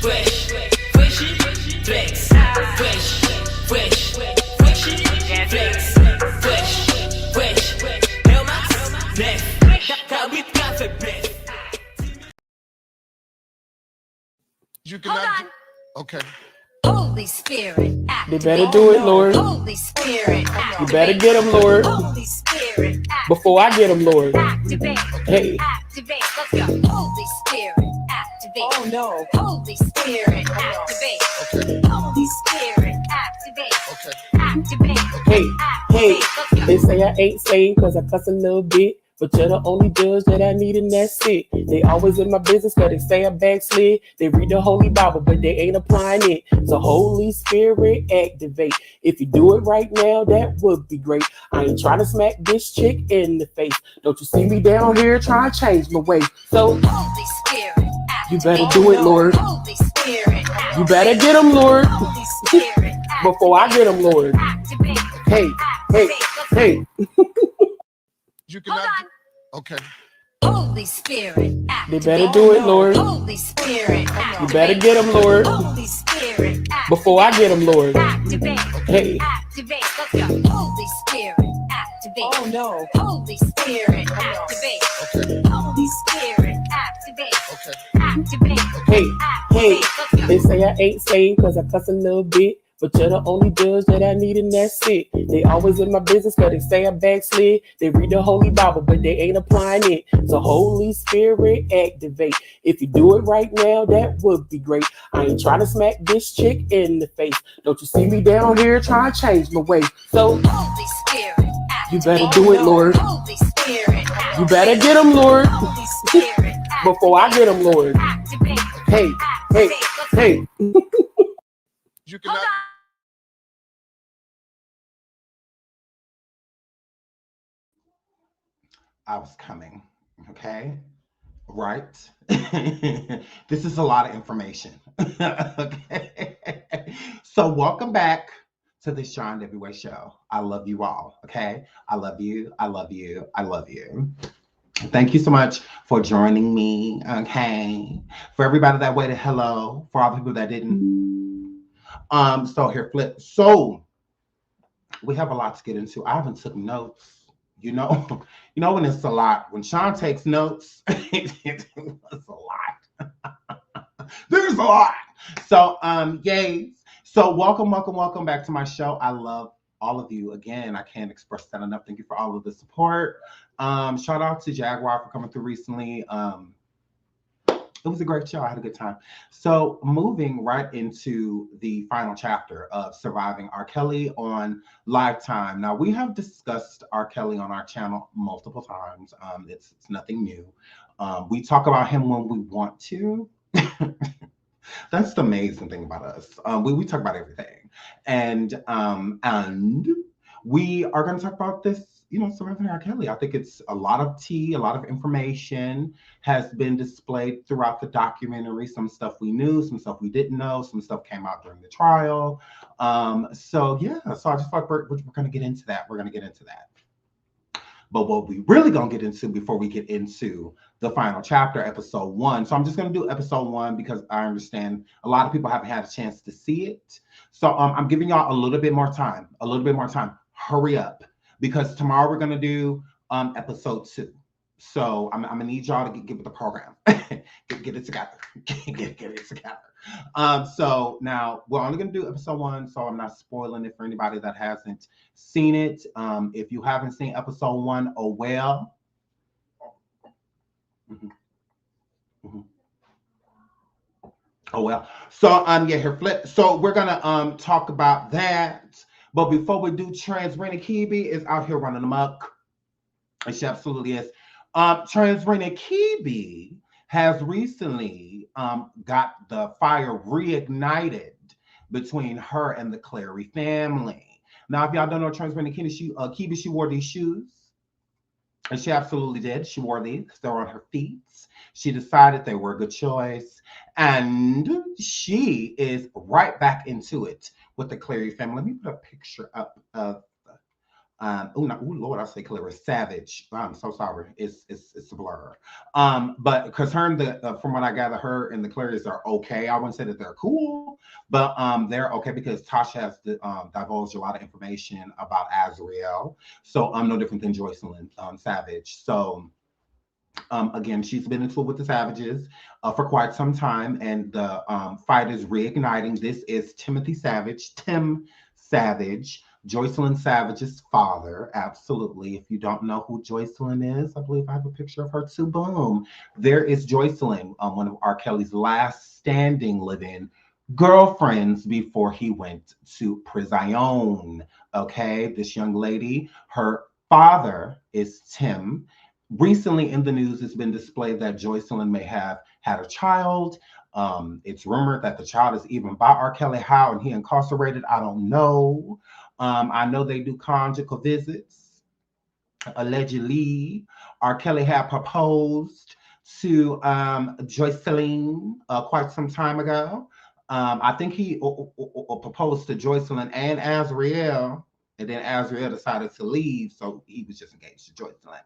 fresh, fresh, flex, fresh, fresh, fresh, flex, fresh, fresh, Elmas, left, Kabit Cafe Breath. You cannot. Okay. Holy Spirit, They better do it, Lord. Holy Spirit, You better get them, Lord. Holy Spirit, Before I get them, Lord. activate. Hey. Activate. Let's go. Holy Spirit, activate. Oh no. Holy Spirit, activate. Okay. Holy Spirit, activate. Okay. Activate. Hey, hey, Let's go. they say I ain't saved cause I cuss a little bit. But you're the only judge that I need and that's it. They always in my business cause they say I backslid. They read the Holy Bible but they ain't applying it. So Holy Spirit activate. If you do it right now, that would be great. I ain't trying to smack this chick in the face. Don't you see me down here trying to change my ways. So Holy Spirit, you activate. better do it, Lord. Holy Spirit, You better get them, Lord. Holy Spirit, Before I get them, Lord. activate. Hey, hey, hey. You cannot. Okay. Holy Spirit, They activate. better do it, Lord. Holy Spirit, You better get them, Lord. Holy Spirit, Before I get them, Lord. activate. Hey. Activate. Let's go. Holy Spirit, activate. Oh no. Holy Spirit, activate. Okay. Holy Spirit, activate. Okay. Activate. Hey, hey, Activate. Let's go. they say I ain't saved cause I cuss a little bit. But you're the only judge that I need and that's it. They always in my business cause they say I backslid. They read the Holy Bible but they ain't applying it. So Holy Spirit activate. If you do it right now, that would be great. I ain't trying to smack this chick in the face. Don't you see me down here trying to change my ways. So Holy Spirit, you activate. better do it, Lord. Holy Spirit, You better get them, Lord. Holy Spirit, Before I get them, Lord. activate. Hey, hey, hey. You cannot. I was coming, okay? Right? This is a lot of information, okay? So welcome back to the Shine Everywhere show. I love you all, okay? I love you, I love you, I love you. Thank you so much for joining me, okay? For everybody that waited, hello. For all the people that didn't. So here, flip. So we have a lot to get into. I haven't took notes. You know when it's a lot. When Sean takes notes, it's a lot. There's a lot. So yay. So welcome back to my show. I love all of you. Again, I can't express that enough. Thank you for all of the support. Shout out to Jaguar for coming through recently. It was a great show. I had a good time. So moving right into the final chapter of Surviving R. Kelly on Lifetime. Now, we have discussed R. Kelly on our channel multiple times. It's nothing new. We talk about him when we want to. That's the amazing thing about us. We talk about everything. And we are going to talk about this, surviving R. Kelly. I think it's a lot of tea, a lot of information has been displayed throughout the documentary. Some stuff we knew, some stuff we didn't know, some stuff came out during the trial. So I just thought we're going to get into that. We're going to get into that. But what we really going to get into before we get into the final chapter, episode 1. So I'm just going to do episode 1 because I understand a lot of people haven't had a chance to see it. So I'm giving y'all a little bit more time. Hurry up. Because tomorrow we're going to do episode 2. So I'm going to need y'all to get with the program. get it together. Get it together. So now we're only going to do episode 1. So I'm not spoiling it for anybody that hasn't seen it. If you haven't seen episode 1, oh well. Oh well. So here flip. So we're going to talk about that. But before we do, Trans Rena Kibi is out here running amok. And she absolutely is. Trans Rena Kibi has recently got the fire reignited between her and the Clary family. Now, if y'all don't know Trans Rena Kibi, she wore these shoes. And she absolutely did. She wore these. They're on her feet. She decided they were a good choice. And she is right back into it with the Clary family. Let me put a picture up of Lord, I say Clara Savage. I'm so sorry. It's a blur. But because her and the from what I gather, her and the Clarice are okay. I wouldn't say that they're cool, but they're okay because Tasha has divulged a lot of information about Azriel. So I'm no different than Joycelyn Savage. So again, she's been into it with the Savages for quite some time, and the fight is reigniting. This is Timothy Savage, Tim Savage, Joycelyn Savage's father. Absolutely. If you don't know who Joycelyn is, I believe I have a picture of her too. Boom. There is Joycelyn, one of R. Kelly's last standing living girlfriends before he went to prison. Okay, this young lady, her father is Tim. Recently in the news, it's been displayed that Joycelyn may have had a child. It's rumored that the child is even by R. Kelly. How and he incarcerated, I don't know. I know they do conjugal visits. Allegedly, R. Kelly had proposed to Joycelyn quite some time ago. I think he proposed to Joycelyn and Azriel, and then Azriel decided to leave, so he was just engaged to Joycelyn.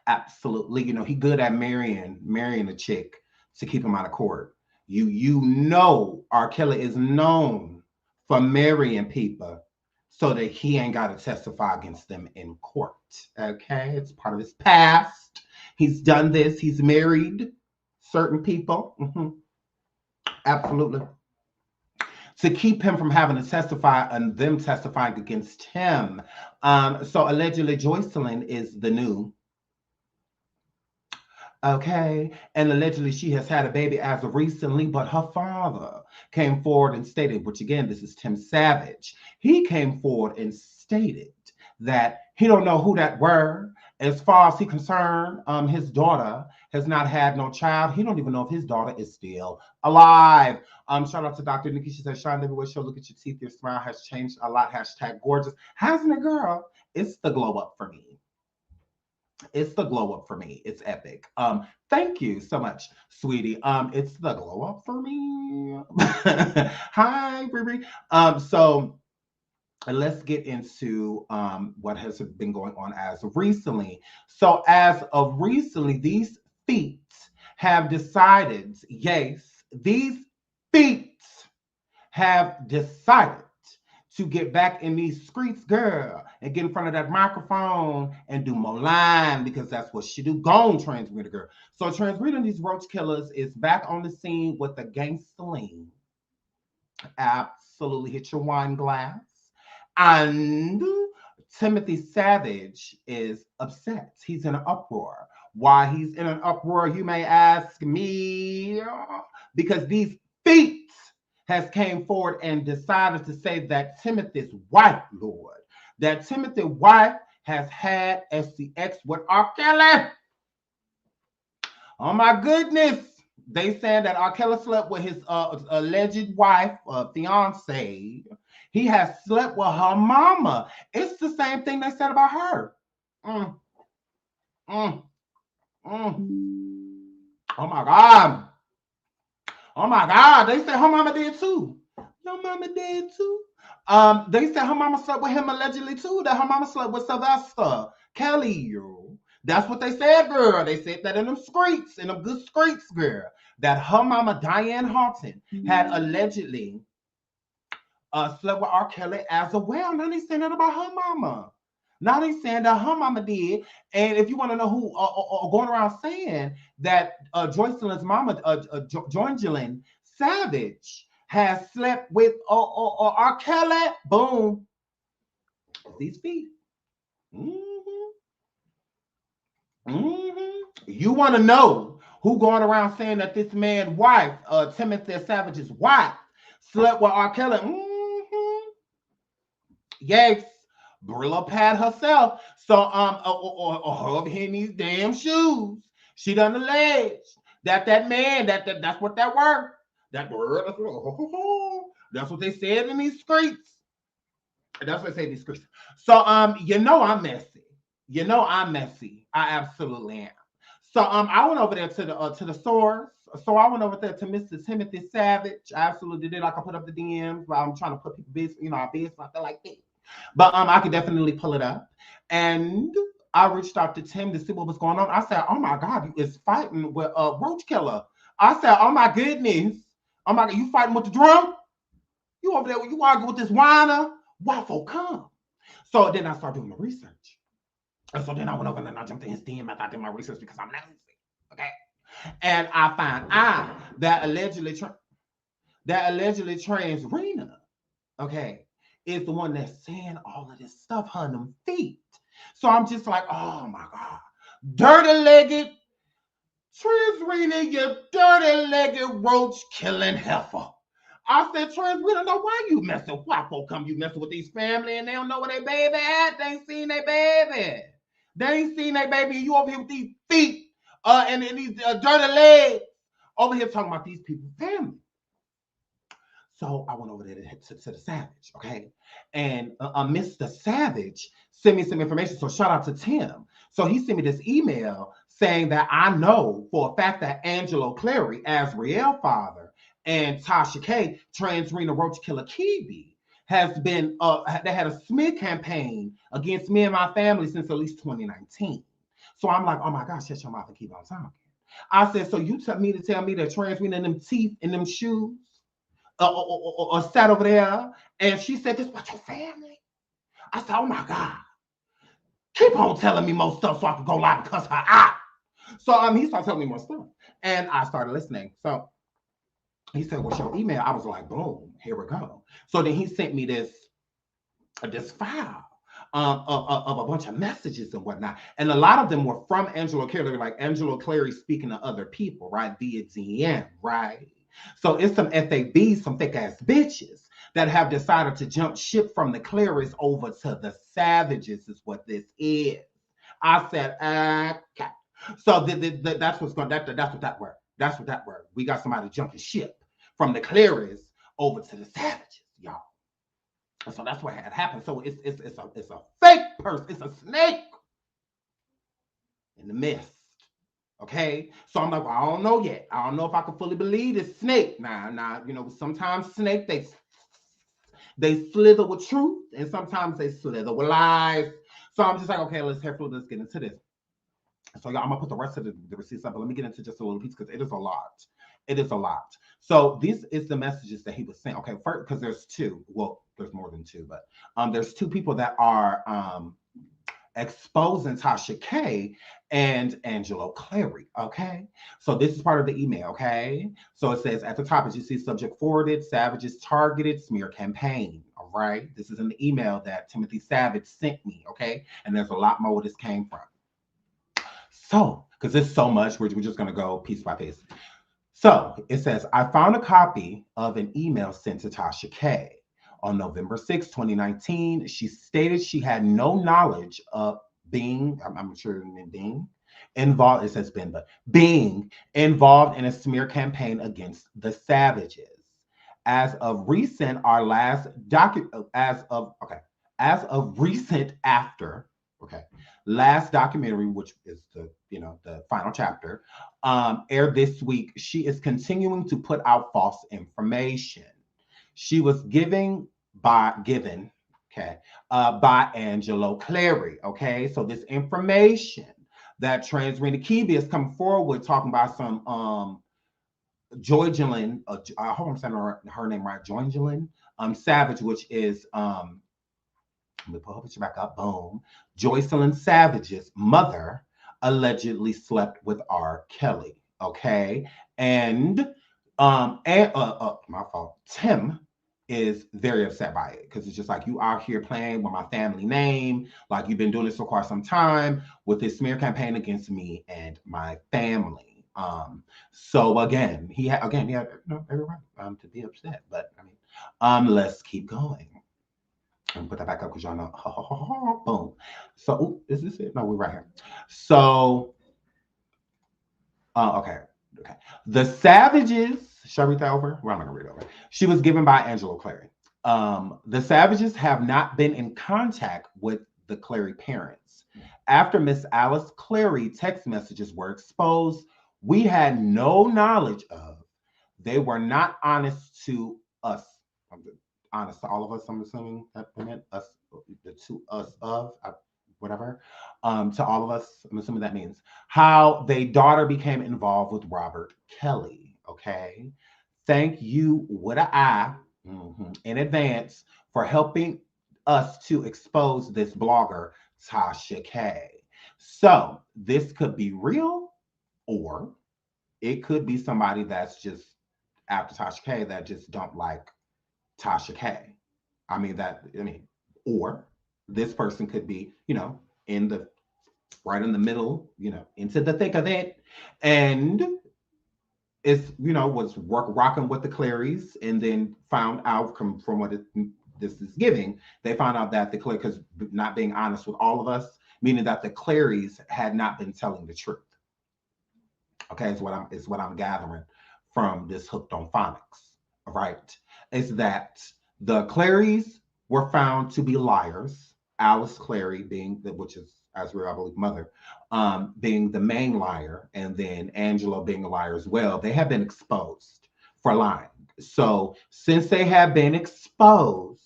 Absolutely, he good at marrying a chick to keep him out of court. You know, R. Kelly is known for marrying people so that he ain't got to testify against them in court. Okay, it's part of his past. He's done this. He's married certain people. Absolutely. To keep him from having to testify and them testifying against him. So allegedly, Joycelyn is the new. Okay, and allegedly she has had a baby as of recently, but her father came forward and stated, which again, this is Tim Savage. He came forward and stated that he don't know who that were. As far as he's concerned, his daughter has not had no child. He don't even know if his daughter is still alive. Shout out to Dr. Nikki. She said, Shine everywhere. She'll look at your teeth. Your smile has changed a lot. Hashtag gorgeous. Hasn't it, girl? It's the glow up for me. It's the glow up for me. It's epic. Thank you so much, sweetie. It's the glow up for me. Hi, Riri. So let's get into what has been going on as of recently. So as of recently, these feet have decided, yes, these feet have decided to get back in these streets, girl, and get in front of that microphone and do more line, because that's what she do. Gone, Transrita girl. So Transrita and these roach killers is back on the scene with the gangster lean. Absolutely hit your wine glass. And Timothy Savage is upset. He's in an uproar. Why he's in an uproar, you may ask me, because these feet has came forward and decided to say that Timothy's wife, Lord, that Timothy's wife has had SCX with R. Kelly. Oh my goodness. They said that R. Kelly slept with his alleged wife, fiance. He has slept with her mama. It's the same thing they said about her. Oh my God. Oh my God, they said her mama did too. Your mama did too. They said her mama slept with him allegedly too, that her mama slept with Sylvester Kelly. That's what they said, girl. They said that in them streets, in them good streets, girl, that her mama, Diane Harton, had allegedly slept with R. Kelly as well. Now they saying that about her mama. Now they saying that her mama did. And if you want to know who going around saying that Joycelyn's mama, Joycelyn Savage, has slept with R. Kelly, boom, these feet. You want to know who going around saying that this man's wife, Timothy Savage's wife, slept with R. Kelly? Yes. Brillo Pad herself. So her in these damn shoes. She done alleged that man, that's what that word. That word, that's what they said in these streets. That's what they say in these streets. So I'm messy. I'm messy. I absolutely am. So I went over there to the source. So I went over there to Mr. Timothy Savage. I absolutely did. Like I put up the DMs while I'm trying to put people business, our business out there like that. But I could definitely pull it up. And I reached out to Tim to see what was going on. I said, oh my God, you is fighting with a roach killer. I said, oh my goodness. Oh my God, you fighting with the drunk? You over there, you arguing with this whiner? Waffle, come. So then I started doing my research. And so then I went over and I jumped in his DM after I did my research because I'm nosy. Okay. And I find out that allegedly trans Rena, okay, is the one that's saying all of this stuff on them feet. So I'm just like, oh my God. Dirty-legged trans Rena, you dirty-legged roach-killing heifer. I said, trans, we don't know why you messing. Why folk come you messing with these family and they don't know where their baby at? They ain't seen their baby. They ain't seen their baby. And you over here with these feet and these dirty legs over here talking about these people's family. So I went over there to the Savage, okay? And Mr. Savage sent me some information. So shout out to Tim. So he sent me this email saying that I know for a fact that Angelo Clary, Azriel's father, and Tasha K, trans Rena Roach Killer Kibi, has been, they had a smear campaign against me and my family since at least 2019. So I'm like, oh my gosh, shut your mouth and keep on talking. I said, so you tell me that trans Rena and them teeth in them shoes or sat over there, and she said, this about your family? I said, oh my God. Keep on telling me more stuff so I can go live and cuss her out. So he started telling me more stuff. And I started listening. So he said, what's your email? I was like, boom, here we go. So then he sent me this file of a bunch of messages and whatnot. And a lot of them were from Angelo Clary. They were like Angelo Clary speaking to other people, right? Via DM, right? So it's some FABs, some fake ass bitches that have decided to jump ship from the Clarys over to the Savages is what this is. I said, okay. So that's what's going. That's what that word. That's what that word. We got somebody jumping ship from the Clarys over to the Savages, y'all. And so that's what had happened. So it's a fake person. It's a snake in the mist. Okay, so I'm like, well, I don't know yet. I don't know if I can fully believe this snake. Now, you know, sometimes snake they slither with truth, and sometimes they slither with lies. So I'm just like, okay, let's get into this. So y'all, I'm gonna put the rest of the receipts up, but let me get into just a little piece because it is a lot. It is a lot. So this is the messages that he was saying. Okay, first, because there's two. Well, there's more than two, but there's two people that are exposing Tasha K and Angelo Clary, okay? So this is part of the email, okay? So it says at the top, as you see, subject forwarded, Savage's targeted smear campaign, all right? This is in the email that Timothy Savage sent me, okay? And there's a lot more where this came from. So, because there's so much, we're just gonna go piece by piece. So it says, I found a copy of an email sent to Tasha K. On November 6, 2019, she stated she had no knowledge of being, I'm sure being involved, it says been, but being involved in a smear campaign against the Savages. As of recent, last documentary, which is the final chapter, aired this week, she is continuing to put out false information. She was given by Angelo Clary. Okay, so this information that trans Rena Kibi is coming forward with, talking about some Joycelyn, I hope I'm saying her name right, Joycelyn Savage, which is let me pull her picture back up. Boom. Joycelyn Savage's mother allegedly slept with R. Kelly. Okay, and my fault. Tim is very upset by it because it's just like, you out here playing with my family name, like you've been doing this for quite some time with this smear campaign against me and my family. So again, he had every right to be upset, but I mean, let's keep going. And put that back up because y'all know. Boom. So is this it? No, we're right here. So okay. The Savages, shall I read that over? Well, I'm not gonna read it over. She was given by Angelo Clary. The Savages have not been in contact with the Clary parents. After Miss Alice Clary text messages were exposed, we had no knowledge of. They were not honest to us. honest to all of us. I'm assuming that meant us, the to us of, whatever. To all of us, I'm assuming that means how their daughter became involved with Robert Kelly. Okay. Thank you, with an I, in advance for helping us to expose this blogger, Tasha K. So this could be real, or it could be somebody that's just after Tasha K that just don't like Tasha K. Or this person could be, in the right in the middle, into the thick of it, and is, was rocking with the Clarys, and then found out from what this is giving, they found out that the Clarys, because not being honest with all of us, meaning that the Clarys had not been telling the truth. Okay, is what I'm gathering from this Hooked on Phonics, right? Is that the Clarys were found to be liars. Alice Clary being which is, as we're, I believe, mother, being the main liar, and then Angela being a liar as well. They have been exposed for lying. So since they have been exposed,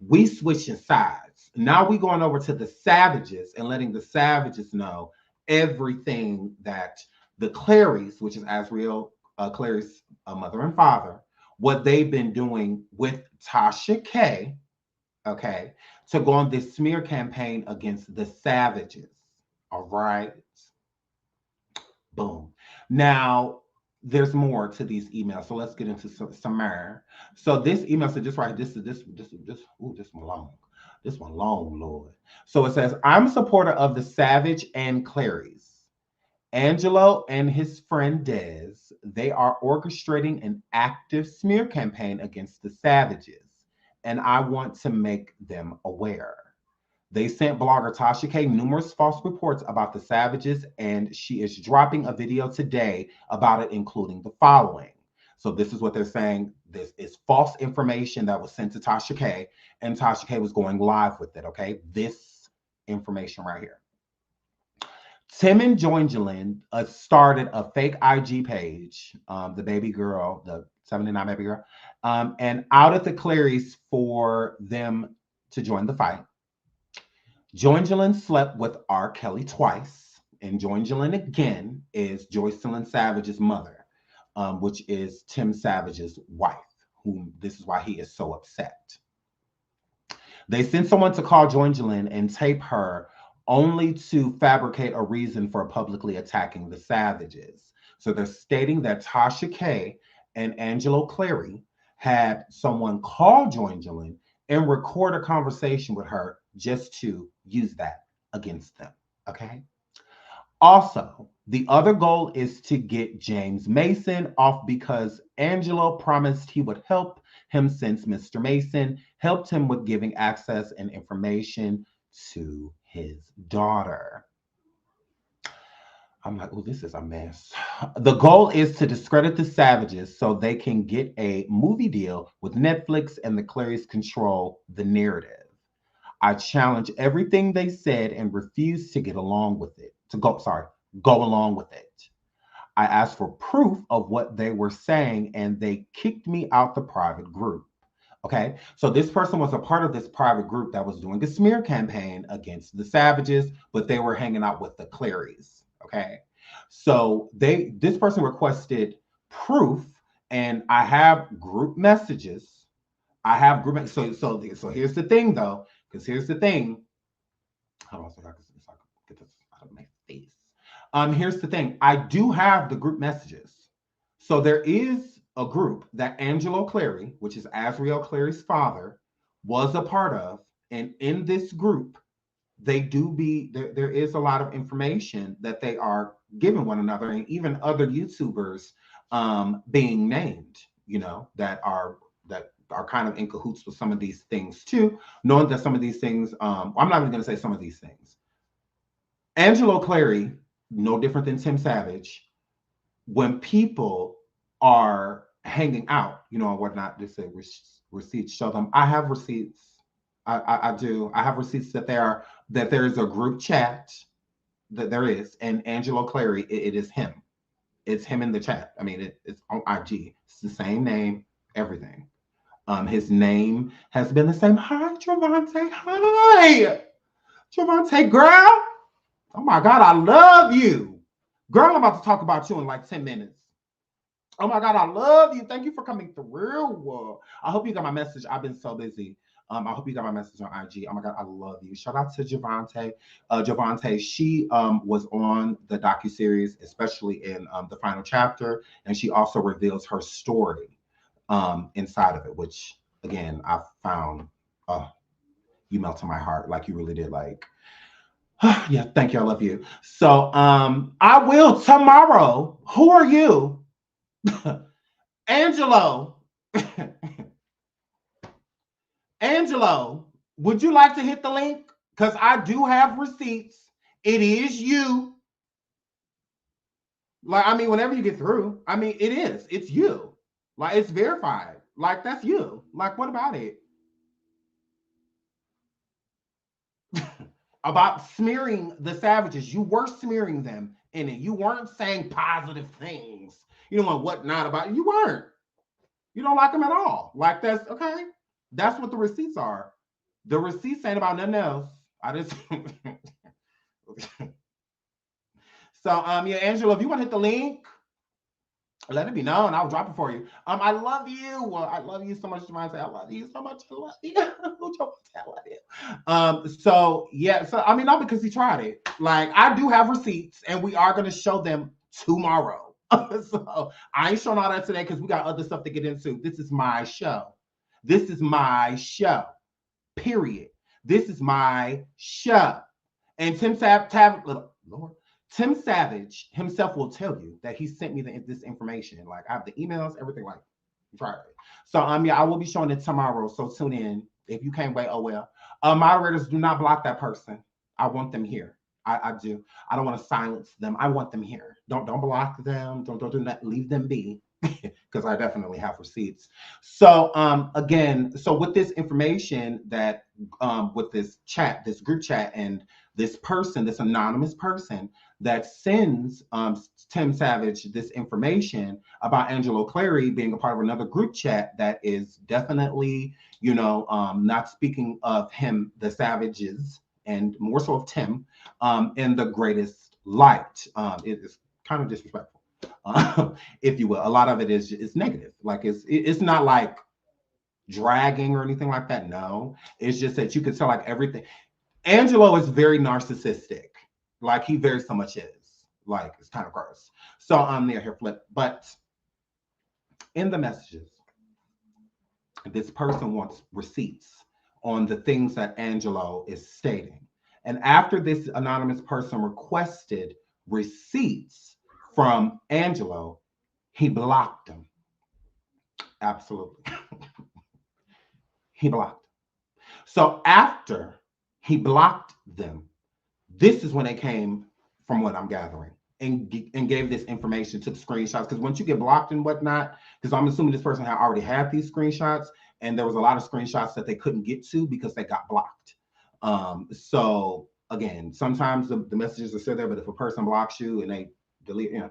we switching sides. Now we going over to the Savages and letting the Savages know everything that the Clarys, which is Azriel Clary's mother and father, what they've been doing with Tasha K, okay, to go on this smear campaign against the Savages. All right. Boom. Now, there's more to these emails. So let's get into some more. So this email said, just right, this one long. This one long, Lord. So it says, I'm a supporter of the Savage and Clarys. Angelo and his friend Des, they are orchestrating an active smear campaign against the Savages, and I want to make them aware. They sent blogger Tasha K numerous false reports about the Savages, and she is dropping a video today about it, including the following. So this is what they're saying. This is false information that was sent to Tasha K, and Tasha K was going live with it, okay? This information right here. Tim and Joingelin started a fake IG page, the baby girl, the 79 baby girl, and outed the Clarys for them to join the fight. Joingelin slept with R. Kelly twice, and Joingelin again is Joycelyn Savage's mother, which is Tim Savage's wife, whom this is why he is so upset. They sent someone to call Joingelin and tape her, only to fabricate a reason for publicly attacking the Savages. So they're stating that Tasha K and Angelo Clary had someone call Joingelin and record a conversation with her just to use that against them, okay? Also, the other goal is to get James Mason off because Angelo promised he would help him since Mr. Mason helped him with giving access and information to his daughter. I'm like, oh, this is a mess. The goal is to discredit the Savages so they can get a movie deal with Netflix, and the Clarys control the narrative. I challenge everything they said and refuse to get along with it. Go along with it. I asked for proof of what they were saying, and they kicked me out the private group. Okay, so this person was a part of this private group that was doing a smear campaign against the Savages, but they were hanging out with the Clarys. Okay, so this person requested proof, and I have group messages. So here's the thing, though, because here's the thing. Hold on, so I can get this out of my face. Here's the thing. I do have the group messages. So there is a group that Angelo Clary, which is Azriel Clary's father, was a part of. And in this group, there is a lot of information that they are giving one another, and even other YouTubers being named, that are kind of in cahoots with some of these things too, knowing that some of these things, I'm not even going to say some of these things. Angelo Clary, no different than Tim Savage, when people are hanging out, and whatnot, they say receipts show them. I have receipts. I do. I have receipts that there is a group chat that there is, and Angelo Clary, it is him. It's him in the chat. I mean, it's on IG. It's the same name, everything. His name has been the same. Hi, Javante. Hi, Javante, girl. Oh my God, I love you. Girl, I'm about to talk about you in like 10 minutes. Oh my God, I love you. Thank you for coming through. I hope you got my message. I've been so busy. I hope you got my message on IG. Oh my God, I love you. Shout out to Javante. Javante, she was on the docuseries, especially in the final chapter, and she also reveals her story inside of it, which again, I found, you melted my heart. Like you really did. Like, yeah, thank you. I love you. So I will tomorrow. Who are you? Angelo. Angelo, would you like to hit the link? Because I do have receipts. It is you. Like, I mean, whenever you get through, I mean, it is. It's you. Like, it's verified. Like, that's you. Like, what about it? About smearing the savages. You were smearing them in it. You weren't saying positive things. You don't want whatnot about it. You weren't. You don't like them at all. Like, that's okay. That's what the receipts are. The receipts ain't about nothing else. I just so yeah, Angela, if you want to hit the link, let it be known. I'll drop it for you. I love you. Well, I love you so much. I love you so much. I love you. I love you. So yeah, so I mean, not because he tried it. Like, I do have receipts, and we are gonna show them tomorrow. So I ain't showing all that today because we got other stuff to get into. This is my show. This is my show. Period. This is my show. And Tim Savage himself will tell you that he sent me this information. Like, I have the emails, everything, like Friday. So yeah, I will be showing it tomorrow. So tune in. If you can't wait, oh well. Moderators, do not block that person. I want them here. I do. I don't want to silence them. I want them here. Don't block them. Don't do that. Leave them be. Because I definitely have receipts. So again, so with this information that with this chat, this group chat, and this person, this anonymous person that sends Tim Savage this information about Angelo Clary being a part of another group chat that is definitely, you know, not speaking of him, the Savages, and more so of Tim in the greatest light. It is kind of disrespectful. If you will. A lot of it is negative. Like, it's not like dragging or anything like that. No, it's just that you could tell like everything. Angelo is very narcissistic. Like, he very so much is. Like, it's kind of gross. So I'm there here flip. But in the messages, this person wants receipts on the things that Angelo is stating. And after this anonymous person requested receipts from Angelo, he blocked him. Absolutely. He blocked them. So after he blocked them, this is when they came, from what I'm gathering, and gave this information, took screenshots. Because once you get blocked and whatnot, because I'm assuming this person had already had these screenshots, and there was a lot of screenshots that they couldn't get to because they got blocked. So again, sometimes the messages are still there, but if a person blocks you and they delete, you know,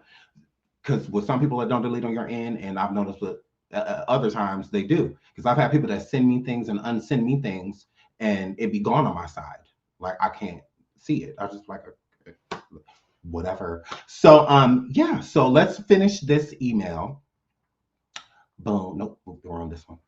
because with some people that don't delete on your end, and I've noticed with other times they do, because I've had people that send me things and unsend me things, and it be gone on my side. Like, I can't see it. I just like whatever. So yeah. So let's finish this email. Boom. Nope. We're on this one.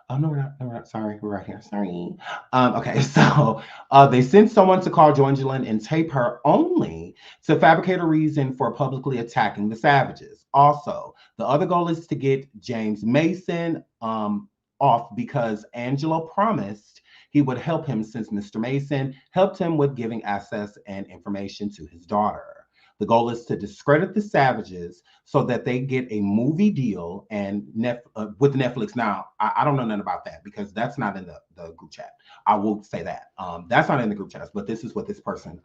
Oh, no, we're not. No, we're not. Sorry, we're right here. Sorry. Okay, so they sent someone to call Joangeline and tape her only to fabricate a reason for publicly attacking the Savages. Also, the other goal is to get James Mason off because Angelo promised he would help him since Mr. Mason helped him with giving access and information to his daughter. The goal is to discredit the Savages so that they get a movie deal and with Netflix. Now, I don't know nothing about that because that's not in the group chat. I will say that. That's not in the group chat, but this is what this person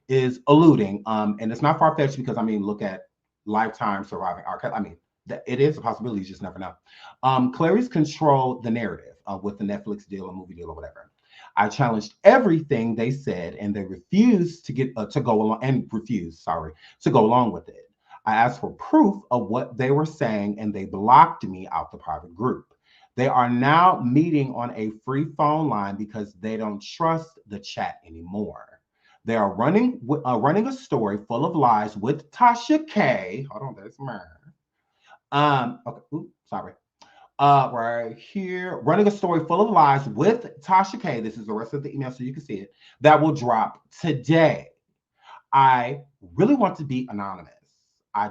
is alluding. And it's not far-fetched because, I mean, look at Lifetime, Surviving R. Kelly. I mean, it is a possibility. You just never know. Clary's control the narrative with the Netflix deal, a movie deal, or whatever. I challenged everything they said, and they refused to get to go along to go along with it. I asked for proof of what they were saying, and they blocked me out the private group. They are now meeting on a free phone line because they don't trust the chat anymore. They are running a story full of lies with Tasha K. Hold on, there's mine. Okay, oops, sorry. Right here, running a story full of lies with Tasha K. This is the rest of the email so you can see it. That will drop today. I really want to be anonymous. I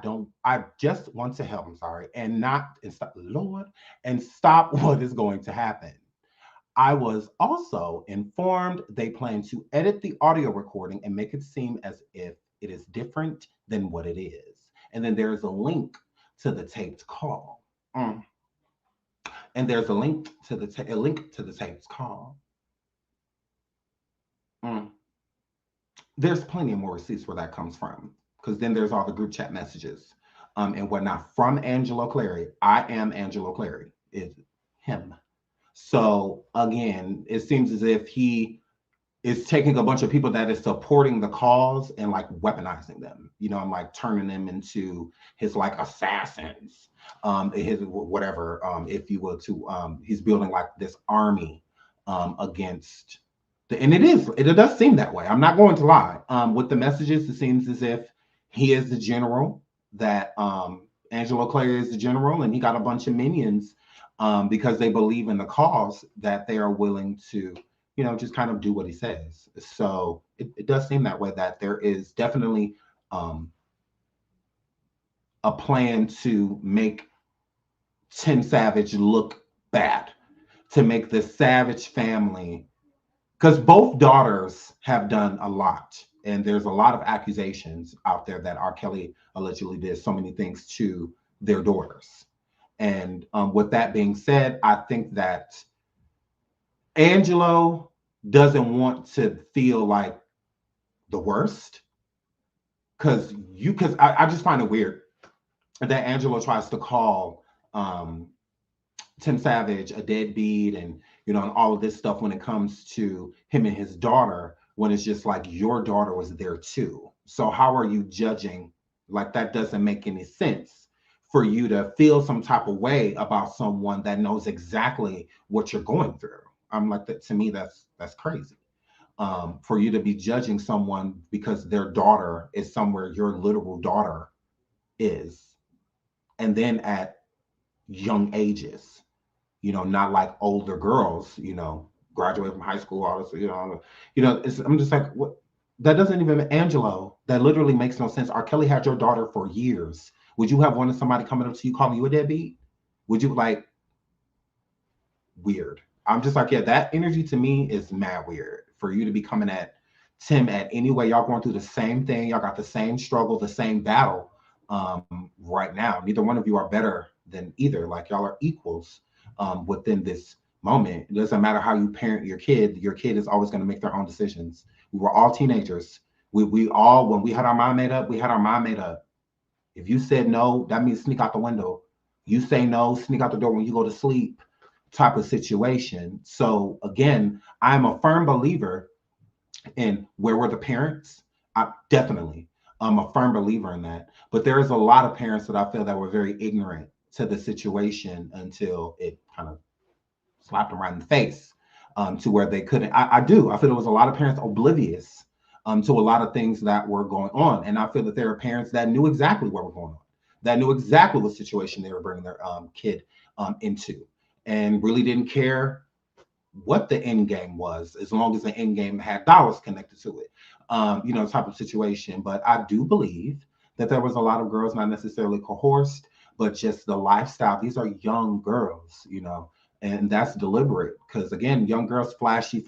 just want to help, I'm sorry, and stop, Lord, and stop what is going to happen. I was also informed they plan to edit the audio recording and make it seem as if it is different than what it is. And then there's a link to the taped call. And there's a link to the taped call. There's plenty of more receipts where that comes from, because then there's all the group chat messages and whatnot from Angelo Clary. I am Angelo Clary, is him. So again, it seems as if he is taking a bunch of people that is supporting the cause and like weaponizing them, and like turning them into his like assassins, his whatever, if you will, to he's building like this army against and it does seem that way. I'm not going to lie. With the messages, it seems as if he is the general, that Angelo Clary is the general, and he got a bunch of minions because they believe in the cause, that they are willing to, just kind of do what he says. So it does seem that way, that there is definitely a plan to make Tim Savage look bad, to make the Savage family, because both daughters have done a lot, and there's a lot of accusations out there that R. Kelly allegedly did so many things to their daughters. And with that being said, I think that Angelo doesn't want to feel like the worst, because I just find it weird that Angelo tries to call Tim Savage a deadbeat and and all of this stuff when it comes to him and his daughter, when it's just like, your daughter was there too. So how are you judging? Like, that doesn't make any sense for you to feel some type of way about someone that knows exactly what you're going through. I'm like, that to me, that's crazy. For you to be judging someone because their daughter is somewhere your literal daughter is, and then at young ages, not like older girls, graduate from high school, all this, I'm just like, what? That doesn't even, Angelo, that literally makes no sense. R. Kelly had your daughter for years. Would you have wanted somebody coming up to you calling you a deadbeat? Would you, like, weird? I'm just like, yeah, that energy to me is mad weird. For you to be coming at Tim at any way, y'all going through the same thing, y'all got the same struggle, the same battle right now. Neither one of you are better than either. Like, y'all are equals within this moment. It doesn't matter how you parent your kid is always going to make their own decisions. We were all teenagers. We all, when we had our mind made up, we had our mind made up. If you said no, that means sneak out the window. You say no, sneak out the door when you go to sleep, type of situation. So again, I'm a firm believer in where were the parents? I'm a firm believer in that. But there is a lot of parents that I feel that were very ignorant to the situation until it kind of slapped them right in the face, to where they couldn't. I feel there was a lot of parents oblivious to a lot of things that were going on. And I feel that there are parents that knew exactly what was going on, that knew exactly what situation they were bringing their kid into, and really didn't care what the end game was, as long as the end game had dollars connected to it, type of situation. But I do believe that there was a lot of girls, not necessarily coerced, but just the lifestyle. These are young girls, and that's deliberate, because again, young girls, flashy,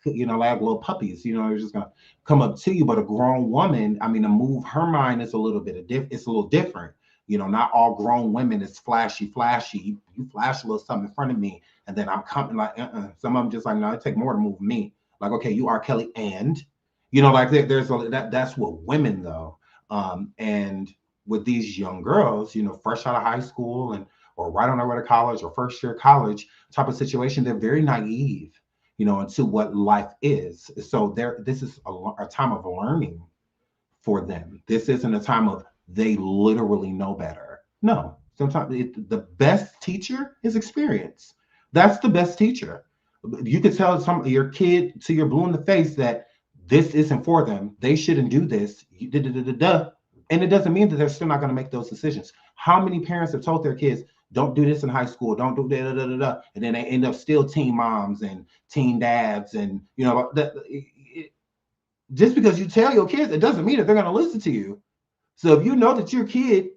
like little puppies, they're just gonna come up to you. But a grown woman, to move her mind is a little bit it's a little different. Not all grown women is flashy. You flash a little something in front of me, and then I'm coming like, Some of them just like, no, it take more to move me. Like, okay, you are Kelly, and like there's that's what women though. And with these young girls, fresh out of high school or right on their way to college or first year college type of situation, they're very naive, into what life is. So this is a time of learning for them. This isn't a time of they literally know better. No, Sometimes the best teacher is experience. That's the best teacher. You could tell your kid till you're blue in the face that this isn't for them. They shouldn't do this. And it doesn't mean that they're still not going to make those decisions. How many parents have told their kids, don't do this in high school, don't do da, and then they end up still teen moms and teen dads, and just because you tell your kids, it doesn't mean that they're going to listen to you. So if you know that your kid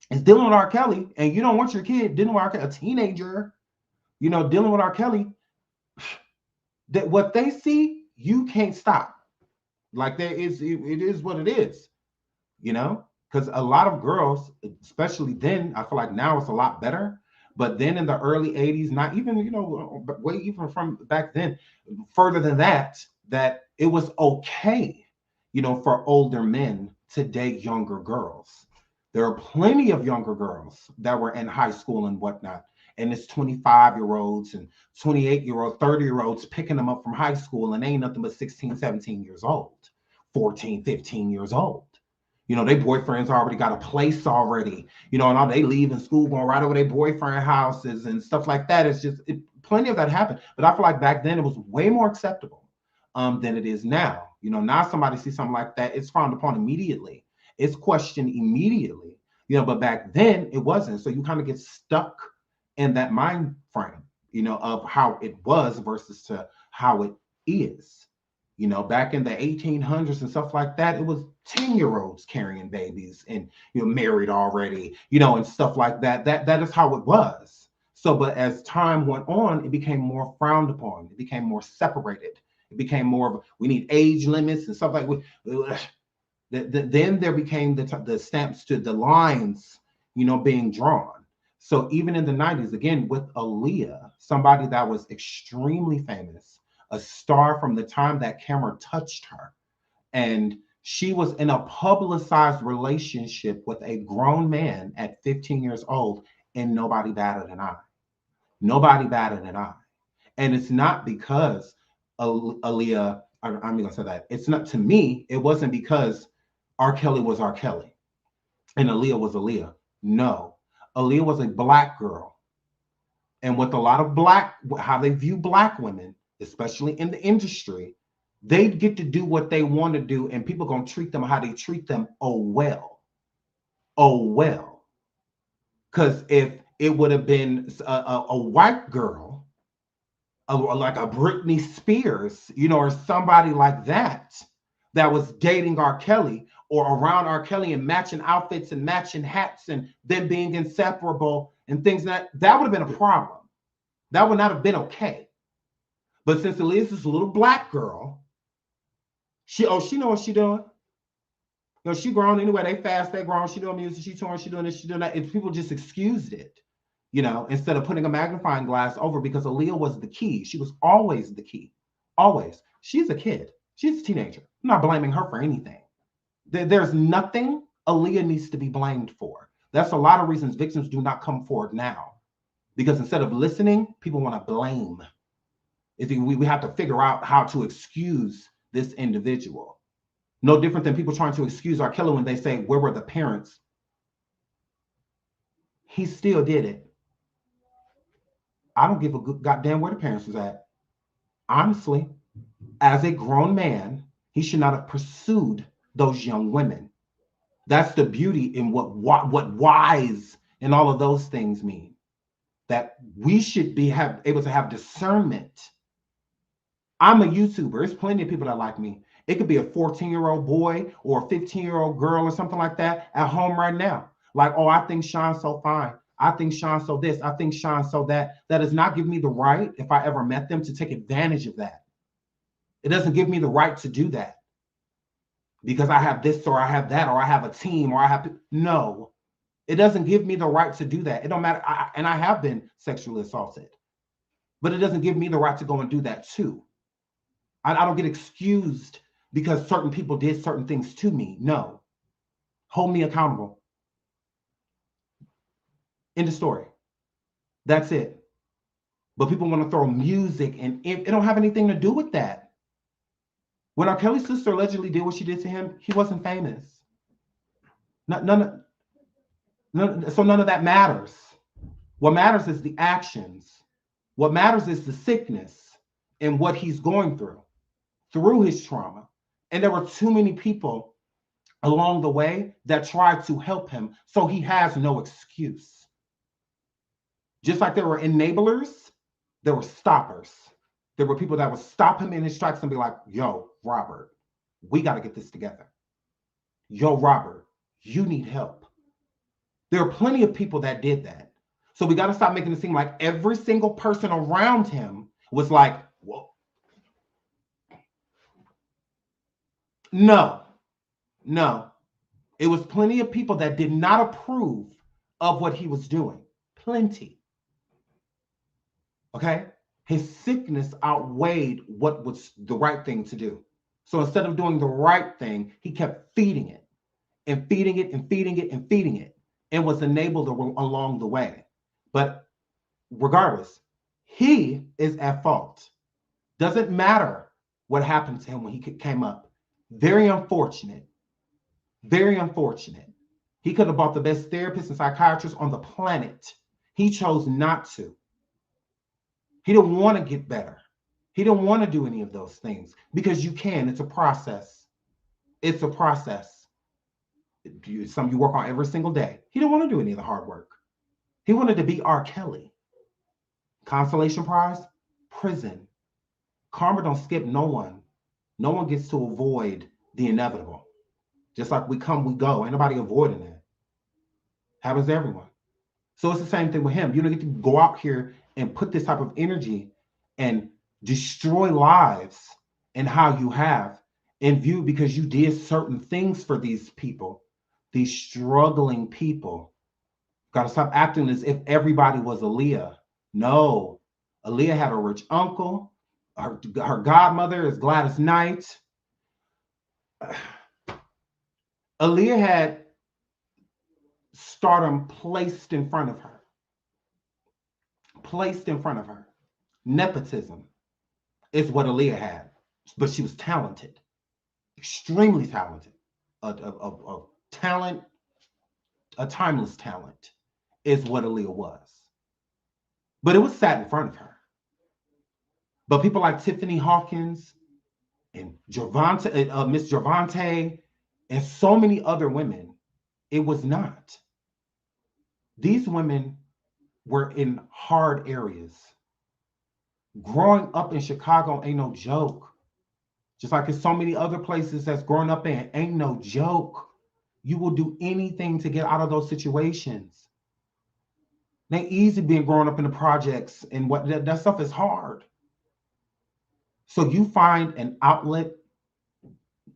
is dealing with R. Kelly, and you don't want your kid dealing with R. Kelly, a teenager, dealing with R. Kelly, that what they see, you can't stop. Like it is what it is, because a lot of girls, especially then, I feel like now it's a lot better. But then in the early 80s, not even, way even from back then, further than that it was okay, for older men to date younger girls. There are plenty of younger girls that were in high school and whatnot. And it's 25-year-olds and 28-year-olds, 30-year-olds picking them up from high school, and they ain't nothing but 16, 17 years old, 14, 15 years old. Their boyfriends already got a place already, and all they leave in school, going right over their boyfriend houses and stuff like that. It's just plenty of that happened. But I feel like back then it was way more acceptable than it is now. Now somebody sees something like that, it's frowned upon immediately. It's questioned immediately, but back then it wasn't. So you kind of get stuck in that mind frame, of how it was versus to how it is. Back in the 1800s and stuff like that, it was 10-year-olds carrying babies and married already, and stuff like that. That is how it was. So, but as time went on, it became more frowned upon. It became more separated. It became more of we need age limits and stuff like that. Then there became the stamps to the lines, being drawn. So even in the 90s, again, with Aaliyah, somebody that was extremely famous, a star from the time that camera touched her. And she was in a publicized relationship with a grown man at 15 years old, and nobody batted an eye. Nobody batted an eye. And it's not because Aaliyah, I'm going to say that. It's not, to me, it wasn't because R. Kelly was R. Kelly and Aaliyah was Aaliyah. No. Aaliyah was a Black girl. And with a lot of how they view Black women, especially in the industry, they get to do what they want to do, and people going to treat them how they treat them. Oh, well. Because if it would have been a white girl, like a Britney Spears, or somebody like that was dating R. Kelly or around R. Kelly and matching outfits and matching hats and them being inseparable and things that would have been a problem. That would not have been okay. But since Aaliyah's this little Black girl, she knows what she's doing. She grown anyway. They fast, they grown. She doing music, she touring, she doing this, she doing that. And people just excused it, instead of putting a magnifying glass over, because Aaliyah was the key. She was always the key. Always. She's a kid. She's a teenager. I'm not blaming her for anything. There's nothing Aaliyah needs to be blamed for. That's a lot of reasons victims do not come forward now. Because instead of listening, people want to blame. We have to figure out how to excuse this individual. No different than people trying to excuse R. Kelly when they say, where were the parents? He still did it. I don't give a goddamn where the parents was at. Honestly, as a grown man, he should not have pursued those young women. That's the beauty in what wise and all of those things mean. That we should be able to have discernment. I'm a YouTuber. There's plenty of people that like me. It could be a 14-year-old boy or a 15-year-old girl or something like that at home right now. Like, oh, I think Sean's so fine. I think Sean's so this. I think Sean's so that. That does not give me the right, if I ever met them, to take advantage of that. It doesn't give me the right to do that. Because I have this or I have that or I have a team or I have... No. It doesn't give me the right to do that. It don't matter. And I have been sexually assaulted. But it doesn't give me the right to go and do that too. I don't get excused because certain people did certain things to me. No. Hold me accountable. End of story. That's it. But people want to throw music, and it don't have anything to do with that. When R. Kelly's sister allegedly did what she did to him, he wasn't famous. None of... So none of that matters. What matters is the actions. What matters is the sickness and what he's going through his trauma. And there were too many people along the way that tried to help him, so he has no excuse. Just like there were enablers, there were stoppers. There were people that would stop him in his tracks and be like, yo, Robert, we got to get this together. Yo, Robert, you need help. There are plenty of people that did that. So we got to stop making it seem like every single person around him was like, whoa. No. It was plenty of people that did not approve of what he was doing. Plenty. Okay? His sickness outweighed what was the right thing to do. So instead of doing the right thing, he kept feeding it and feeding it and feeding it and feeding it, and was enabled along the way. But regardless, he is at fault. Doesn't matter what happened to him when he came up. Very unfortunate. Very unfortunate. He could have bought the best therapist and psychiatrist on the planet. He chose not to. He didn't want to get better. He didn't want to do any of those things because you can. It's a process. It's a process. Some you work on every single day. He didn't want to do any of the hard work. He wanted to be R. Kelly. Consolation prize, prison. Karma don't skip no one. No one gets to avoid the inevitable. Just like we come, we go. Ain't nobody avoiding that. Happens to everyone. So it's the same thing with him. You don't get to go out here and put this type of energy and destroy lives and how you have in view because you did certain things for these people, these struggling people. Got to stop acting as if everybody was Aaliyah. No, Aaliyah had a rich uncle. Her godmother is Gladys Knight. Aaliyah had stardom placed in front of her. Placed in front of her. Nepotism is what Aaliyah had, but she was talented, extremely talented. A talent, a timeless talent is what Aaliyah was. But it was sat in front of her. But people like Tiffany Hawkins and Miss Gervonta, and so many other women, it was not. These women were in hard areas. Growing up in Chicago ain't no joke. Just like in so many other places that's growing up in, ain't no joke. You will do anything to get out of those situations. It ain't easy being growing up in the projects, and what that stuff is hard. So you find an outlet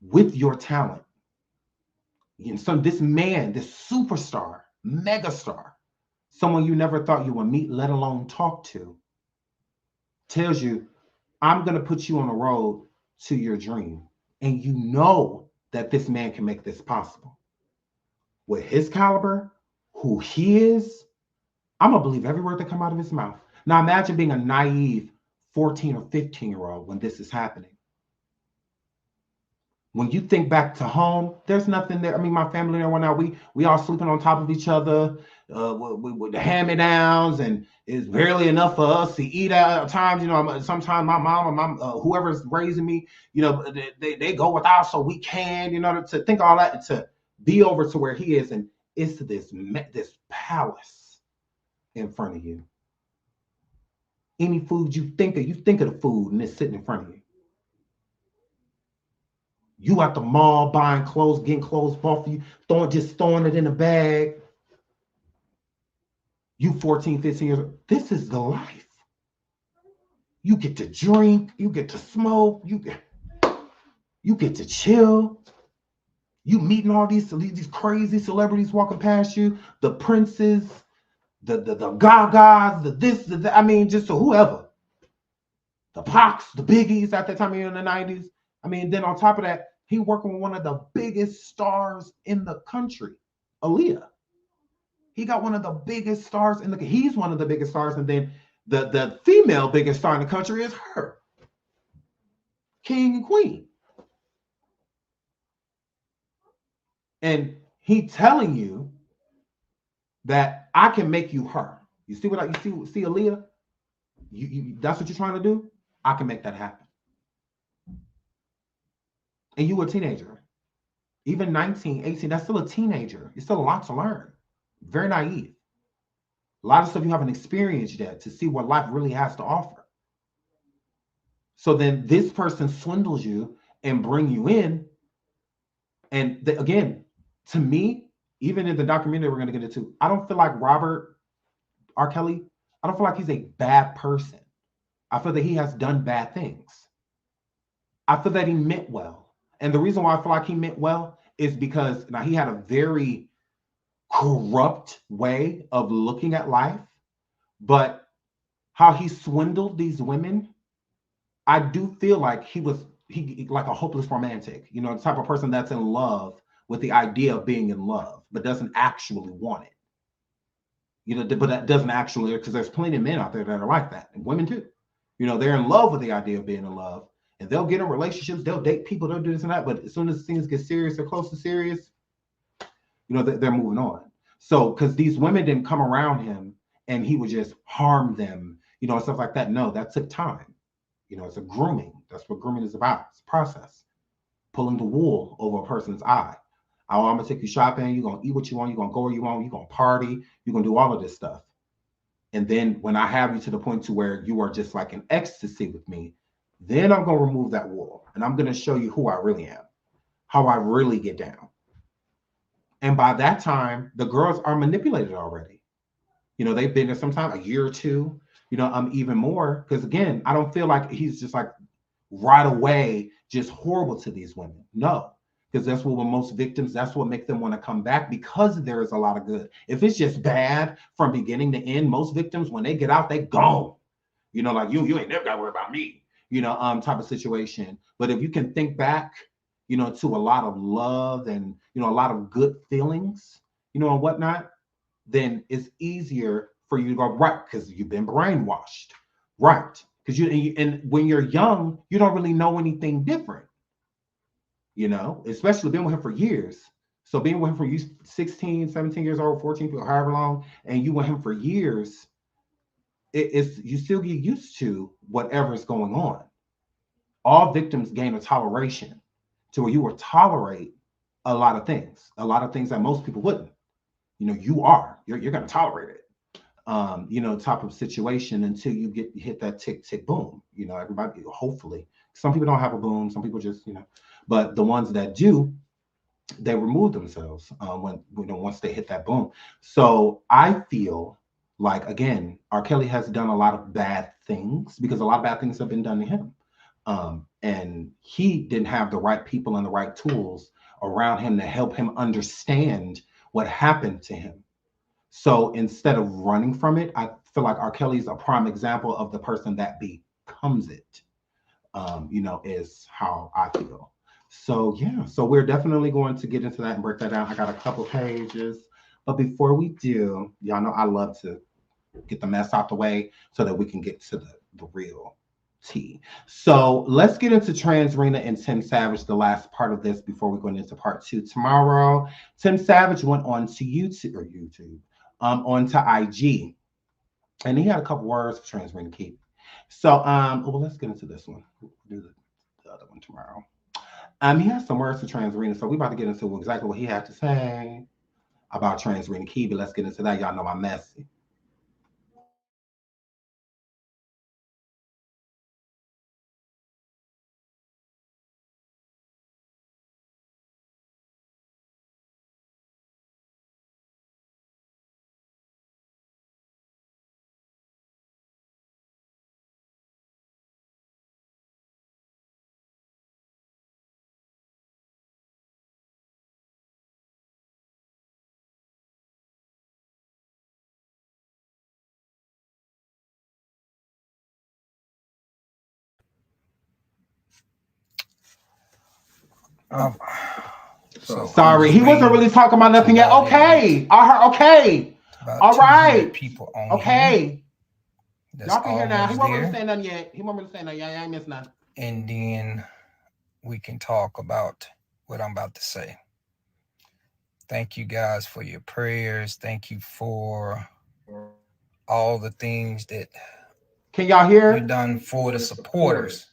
with your talent. And so this man, this superstar, megastar, someone you never thought you would meet, let alone talk to, tells you, I'm going to put you on the road to your dream. And you know that this man can make this possible. With his caliber, who he is, I'm going to believe every word that comes out of his mouth. Now imagine being a naive 14 or 15-year-old when this is happening. When you think back to home, there's nothing there. I mean, my family there went out. We all sleeping on top of each other with the hand-me-downs, and it's barely enough for us to eat at times. You know, sometimes my mom or whoever's raising me, you know, they go without so we can, you know, to think all that, to be over to where he is, and it's this palace in front of you. Any food you think of the food, and it's sitting in front of you. You at the mall buying clothes, getting clothes bought for you, throwing it in a bag. You 14, 15 years old. This is the life. You get to drink, you get to smoke, you get to chill. You meeting all these crazy celebrities walking past you, the princes, the Gagas, the this, the that. I mean, just so whoever. The Pox, the Biggies at that time in the 90s. I mean, then on top of that, he working with one of the biggest stars in the country, Aaliyah. He got one of the biggest stars he's one of the biggest stars, and then the female biggest star in the country is her. King and queen. And he telling you that I can make you her. You see what you see Aaliyah? You that's what you're trying to do? I can make that happen. And you were a teenager. Even 19, 18, that's still a teenager. It's still a lot to learn. Very naive. A lot of stuff you haven't experienced yet to see what life really has to offer. So then this person swindles you and bring you in. And again, to me, even in the documentary we're going to get into, I don't feel like Robert R. Kelly, I don't feel like he's a bad person. I feel that he has done bad things. I feel that he meant well. And the reason why I feel like he meant well is because now he had a very corrupt way of looking at life, but how he swindled these women, I do feel like he like a hopeless romantic, you know, the type of person that's in love with the idea of being in love, but doesn't actually want it. You know, but that doesn't actually, because there's plenty of men out there that are like that, and women too. You know, they're in love with the idea of being in love, and they'll get in relationships, they'll date people, they'll do this and that, but as soon as things get serious or close to serious, you know, they're moving on. So, because these women didn't come around him and he would just harm them, you know, and stuff like that. No, that took time. You know, it's a grooming. That's what grooming is about. It's a process. Pulling the wool over a person's eye. Oh, I'm going to take you shopping. You're going to eat what you want. You're going to go where you want. You're going to party. You're going to do all of this stuff. And then when I have you to the point to where you are just like in ecstasy with me, then I'm going to remove that wool. And I'm going to show you who I really am, how I really get down. And by that time, the girls are manipulated already. You know, they've been there sometime, a year or two, you know, even more. Because again, I don't feel like he's just like right away, just horrible to these women. No, because that's what most victims, that's what makes them want to come back, because there is a lot of good. If it's just bad from beginning to end, most victims, when they get out, they gone. You know, like you ain't never got to worry about me, you know, type of situation. But if you can think back, you know, to a lot of love and, you know, a lot of good feelings, you know, and whatnot, then it's easier for you to go, right, because you've been brainwashed, right? Because and when you're young, you don't really know anything different, you know, especially being with him for years. So being with him for you 16, 17 years old, 14, however long, and you with him for years, it's you still get used to whatever's going on. All victims gain a toleration to where you will tolerate a lot of things that most people wouldn't. You know, you're going to tolerate it, you know, type of situation until you hit that tick, tick, boom. You know, everybody, hopefully, some people don't have a boom, some people just, you know, but the ones that do, they remove themselves once they hit that boom. So I feel like, again, R. Kelly has done a lot of bad things because a lot of bad things have been done to him. And he didn't have the right people and the right tools around him to help him understand what happened to him. So instead of running from it, I feel like R. Kelly's a prime example of the person that becomes it, you know, is how I feel. So yeah, so we're definitely going to get into that and break that down. I got a couple pages, but before we do, y'all know I love to get the mess out the way so that we can get to the real tea. So let's get into Trans Rena and Tim Savage, the last part of this before we go into part 2 tomorrow. Tim Savage went on to YouTube, onto IG, and he had a couple words for Trans Rena Keep. So, well, let's get into this one. We'll do the other one tomorrow. He has some words for Trans Rena, so we're about to get into exactly what he had to say about Trans Rena Keep, but let's get into that. Y'all know I'm messy. Oh, so sorry, he wasn't really talking about nothing yet. Okay, I heard. Okay, all right. People on okay, y'all can hear now. He won't really say nothing yet. He won't really say nothing. Yeah, I ain't missed nothing. And then we can talk about what I'm about to say. Thank you guys for your prayers. Thank you for all the things that Can y'all hear? you've done for the supporters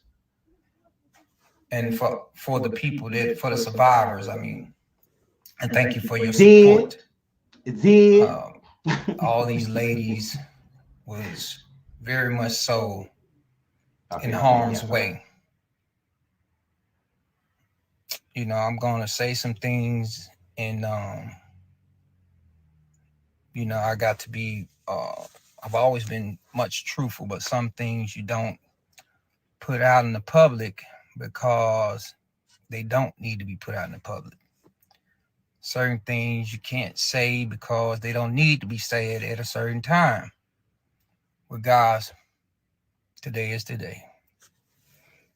and for the people that for the survivors. I mean, and thank you for your support. Did. All these ladies was very much so in harm's way. You know, I'm gonna say some things, and you know, I got to be. I've always been much truthful, but some things you don't put out in the public because they don't need to be put out in the public. Certain things you can't say because they don't need to be said at a certain time. With guys, today is today.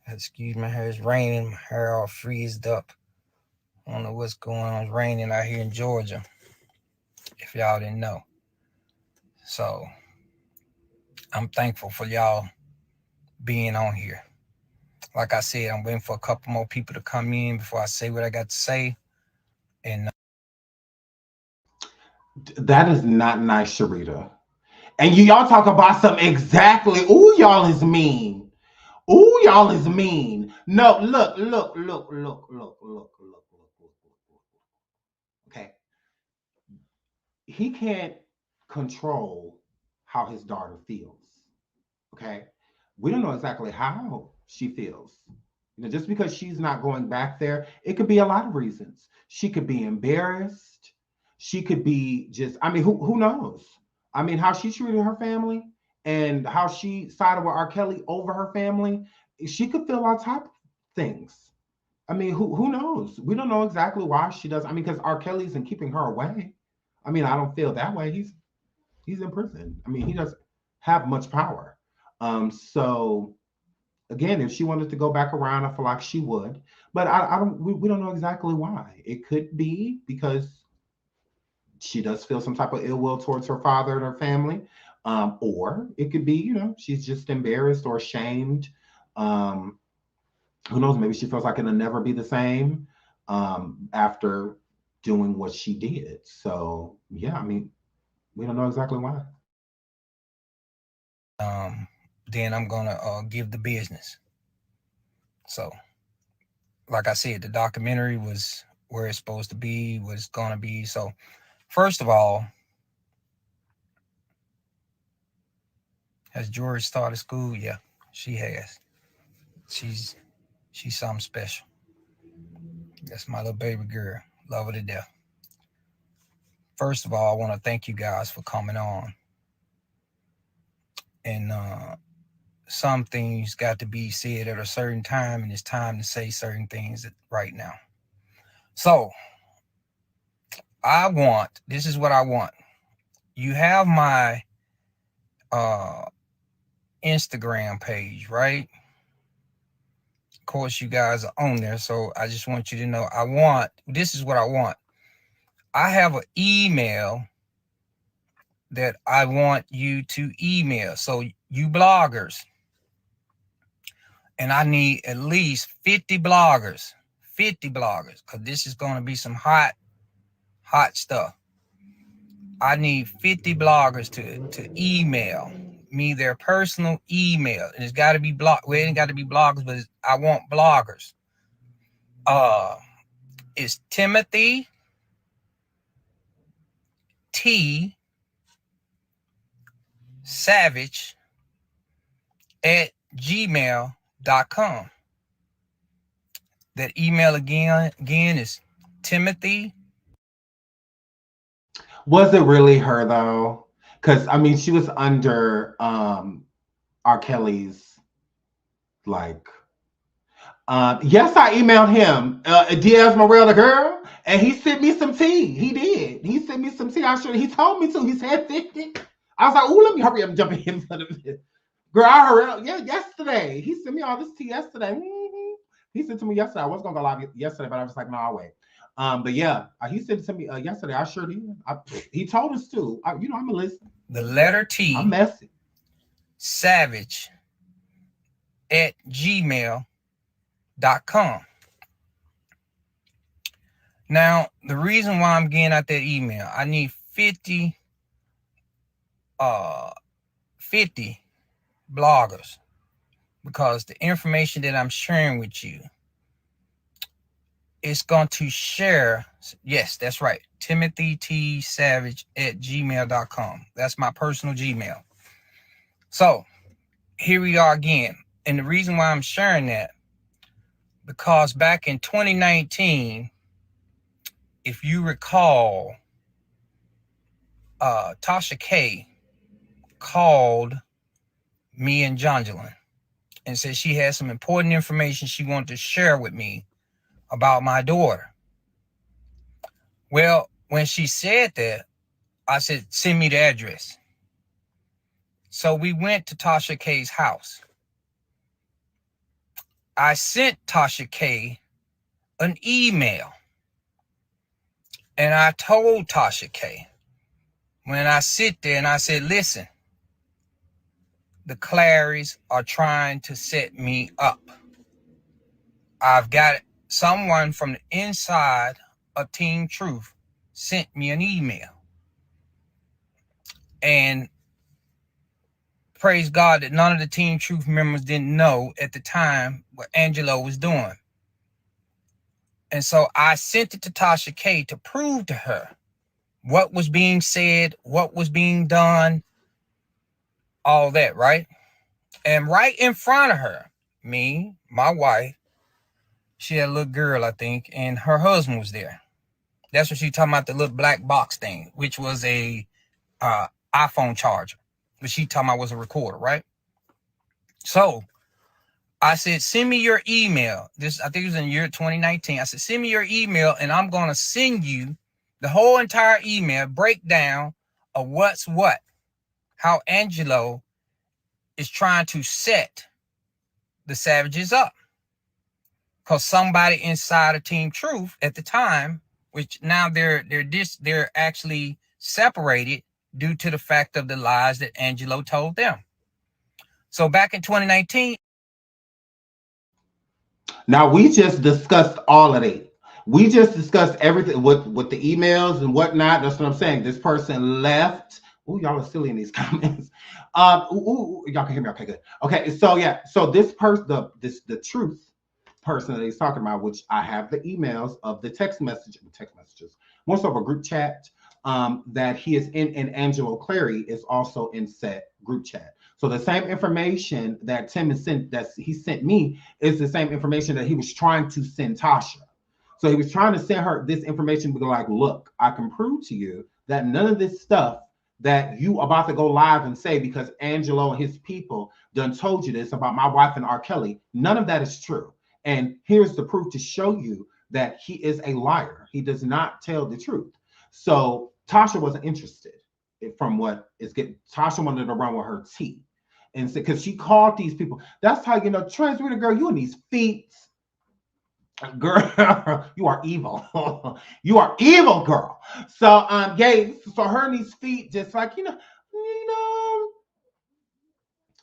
Excuse my hair, it's raining, my hair all freezed up. I don't know what's going on. It's raining out here in Georgia, if y'all didn't know. So I'm thankful for y'all being on here. Like I said, I'm waiting for a couple more people to come in before I say what I got to say. And that is not nice, Sharita. And y'all talk about something exactly. Ooh, y'all is mean. Ooh, y'all is mean. No, look. Okay. He can't control how his daughter feels. Okay. We don't know exactly how she feels. You know, just because she's not going back there, it could be a lot of reasons. She could be embarrassed. She could be just, I mean, who knows? I mean, how she treated her family and how she sided with R. Kelly over her family. She could feel all type of things. I mean, who knows? We don't know exactly why she does. I mean, because R. Kelly isn't keeping her away. I mean, I don't feel that way. He's in prison. I mean, he doesn't have much power. So again, if she wanted to go back around, I feel like she would. But I don't. We don't know exactly why. It could be because she does feel some type of ill will towards her father and her family, or it could be, you know, she's just embarrassed or ashamed. Who knows? Maybe she feels like it'll never be the same after doing what she did. So yeah, I mean, we don't know exactly why. then I'm gonna give the business. So, like I said, the documentary was where it's supposed to be, was gonna be. So, first of all, has George started school? Yeah, she has. She's something special. That's my little baby girl. Love her to death. First of all, I want to thank you guys for coming on. And some things got to be said at a certain time, and it's time to say certain things right now. So, this is what I want. You have my Instagram page, right? Of course, you guys are on there, so I just want you to know this is what I want. I have an email that I want you to email. So you bloggers, and I need at least 50 bloggers, because this is going to be some hot stuff. I need 50 bloggers to email me their personal email, and it's got to be well, it ain't got to be bloggers, but I want bloggers. It's Timothy T Savage at gmail.com. That email again is Timothy. Was it really her though? Because I mean, she was under R. Kelly's like. Yes, I emailed him, Diaz Morel, the girl, and he sent me some tea. He did. He sent me some tea. He told me to. He said 50. I was like, "Ooh, let me hurry up and jump in front of this." Girl, I hurried up. Yeah, yesterday. He sent me all this tea yesterday. Mm-hmm. He sent it to me yesterday. I was gonna go live yesterday, but I was like, "No, I'll wait." But yeah, he sent it to me yesterday. I sure did. He told us to. I'm gonna listen. The letter T. I'm messy. Savage at gmail.com. Now, the reason why I'm getting out that email, I need 50 bloggers, because the information that I'm sharing with you is going to share. Yes, that's right. TimothyTSavage@gmail.com. That's my personal Gmail. So here we are again. And the reason why I'm sharing that, because back in 2019, if you recall, Tasha K called me and Jonjolin and said she had some important information she wanted to share with me about my daughter. Well, when she said that, I said, send me the address. So we went to Tasha K's house. I sent Tasha K an email. And I told Tasha K, when I sit there and I said, listen, the Clarys are trying to set me up. I've got someone from the inside of Team Truth sent me an email. And praise God that none of the Team Truth members didn't know at the time what Angelo was doing. And so I sent it to Tasha K to prove to her what was being said, what was being done, all that, right? And right in front of her, me, my wife, she had a little girl, I think, and her husband was there. That's what she talking about, the little black box thing, which was a iPhone charger, but she talking about was a recorder, right? So I said, send me your email. This, I think it was in the year 2019. I said, send me your email and I'm going to send you the whole entire email breakdown of what's what, how Angelo is trying to set the Savages up. Because somebody inside of Team Truth at the time, which now they're actually separated due to the fact of the lies that Angelo told them. So back in 2019. Now we just discussed all of it. We just discussed everything with the emails and whatnot. That's what I'm saying. This person left. Ooh, y'all are silly in these comments. Y'all can hear me. Okay, good. Okay, so yeah, so this person, the truth person that he's talking about, which I have the emails of the text messages, more so of a group chat that he is in, and Angelo Clary is also in set group chat. So the same information that Tim has sent, that he sent me, is the same information that he was trying to send Tasha. So he was trying to send her this information, be like, look, I can prove to you that none of this stuff that you about to go live and say, because Angelo and his people done told you this about my wife and R. Kelly, none of that is true. And here's the proof to show you that he is a liar. He does not tell the truth. So Tasha wasn't interested from what is getting. Tasha wanted to run with her tea. And so, because she called these people, that's how, you know, transgender girl, you in these feet. Girl, you are evil. You are evil, girl. So so her and these feet, just like, you know,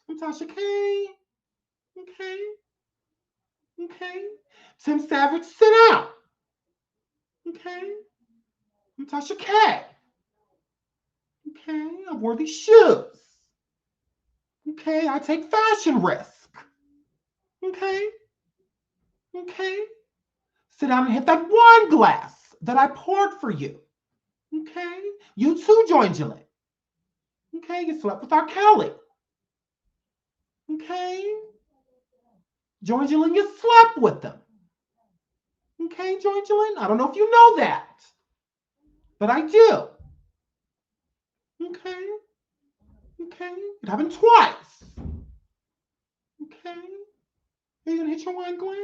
I'm Tasha K. Okay. Tim Savage, sit down. Okay. I'm Tasha K. Okay, I wore these shoes. Okay, I take fashion risk. Okay. Sit down and hit that wine glass that I poured for you. Okay. You too, Jonjolin. Okay, you slept with R. Kelly. Okay. Jonjolin, you slept with them. Okay, Jonjolin? I don't know if you know that, but I do. Okay. It happened twice. Okay. Are you gonna hit your wine glass?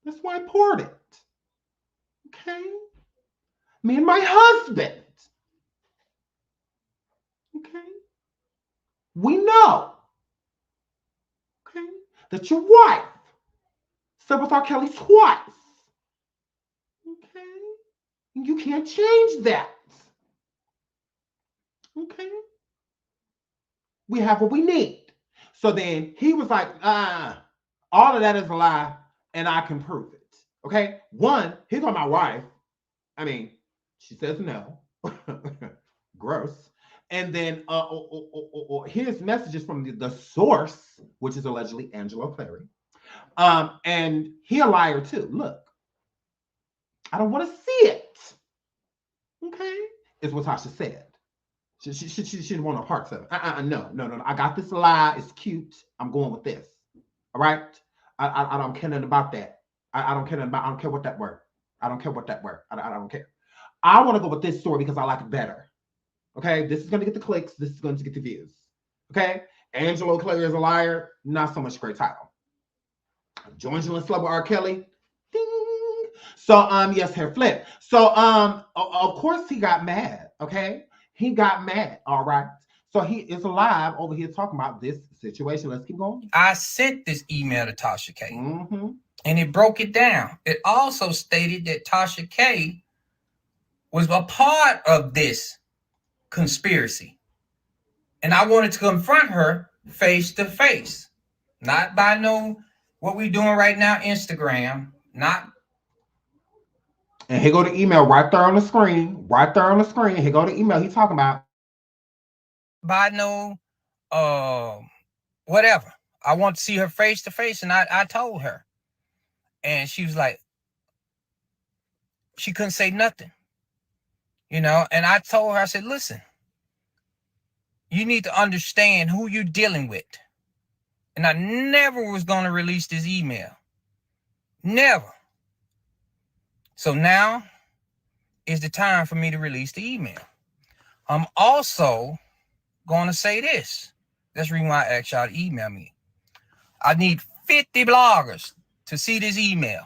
That's why I poured it. Okay. Me and my husband. Okay. We know. Okay. That your wife slept with R. Kelly twice. Okay. You can't change that. Okay. We have what we need. So then he was like, all of that is a lie, and I can prove it. Okay. One, he's on my wife. I mean, she says no. Gross. And then here's messages from the source, which is allegedly Angelo Clary. And he a liar too. Look, I don't want to see it. Okay, is what Tasha said. She didn't want no parts of it. No. I got this lie. It's cute. I'm going with this. All right. I don't care nothing about that. I don't care nothing about. I don't care what that word. I don't care what that word. I don't care. I want to go with this story because I like it better. Okay, this is going to get the clicks. This is going to get the views. Okay, Angelo Clary is a liar. Not so much great title. Join you in Slub with R. Kelly. Ding. So yes, hair flip. So of course he got mad. Okay, he got mad. All right. So he is live over here talking about this situation. Let's keep going. I sent this email to Tasha K. Mm-hmm. And it broke it down. It also stated that Tasha K was a part of this conspiracy. And I wanted to confront her face to face. Not by what we're doing right now, Instagram. Not. And here go the email right there on the screen. Right there on the screen. Here go the email he's talking about. By whatever. I want to see her face to face. And I told her. And she was like, she couldn't say nothing. And I told her, I said, listen, you need to understand who you're dealing with. And I never was going to release this email. Never. So now is the time for me to release the email. I'm also going to say this. That's the reason why I asked y'all to email me. I need 50 bloggers to see this email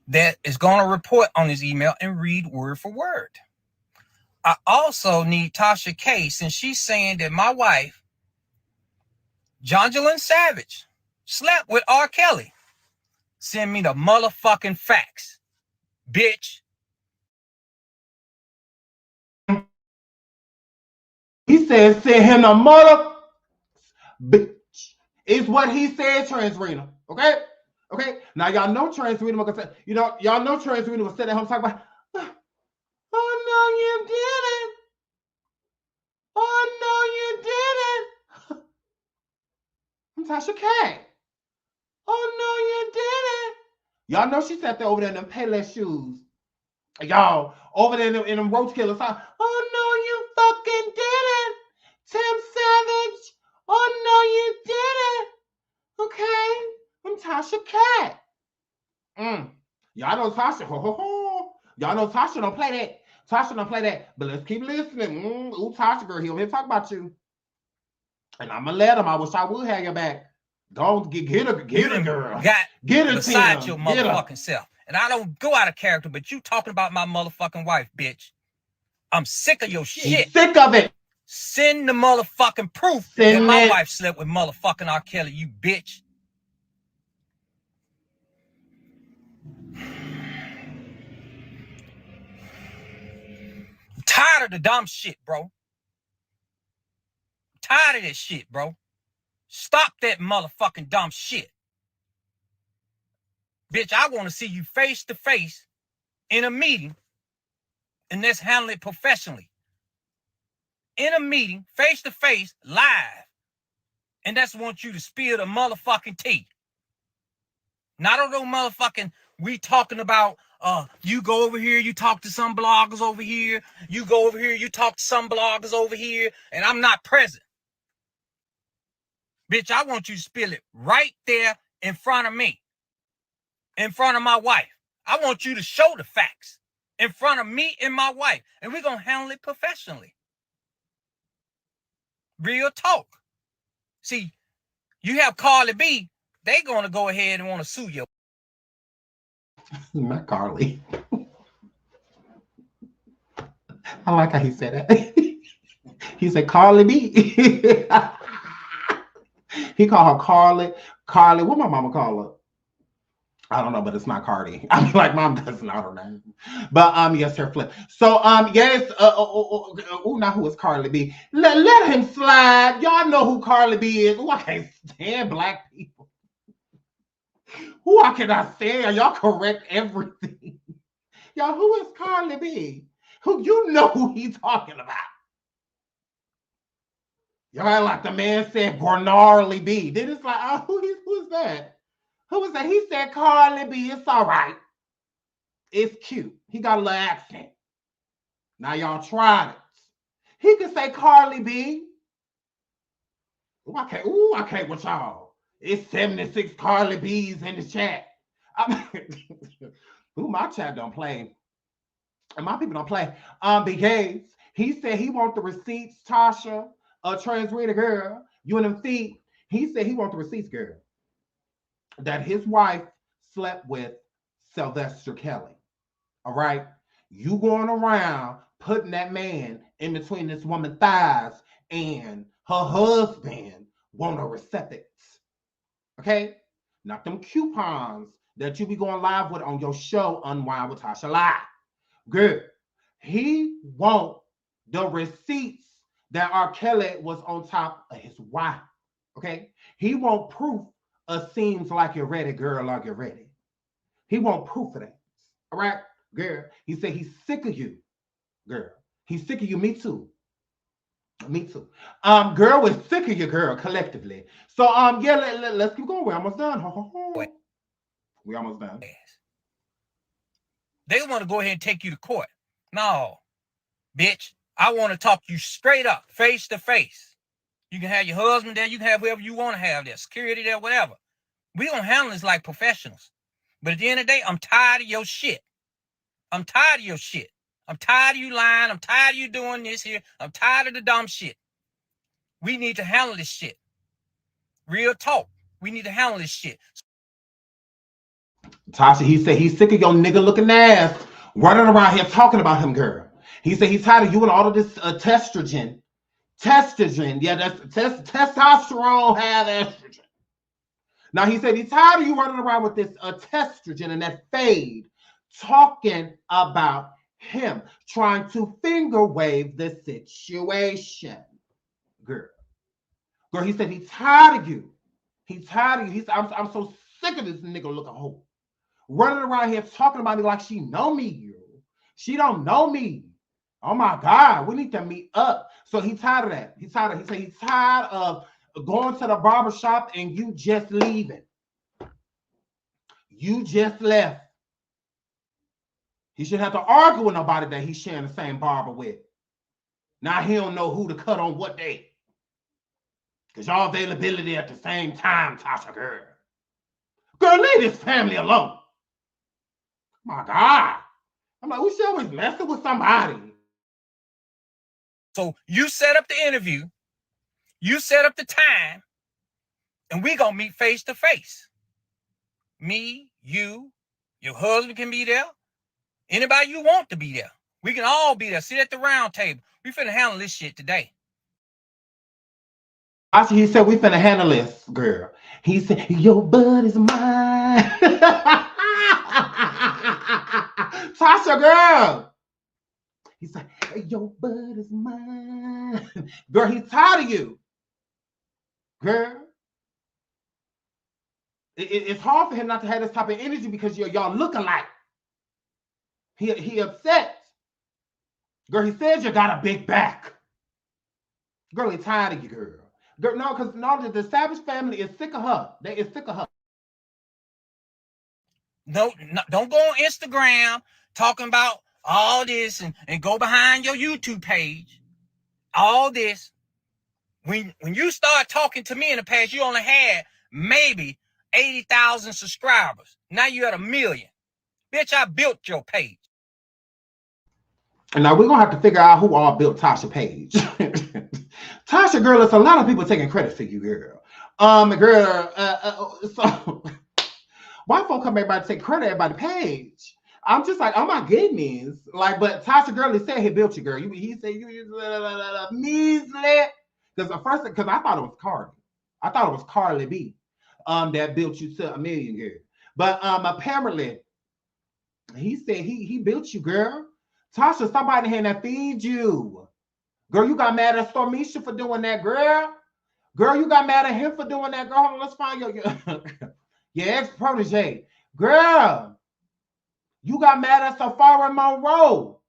that is going to report on this email and read word for word. I also need Tasha K, since she's saying that my wife, Jonjolyn Savage, slept with R. Kelly. Send me the motherfucking facts, bitch. He said, send him the mother bitch. Is what he said, Transrena. Okay? Okay? Now, y'all know Transrena was gonna say, y'all know Transrena was sitting at home talking about, oh, no, you didn't. Oh, no, you didn't. I'm Tasha K. Oh, no, you didn't. Y'all know she sat there over there in them Payless shoes. Y'all, over there in them roach killers. Oh, no, you fucking didn't. Tim Savage. Oh, no, you didn't. Okay? I'm Tasha K. Y'all know Tasha. Y'all know Tasha don't play that. Tasha don't play that. But let's keep listening. Ooh, Tasha girl, he'll talk about you. And I'm gonna let him. I wish I would have your back. Don't get her, girl. Get her beside your motherfucking self. And I don't go out of character, but you talking about my motherfucking wife, bitch. I'm sick of your shit. I'm sick of it. Send the motherfucking proof that my wife slept with motherfucking R. Kelly, you bitch. I'm tired of the dumb shit, bro. Tired of this shit, bro. Stop that motherfucking dumb shit. Bitch, I want to see you face to face in a meeting, and let's handle it professionally. In a meeting, face to face, live. And that's want you to spill the motherfucking tea. Not on no motherfucking, we talking about, you go over here, you talk to some bloggers over here. You go over here, you talk to some bloggers over here, and I'm not present. Bitch, I want you to spill it right there in front of me. In front of my wife. I want you to show the facts in front of me and my wife. And we're going to handle it professionally. Real talk. See, you have Carly B, they going to go ahead and want to sue you. Not Carly. I like how he said that. He said Carly B. He called her Carly. Carly, what my mama call her? I don't know, but it's not Cardi. I mean, like, mom doesn't know her name. But yes, her flip. So yes, now who is Carly B? Let him slide. Y'all know who Carly B is. I can't stand black people. I cannot stand. Y'all correct everything. Y'all, who is Carly B? Who you know who he's talking about? Y'all like the man said Gornarly B. Then it's like, oh, who's that? Who is that? He said Carly B. It's all right. It's cute. He got a little accent. Now y'all tried it. He could say Carly B. I can't with y'all. It's 76 Carly B's in the chat. My chat don't play. And my people don't play. Big Gates, he said he want the receipts, Tasha, trans reader girl, you and them feet. He said he want the receipts, girl, that his wife slept with Sylvester Kelly. All right? You going around putting that man in between this woman's thighs and her husband want a receipts. Okay? Not them coupons that you be going live with on your show, Unwind with Tasha Live. Good. He want the receipts that R. Kelly was on top of his wife. Okay? He want proof of seems like you're ready, girl, like you're ready. He want proof of that. All right? Girl. He said he's sick of you. Girl. He's sick of you. Me too. Me too. Girl, we're sick of you, girl, collectively. So yeah, let's keep going. We're almost done. We almost done. They want to go ahead and take you to court. No, bitch. I want to talk you straight up, face to face. You can have your husband there. You can have whoever you want to have there, security there, whatever. We gonna handle this like professionals. But at the end of the day, I'm tired of your shit. I'm tired of your shit. I'm tired of you lying. I'm tired of you doing this here. I'm tired of the dumb shit. We need to handle this shit. Real talk. We need to handle this shit. Tasha, he said he's sick of your nigga looking ass running around here talking about him, girl. He said he's tired of you and all of this testosterone. Yeah, that's testosterone have estrogen. Now he said he's tired of you running around with this testosterone and that fade talking about him, trying to finger wave the situation. Girl, he said he's tired of you. He's tired of you. He said, I'm so sick of this nigga looking hoe. Running around here talking about me like she know me, you. She don't know me. Oh my God, we need to meet up. So he's tired of that. He said he's tired of going to the barber shop and you just leaving. You just left. He shouldn't have to argue with nobody that he's sharing the same barber with. Now he don't know who to cut on what day. Because y'all availability at the same time, Tasha, girl. Girl, leave this family alone. My God. I'm like, we should always messing with somebody. So you set up the interview. You set up the time. And we going to meet face to face. Me, you, your husband can be there. Anybody you want to be there. We can all be there. Sit at the round table. We finna handle this shit today. He said we finna handle this, girl. He said, your butt is mine. Tasha, girl. He said, your butt is mine. Girl, he's tired of you. Girl. It's hard for him not to have this type of energy because y'all look alike. He upset. Girl, he says you got a big back. Girl, he's tired of you, girl. Girl, no, because the Savage family is sick of her. They is sick of her. No, don't go on Instagram talking about all this and go behind your YouTube page. All this. When you start talking to me in the past, you only had maybe 80,000 subscribers. Now you at 1 million. Bitch, I built your page. And now we're going to have to figure out who all built Tasha page. Tasha, girl, it's a lot of people taking credit for you, girl. So white folk come everybody take credit by the page. I'm just like, oh my goodness. Like, but Tasha, girl, he said he built you, girl. He said you measly. Because I thought it was Carly. I thought it was Carly B. That built you to 1 million, girl. But apparently, he said he built you, girl. Tasha, somebody here that feeds you. Girl, you got mad at Stormisha for doing that, girl. Girl, you got mad at him for doing that, girl. Hold on, let's find your ex-protege. Girl, You got mad at Safari Monroe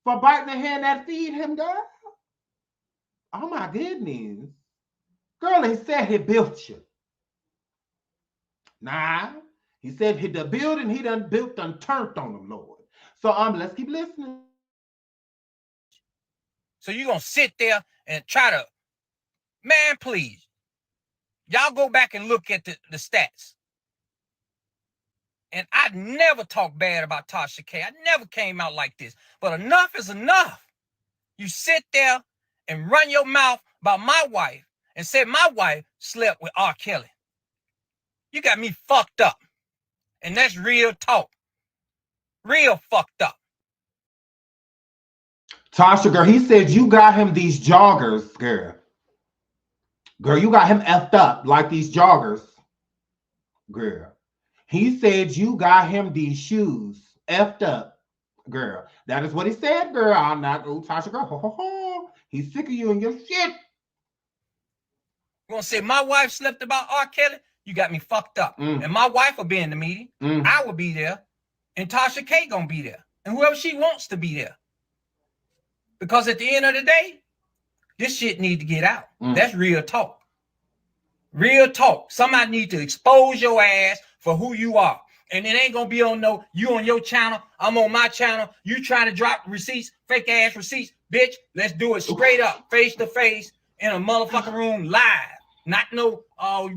for biting the hand that feed him, girl. Oh my goodness. Girl, he said he built you. Nah. He said the building he done built done turned on him, Lord. So let's keep listening. So you gonna sit there and try to, man, please. Y'all go back and look at the stats. And I never talked bad about Tasha K. I never came out like this. But enough is enough. You sit there and run your mouth about my wife and said my wife slept with R. Kelly. You got me fucked up. And that's real talk. Real fucked up. Tasha, girl, he said you got him these joggers, girl. Girl, you got him effed up like these joggers, girl. He said you got him these shoes effed up, girl. That is what he said, girl. I'm not, oh, Tasha, girl. Ho, ho, ho. He's sick of you and your shit. You gonna say my wife slept about R. Kelly? You got me fucked up. And my wife will be in the meeting. I will be there. And Tasha K gonna be there. And whoever she wants to be there. Because at the end of the day, this shit need to get out. That's real talk. Real talk. Somebody need to expose your ass for who you are. And it ain't gonna be on you on your channel, I'm on my channel. You trying to drop receipts, fake ass receipts. Bitch, let's do it straight up, face to face, in a motherfucking room live. Not no,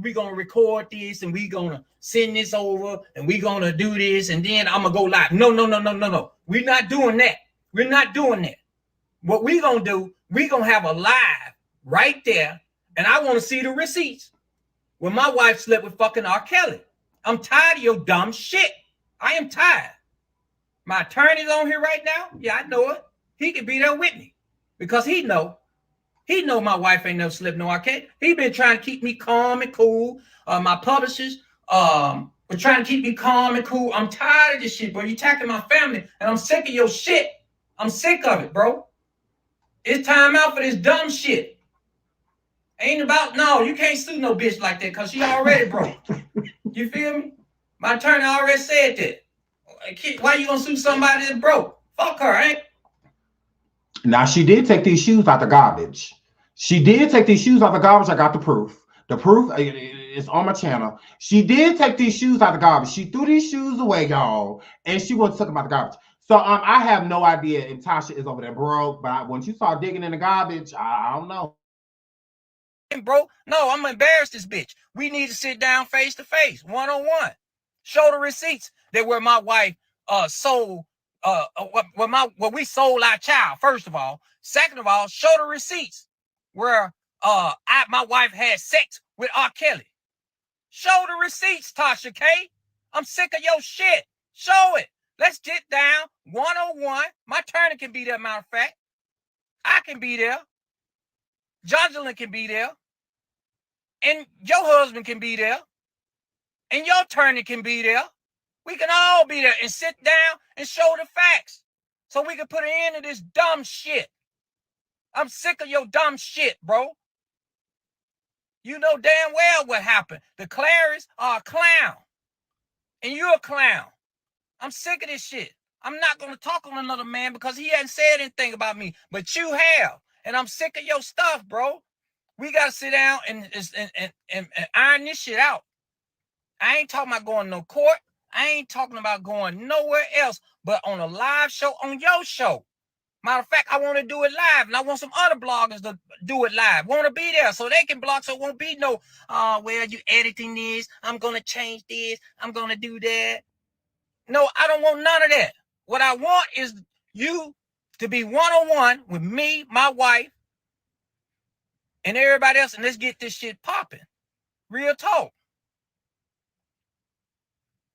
we gonna record this and we gonna send this over and we gonna do this and then I'm gonna go live. No. We're not doing that. We're not doing that. What we gonna do, we gonna have a live right there, and I want to see the receipts when my wife slept with fucking R. Kelly. I'm tired of your dumb shit. I am tired. My attorney's on here right now. Yeah, I know it. He could be there with me because he know my wife ain't never slept no R. Kelly. He been trying to keep me calm and cool. My publishers were trying to keep me calm and cool. I'm tired of this shit, bro. You attacking my family, and I'm sick of your shit. I'm sick of it, bro. It's time out for this dumb shit. Ain't about, no, you can't sue no bitch like that because she already broke. You feel me? My attorney already said that. Why you gonna sue somebody that's broke? Fuck her, ain't? Now, she did take these shoes out the garbage. She did take these shoes out the garbage. I got the proof. The proof is on my channel. She did take these shoes out the garbage. She threw these shoes away, y'all, and she took them out the garbage. So I have no idea if Tasha is over there broke, but when you saw digging in the garbage, I don't know. Bro, no, I'm gonna embarrass this bitch. We need to sit down face to face, one-on-one. Show the receipts that where my wife sold where we sold our child, first of all. Second of all, show the receipts where my wife had sex with R. Kelly. Show the receipts, Tasha K. I'm sick of your shit. Show it. Let's get down one-on-one. My attorney can be there, matter of fact. I can be there. Jocelyn can be there. And your husband can be there. And your attorney can be there. We can all be there and sit down and show the facts. So we can put an end to this dumb shit. I'm sick of your dumb shit, bro. You know damn well what happened. The Clarys are a clown. And you're a clown. I'm sick of this shit. I'm not going to talk on another man because he hasn't said anything about me. But you have. And I'm sick of your stuff, bro. We got to sit down and iron this shit out. I ain't talking about going to no court. I ain't talking about going nowhere else but on a live show on your show. Matter of fact, I want to do it live, and I want some other bloggers to do it live. Want to be there so they can blog, so it won't be no, well, you editing this. I'm going to change this. I'm going to do that. No, I don't want none of that. What I want is you to be one-on-one with me, my wife, and everybody else, and let's get this shit popping. Real talk.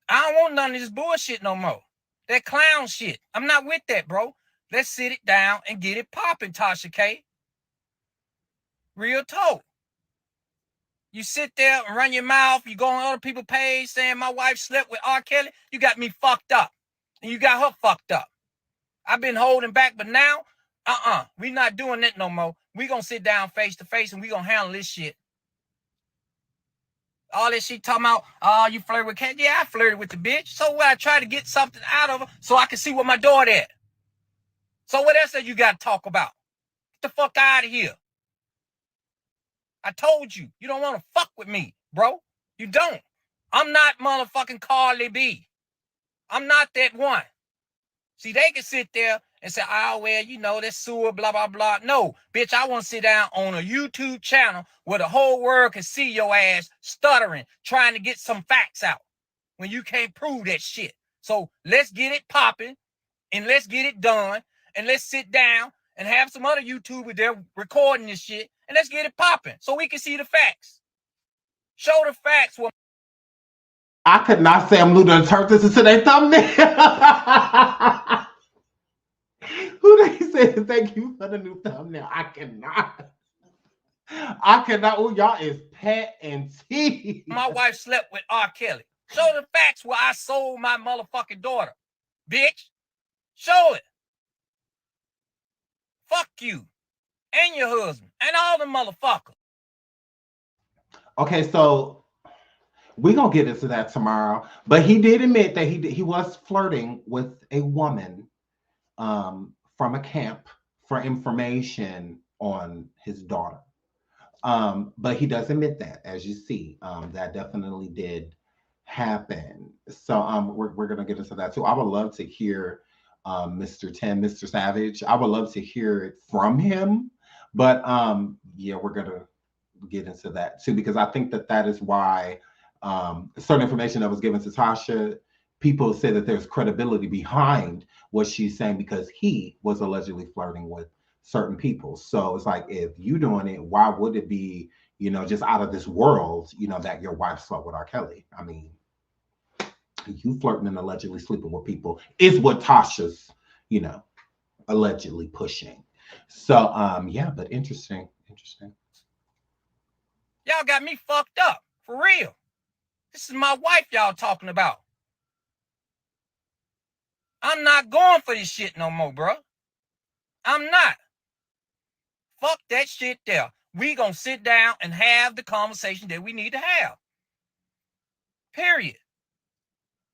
I don't want none of this bullshit no more. That clown shit. I'm not with that, bro. Let's sit it down and get it popping, Tasha K. Real talk. You sit there and run your mouth. You go on other people's page saying my wife slept with R. Kelly. You got me fucked up. And you got her fucked up. I've been holding back, but now, we not doing that no more. We gonna sit down face to face and we gonna handle this shit. All that shit talking about, you flirt with Cat. Yeah, I flirted with the bitch. So what? I try to get something out of her so I can see what my daughter at. So what else that you got to talk about? Get the fuck out of here. I told you, you don't want to fuck with me, bro. You don't. I'm not motherfucking Carly B. I'm not that one. See, they can sit there and say, oh, well, you know, that's sewer, blah, blah, blah. No, bitch, I want to sit down on a YouTube channel where the whole world can see your ass stuttering, trying to get some facts out when you can't prove that shit. So let's get it popping and let's get it done and let's sit down and have some other YouTubers there recording this shit and let's get it popping so we can see the facts. Show the facts. I could not say I'm Lou to turn this into their thumbnail. Who they said thank you for the new thumbnail? I cannot. Oh, y'all is pet and tea. My wife slept with R. Kelly. Show the facts where I sold my motherfucking daughter, bitch. Show it. Fuck you and your husband and all the motherfuckers. Okay, so we're gonna get into that tomorrow. But he did admit that he was flirting with a woman from a camp for information on his daughter. But he does admit that, as you see, that definitely did happen. So we're gonna get into that too. I would love to hear Mr. Mr. Savage. I would love to hear it from him. But yeah, we're gonna get into that too, because I think that is why certain information that was given to Tasha, people say that there's credibility behind what she's saying because he was allegedly flirting with certain people. So it's like, if you doing it, why would it be, you know, just out of this world, you know, that your wife slept with R. Kelly? I mean, you flirting and allegedly sleeping with people is what Tasha's, you know, allegedly pushing. So yeah, but interesting. Y'all got me fucked up, for real. This is my wife y'all talking about. I'm not going for this shit no more, bro. I'm not. Fuck that shit there. We gonna sit down and have the conversation that we need to have. Period.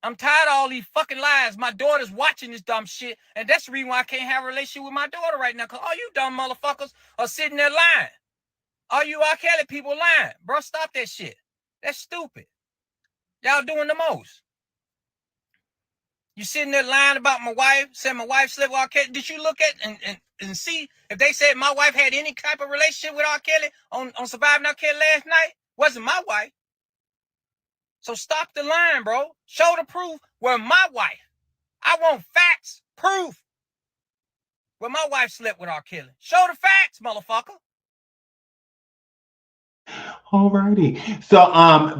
I'm tired of all these fucking lies. My daughter's watching this dumb shit, and that's the reason why I can't have a relationship with my daughter right now, because all you dumb motherfuckers are sitting there lying. All you R. Kelly people lying. Bro, stop that shit. That's stupid. Y'all doing the most. You sitting there lying about my wife, saying my wife slept with R. Kelly. Did you look at and see if they said my wife had any type of relationship with R. Kelly on Surviving R. Kelly last night? Wasn't my wife. So stop the lying, bro. Show the proof where my wife. I want facts, proof. Where my wife slept with R. Kelly. Show the facts, motherfucker. Alrighty. So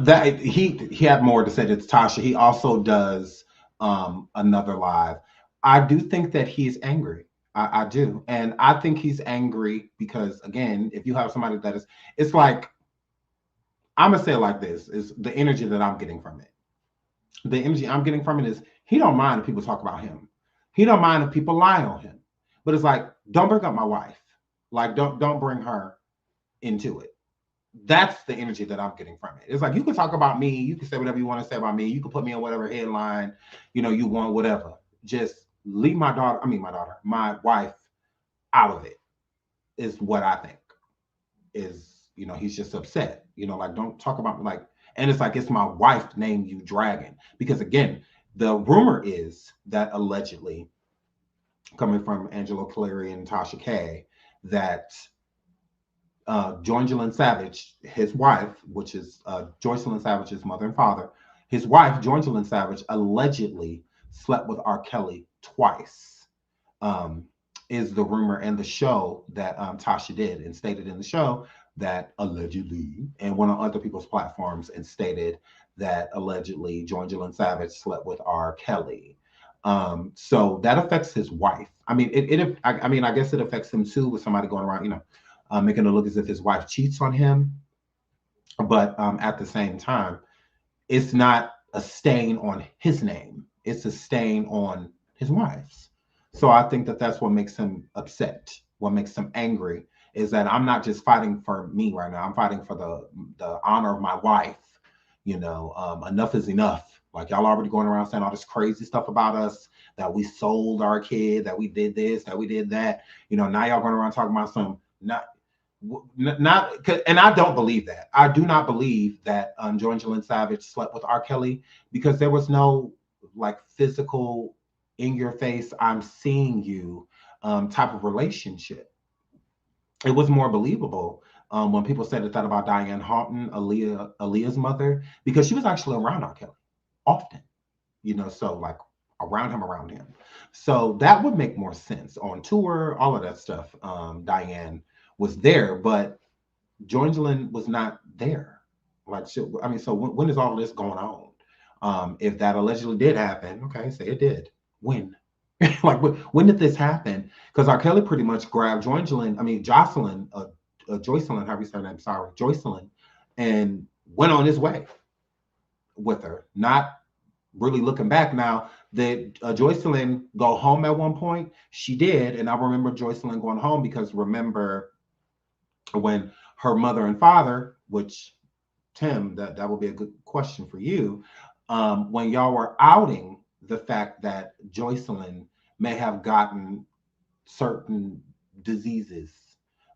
that he had more to say to Tasha. He also does another live. I do think that he's angry. I do. And I think he's angry because, again, if you have somebody that is, it's like, I'm gonna say it like this, is the energy that I'm getting from it. The energy I'm getting from it is he don't mind if people talk about him. He don't mind if people lie on him. But it's like, don't bring up my wife. Like, don't bring her into it. That's the energy that I'm getting from it. It's like, you can talk about me, you can say whatever you want to say about me, you can put me in whatever headline, you know, you want, whatever. Just leave my wife out of it, is what I think. Is, you know, he's just upset. You know, like, don't talk about me, like, and it's like, it's my wife name you dragging. Because again, the rumor is that allegedly, coming from Angelo Cleary and Tasha K, that Joycelyn Savage, his wife, which is Joycelyn Savage's mother and father, his wife, Joycelyn Savage, allegedly slept with R. Kelly twice, is the rumor and the show that Tasha did, and stated in the show that allegedly, and went on other people's platforms and stated that allegedly Joycelyn Savage slept with R. Kelly. So that affects his wife. I mean, I guess it affects him too, with somebody going around, you know, making it look as if his wife cheats on him. But at the same time, it's not a stain on his name. It's a stain on his wife's. So I think that that's what makes him upset. What makes him angry is that I'm not just fighting for me right now. I'm fighting for the honor of my wife, Enough is enough. Like y'all already going around saying all this crazy stuff about us, that we sold our kid, that we did this, that we did that. Now y'all going around talking about some not, and I don't believe that. I do not believe that Joycelyn Savage slept with R. Kelly, because there was no like physical, in your face, I'm seeing you type of relationship. It was more believable when people said that about Diane Houghton, Aaliyah's mother, because she was actually around R. Kelly often, so like around him. So that would make more sense on tour, all of that stuff. Diane was there, but Joycelyn was not there. Like, so when is all of this going on? If that allegedly did happen, okay, say it did. When? Like, when did this happen? Because R. Kelly pretty much grabbed Joycelyn, however you say her name, sorry, Joycelyn, and went on his way with her, not really looking back. Now, did Joycelyn go home at one point? She did, and I remember Joycelyn going home, because remember when her mother and father, which, Tim, that would be a good question for you, when y'all were outing the fact that Joycelyn may have gotten certain diseases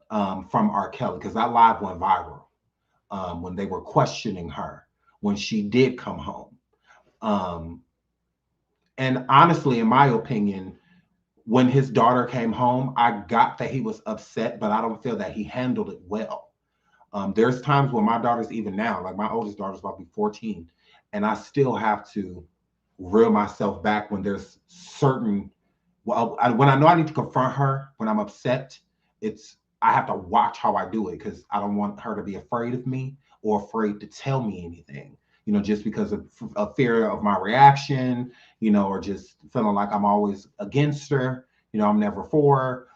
from R. Kelly, because that live went viral when they were questioning her when she did come home. And honestly, in my opinion, when his daughter came home, I got that he was upset, but I don't feel that he handled it well. There's times when my daughter's, even now, like my oldest daughter's about to be 14, and I still have to reel myself back when there's certain, when I know I need to confront her, when I'm upset, I have to watch how I do it, because I don't want her to be afraid of me or afraid to tell me anything, just because of fear of my reaction, or just feeling like I'm always against her, I'm never for her,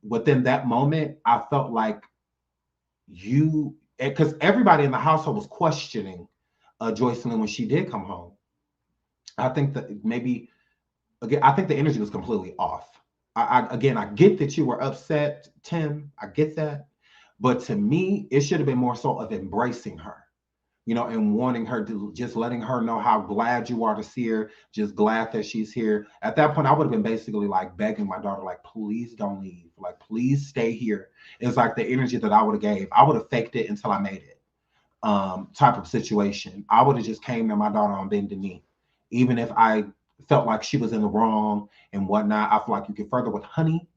within that moment, I felt like because everybody in the household was questioning Joycelyn when she did come home. I think that I think the energy was completely off. I get that you were upset, Tim. I get that. But to me, it should have been more so of embracing her, and wanting her to, just letting her know how glad you are to see her, just glad that she's here. At that point, I would have been basically like begging my daughter, like, please don't leave. Like, please stay here. It's like the energy that I would have gave. I would have faked it until I made it type of situation. I would have just came to my daughter on bended knee. Even if I felt like she was in the wrong and whatnot, I feel like you get further with honey.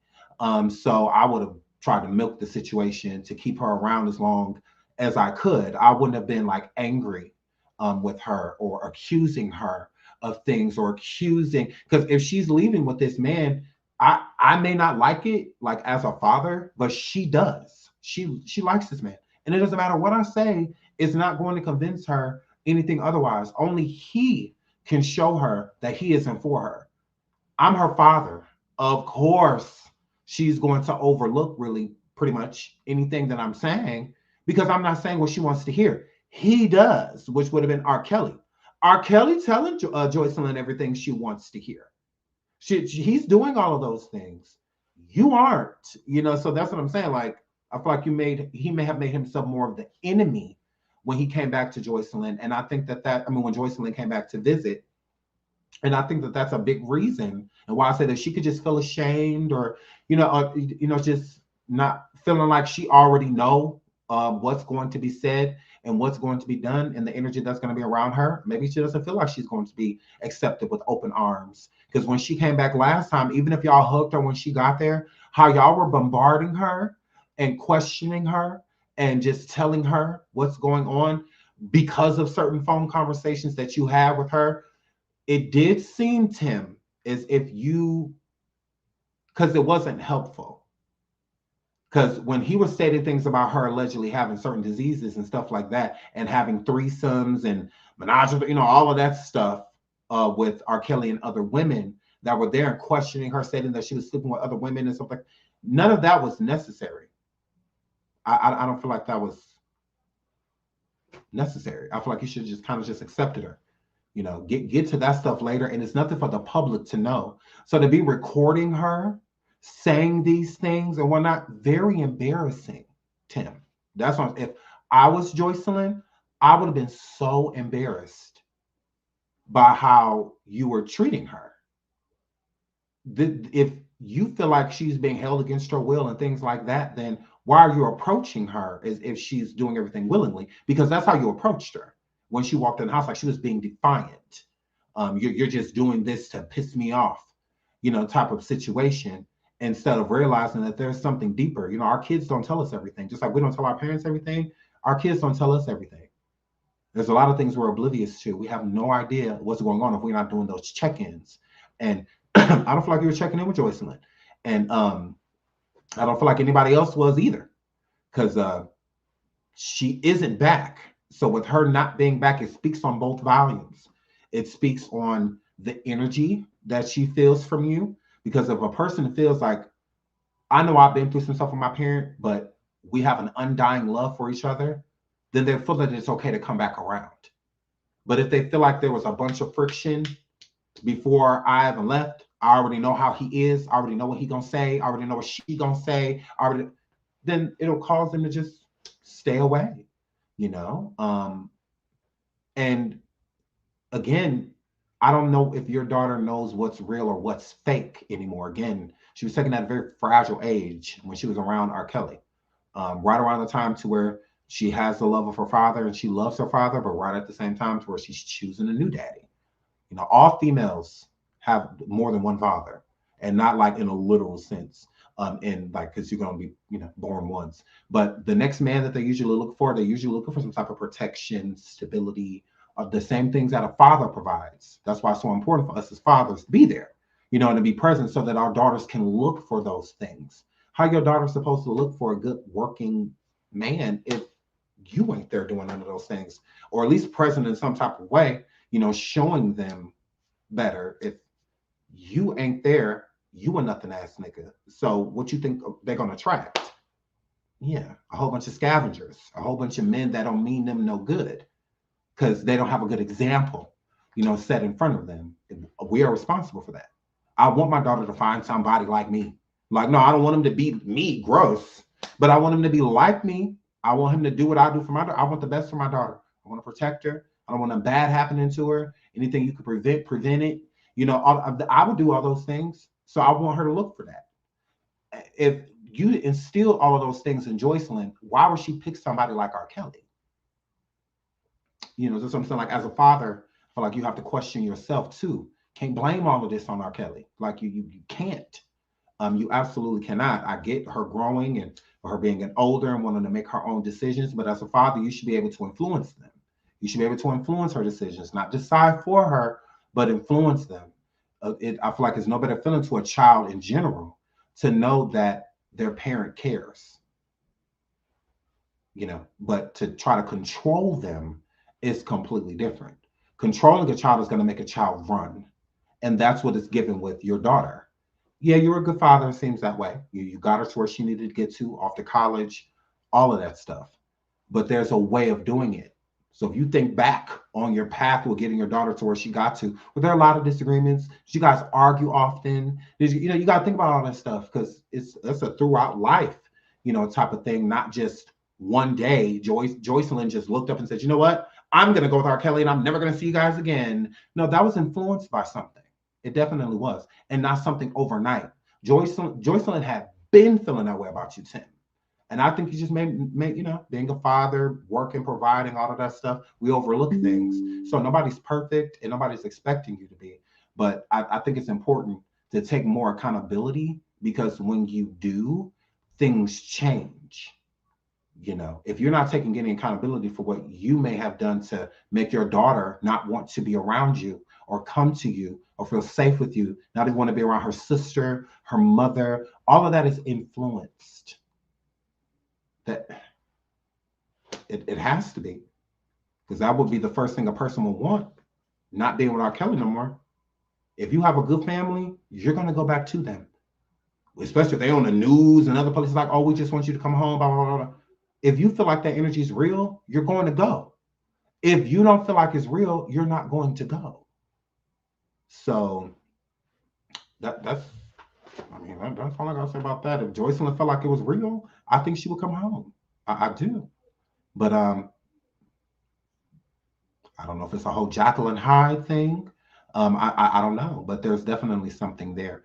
So I would have tried to milk the situation to keep her around as long as I could. I wouldn't have been like angry with her or accusing her of things, or because if she's leaving with this man, I may not like it, like as a father, but she does. She likes this man. And it doesn't matter what I say, it's not going to convince her anything otherwise. Only he can show her that he isn't for her. I'm her father. Of course, she's going to overlook really pretty much anything that I'm saying, because I'm not saying what she wants to hear. He does, which would have been R. Kelly. R. Kelly telling Joycelyn everything she wants to hear. He's doing all of those things. You aren't, so that's what I'm saying. Like, I feel like he may have made himself more of the enemy when he came back to Joycelyn. And I think when Joycelyn came back to visit, and I think that that's a big reason, and why I say that she could just feel ashamed, or, just not feeling like she already know what's going to be said and what's going to be done, and the energy that's going to be around her. Maybe she doesn't feel like she's going to be accepted with open arms. Because when she came back last time, even if y'all hugged her when she got there, how y'all were bombarding her and questioning her and just telling her what's going on because of certain phone conversations that you had with her, it did seem, Tim, as if because it wasn't helpful. Because when he was stating things about her allegedly having certain diseases and stuff like that, and having threesomes and menage, all of that stuff with R. Kelly and other women that were there, and questioning her, stating that she was sleeping with other women and stuff like that, none of that was necessary. I don't feel like that was necessary. I feel like he should just kind of just accepted her. Get to that stuff later, and it's nothing for the public to know. So to be recording her saying these things and whatnot, very embarrassing, Tim. That's what, if I was Joycelyn, I would have been so embarrassed by how you were treating her. If you feel like she's being held against her will and things like that, then why are you approaching her as if she's doing everything willingly? Because that's how you approached her when she walked in the house, like she was being defiant. You're just doing this to piss me off, type of situation, instead of realizing that there's something deeper. Our kids don't tell us everything. Just like we don't tell our parents everything, our kids don't tell us everything. There's a lot of things we're oblivious to. We have no idea what's going on if we're not doing those check-ins. And I don't feel like you were checking in with Joycelyn. And I don't feel like anybody else was either, because she isn't back. So with her not being back, it speaks on both volumes. It speaks on the energy that she feels from you. Because if a person feels like, I know I've been through some stuff with my parent, but we have an undying love for each other, then they feel that it's okay to come back around. But if they feel like there was a bunch of friction before I even left, I already know how he is, I already know what he gonna say, I already know what she gonna say, then it'll cause them to just stay away, And again, I don't know if your daughter knows what's real or what's fake anymore. Again, she was taken at a very fragile age when she was around R. Kelly, right around the time to where she has the love of her father and she loves her father, but right at the same time to where she's choosing a new daddy. All females have more than one father, and not like in a literal sense, in like, because you're going to be, born once. But the next man that they usually look for, they're usually looking for some type of protection, stability, the same things that a father provides. That's why it's so important for us as fathers to be there, and to be present so that our daughters can look for those things. How your daughter's supposed to look for a good working man if you ain't there doing none of those things, or at least present in some type of way, showing them better. If you ain't there, you a nothing ass nigga. So what you think they're gonna attract? Yeah, a whole bunch of scavengers, a whole bunch of men that don't mean them no good, because they don't have a good example, set in front of them. We are responsible for that. I want my daughter to find somebody like me. Like, no, I don't want him to be me, gross, but I want him to be like me. I want him to do what I do for my daughter. I want the best for my daughter. I want to protect her. I don't want nothing bad happening to her. Anything you could prevent it. I would do all those things. So I want her to look for that. If you instill all of those things in Joycelyn, why would she pick somebody like R. Kelly? That's what I'm saying. Like, as a father, I feel like you have to question yourself too. Can't blame all of this on R. Kelly. Like, you can't. You absolutely cannot. I get her growing and her being older and wanting to make her own decisions, but as a father, you should be able to influence them. You should be able to influence her decisions, not decide for her, but influence them. I feel like it's no better feeling to a child in general to know that their parent cares. But to try to control them is completely different. Controlling a child is going to make a child run. And that's what is given with your daughter. Yeah, you're a good father, it seems that way. You got her to where she needed to get to, off to college, all of that stuff. But there's a way of doing it. So if you think back on your path with getting your daughter to where she got to, well, there are a lot of disagreements. You guys argue often. You got to think about all that stuff, because it's a throughout life, type of thing, not just one day. Joycelyn just looked up and said, you know what? I'm going to go with R. Kelly and I'm never going to see you guys again. No, that was influenced by something. It definitely was. And not something overnight. Joycelyn had been feeling that way about you, Tim. And I think you just made being a father, working, providing, all of that stuff, we overlook things. So nobody's perfect and nobody's expecting you to be. But I think it's important to take more accountability, because when you do, things change. If you're not taking any accountability for what you may have done to make your daughter not want to be around you or come to you or feel safe with you, not even want to be around her sister, her mother, all of that is influenced. That it has to be, because that would be the first thing a person will want, not being with R. Kelly no more. If you have a good family, you're going to go back to them, especially if they're on the news and other places like, oh, we just want you to come home, blah, blah, blah, blah. If you feel like that energy is real, you're going to go. If you don't feel like it's real, you're not going to go. So that's all I gotta say about that. If Joycelyn felt like it was real, I think she would come home. I do. But I don't know if it's a whole Jekyll and Hyde thing. I don't know, but there's definitely something there.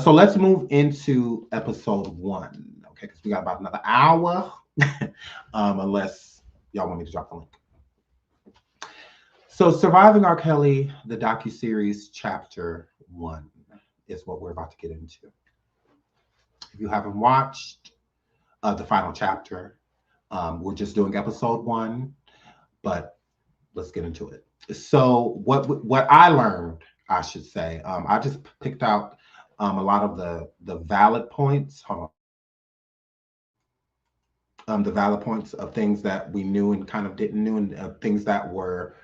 So let's move into episode 1, okay? Because we got about another hour, unless y'all want me to drop the link. So, Surviving R. Kelly, the docuseries, chapter 1 is what we're about to get into. If you haven't watched the final chapter, we're just doing episode 1, but let's get into it. So, what I learned, I should say, I just picked out a lot of the valid points. Hold on. The valid points of things that we knew and kind of didn't know, and things that were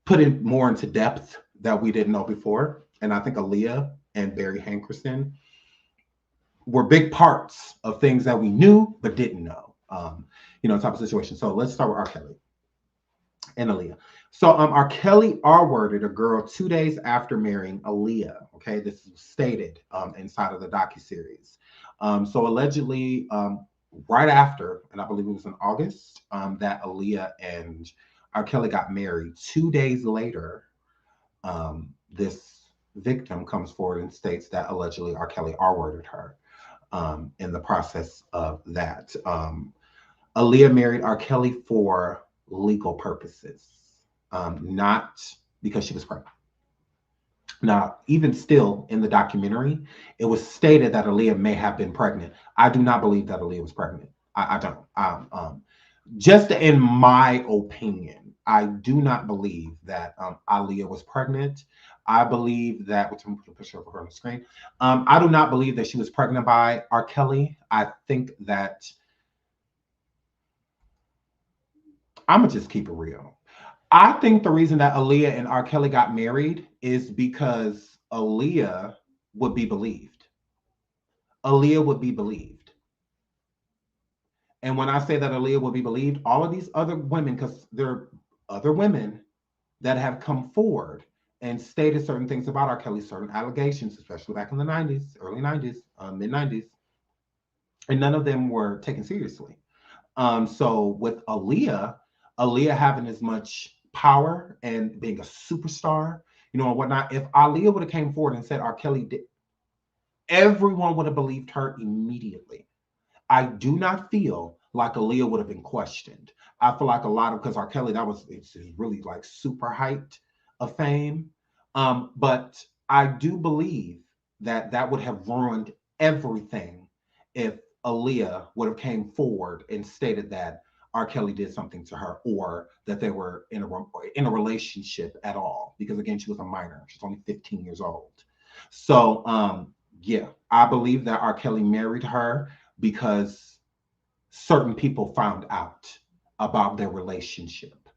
put in more into depth that we didn't know before. And I think Aaliyah and Barry Hankerson were big parts of things that we knew but didn't know, type of situation. So let's start with R. Kelly and Aaliyah. So R. Kelly R-worded a girl 2 days after marrying Aaliyah. Okay, this is stated inside of the docuseries. So allegedly, right after, and I believe it was in August, that Aaliyah and R. Kelly got married. 2 days later, this victim comes forward and states that allegedly R. Kelly R-worded her in the process of that. Aaliyah married R. Kelly for legal purposes, not because she was pregnant. Now, even still in the documentary, it was stated that Aaliyah may have been pregnant. I do not believe that Aaliyah was pregnant. I don't. Just in my opinion, I do not believe that Aaliyah was pregnant. I believe that, which I'm going to put a picture of her on the screen. I do not believe that she was pregnant by R. Kelly. I think that, I'm going to just keep it real. I think the reason that Aaliyah and R. Kelly got married is because Aaliyah would be believed. Aaliyah would be believed. And when I say that Aaliyah would be believed, all of these other women, because there are other women that have come forward and stated certain things about R. Kelly, certain allegations, especially back in the 90s, early 90s, mid 90s, and none of them were taken seriously. So with Aaliyah having as much power and being a superstar, and whatnot, if Aaliyah would have came forward and said R. Kelly did, everyone would have believed her immediately. I do not feel like Aaliyah would have been questioned. I feel like a lot of, because R. Kelly, it's really like super height of fame. But I do believe that would have ruined everything if Aaliyah would have came forward and stated that R. Kelly did something to her, or that they were in a relationship at all. Because again, she was a minor. She's only 15 years old. So yeah, I believe that R. Kelly married her because certain people found out about their relationship.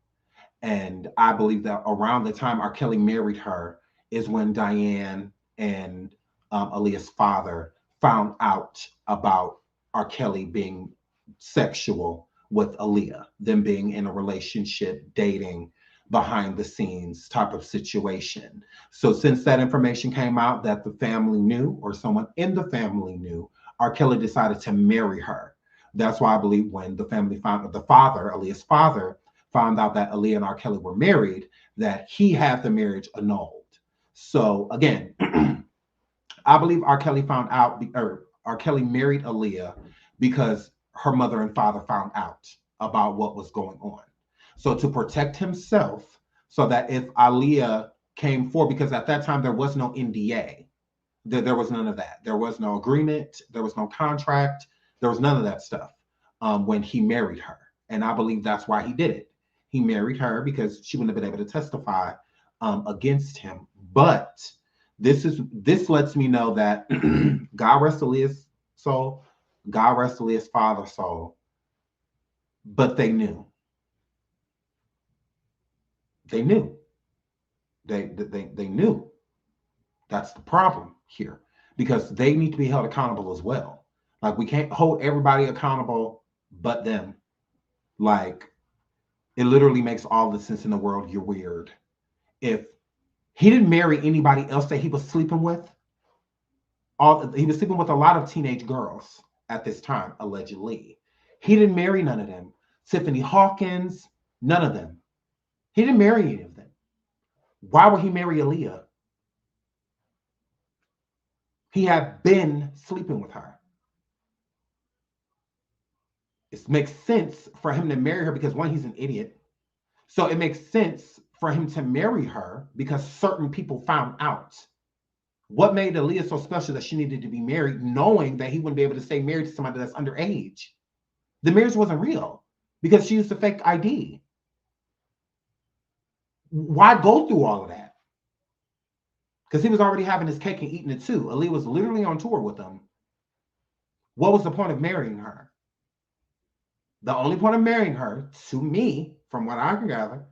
And I believe that around the time R. Kelly married her is when Diane and Aaliyah's father found out about R. Kelly being sexual with Aaliyah, them being in a relationship, dating, behind the scenes type of situation. So since that information came out that the family knew, or someone in the family knew, R. Kelly decided to marry her. That's why I believe when the family found the father, Aaliyah's father, found out that Aaliyah and R. Kelly were married, that he had the marriage annulled. So again, I believe R. Kelly found out, or R. Kelly married Aaliyah because her mother and father found out about what was going on. So to protect himself, so that if Aaliyah came forward, because at that time there was no NDA, there was none of that. There was no agreement, there was no contract, there was none of that stuff when he married her. And I believe that's why he did it. He married her because she wouldn't have been able to testify against him. But this lets me know that God rest Aaliyah's soul, God rest Aaliyah's father's soul, but they knew. They knew. They knew. That's the problem here, because they need to be held accountable as well. Like, we can't hold everybody accountable but them. Like, it literally makes all the sense in the world. You're weird. If he didn't marry anybody else that he was sleeping with, he was sleeping with a lot of teenage girls at this time, allegedly. He didn't marry none of them. Tiffany Hawkins, none of them. He didn't marry any of them. Why would he marry Aaliyah? He had been sleeping with her. It makes sense for him to marry her because, one, he's an idiot. So it makes sense for him to marry her because certain people found out. What made Aaliyah so special that she needed to be married, knowing that he wouldn't be able to stay married to somebody that's underage? The marriage wasn't real because she used a fake ID. Why go through all of that? Because he was already having his cake and eating it too. Aaliyah was literally on tour with him. What was the point of marrying her? The only point of marrying her, to me, from what I can gather,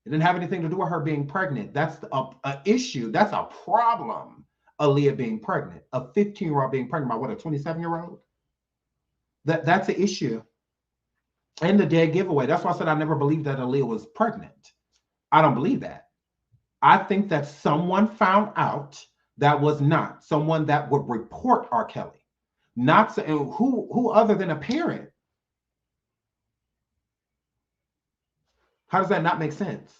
it didn't have anything to do with her being pregnant. That's an issue. That's a problem. Aaliyah being pregnant, a 15-year-old being pregnant by what, a 27-year-old? That's an issue. And the dead giveaway. That's why I said I never believed that Aaliyah was pregnant. I don't believe that. I think that someone found out that was not someone that would report R. Kelly. Not so, and who other than a parent? How does that not make sense?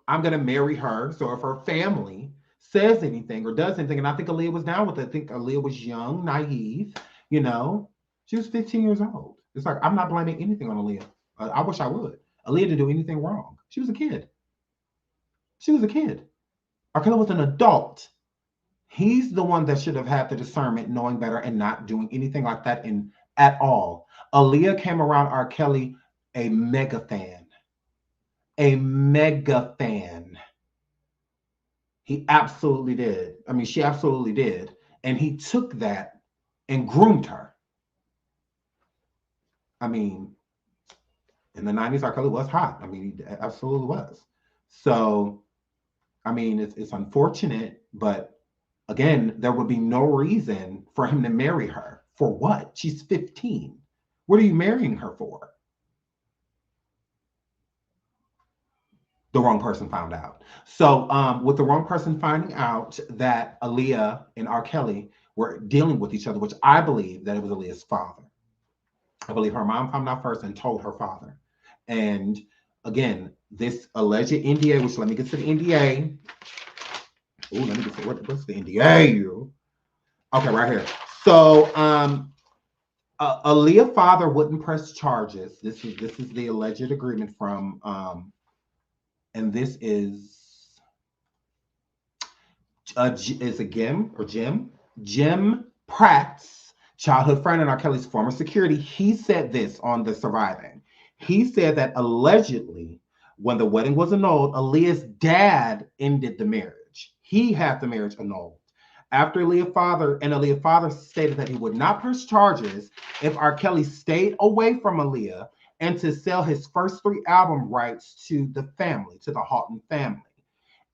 I'm going to marry her. So if her family says anything or does anything, and I think Aaliyah was down with it. I think Aaliyah was young, naive, you know. She was 15 years old. It's like, I'm not blaming anything on Aaliyah. I wish I would. Aaliyah didn't do anything wrong. She was a kid. She was a kid. R. Kelly was an adult. He's the one that should have had the discernment, knowing better and not doing anything like that at all. Aaliyah came around R. Kelly a mega fan. A mega fan. He absolutely did. I mean, she absolutely did. And he took that and groomed her. I mean, in the 90s, R. Kelly was hot. I mean, he absolutely was. So, I mean, it's unfortunate, but again, there would be no reason for him to marry her. For what? She's 15. What are you marrying her for? The wrong person found out. So with the wrong person finding out that Aaliyah and R. Kelly were dealing with each other, which I believe that it was Aaliyah's father. I believe her mom found out first and told her father. And again, this alleged NDA, which let me get to the NDA. Oh, let me get to what's the NDA? Okay, right here. So Aaliyah's father wouldn't press charges. This is the alleged agreement from and this is a Jim Pratt's childhood friend and R. Kelly's former security. He said this on The Surviving. He said that allegedly, when the wedding was annulled, Aaliyah's dad ended the marriage. He had the marriage annulled. After Aaliyah's father stated that he would not press charges if R. Kelly stayed away from Aaliyah and to sell his first 3 album rights to the family, to the Houghton family.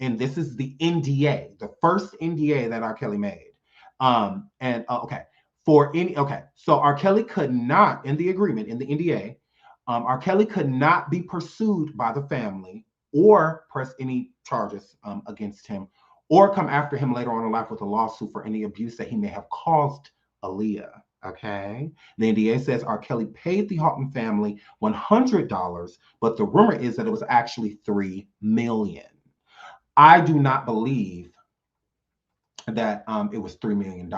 And this is the NDA, the first NDA that R. Kelly made. So R. Kelly could not, in the agreement, in the NDA, R. Kelly could not be pursued by the family or press any charges against him or come after him later on in life with a lawsuit for any abuse that he may have caused Aaliyah. Okay. The NDA says R. Kelly paid the Houghton family $100, but the rumor is that it was actually $3 million. I do not believe that it was $3 million.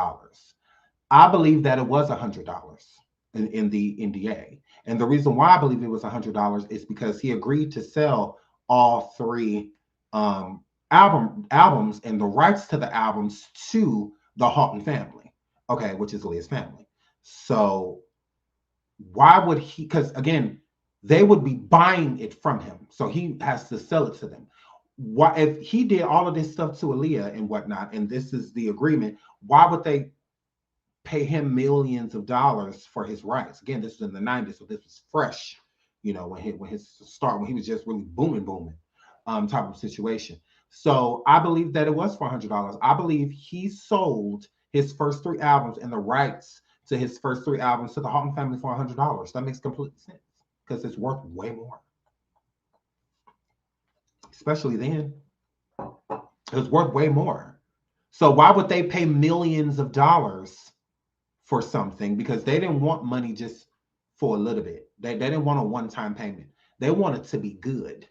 I believe that it was $100 in the NDA. And the reason why I believe it was $100 is because he agreed to sell all 3 albums and the rights to the albums to the Houghton family, okay, which is Aaliyah's family. So why would he, because again, they would be buying it from him. So he has to sell it to them. Why, if he did all of this stuff to Aaliyah and whatnot, and this is the agreement, why would they pay him millions of dollars for his rights? Again, this was in the 90s, so this was fresh, you know, when he was just really booming, type of situation. So I believe that it was for $100. I believe he sold his first 3 albums and the rights to his first 3 albums to the Houghton family for $100. That makes complete sense because it's worth way more. Especially then. It was worth way more. So why would they pay millions of dollars for something? Because they didn't want money just for a little bit. They didn't want a one-time payment. They wanted to be good.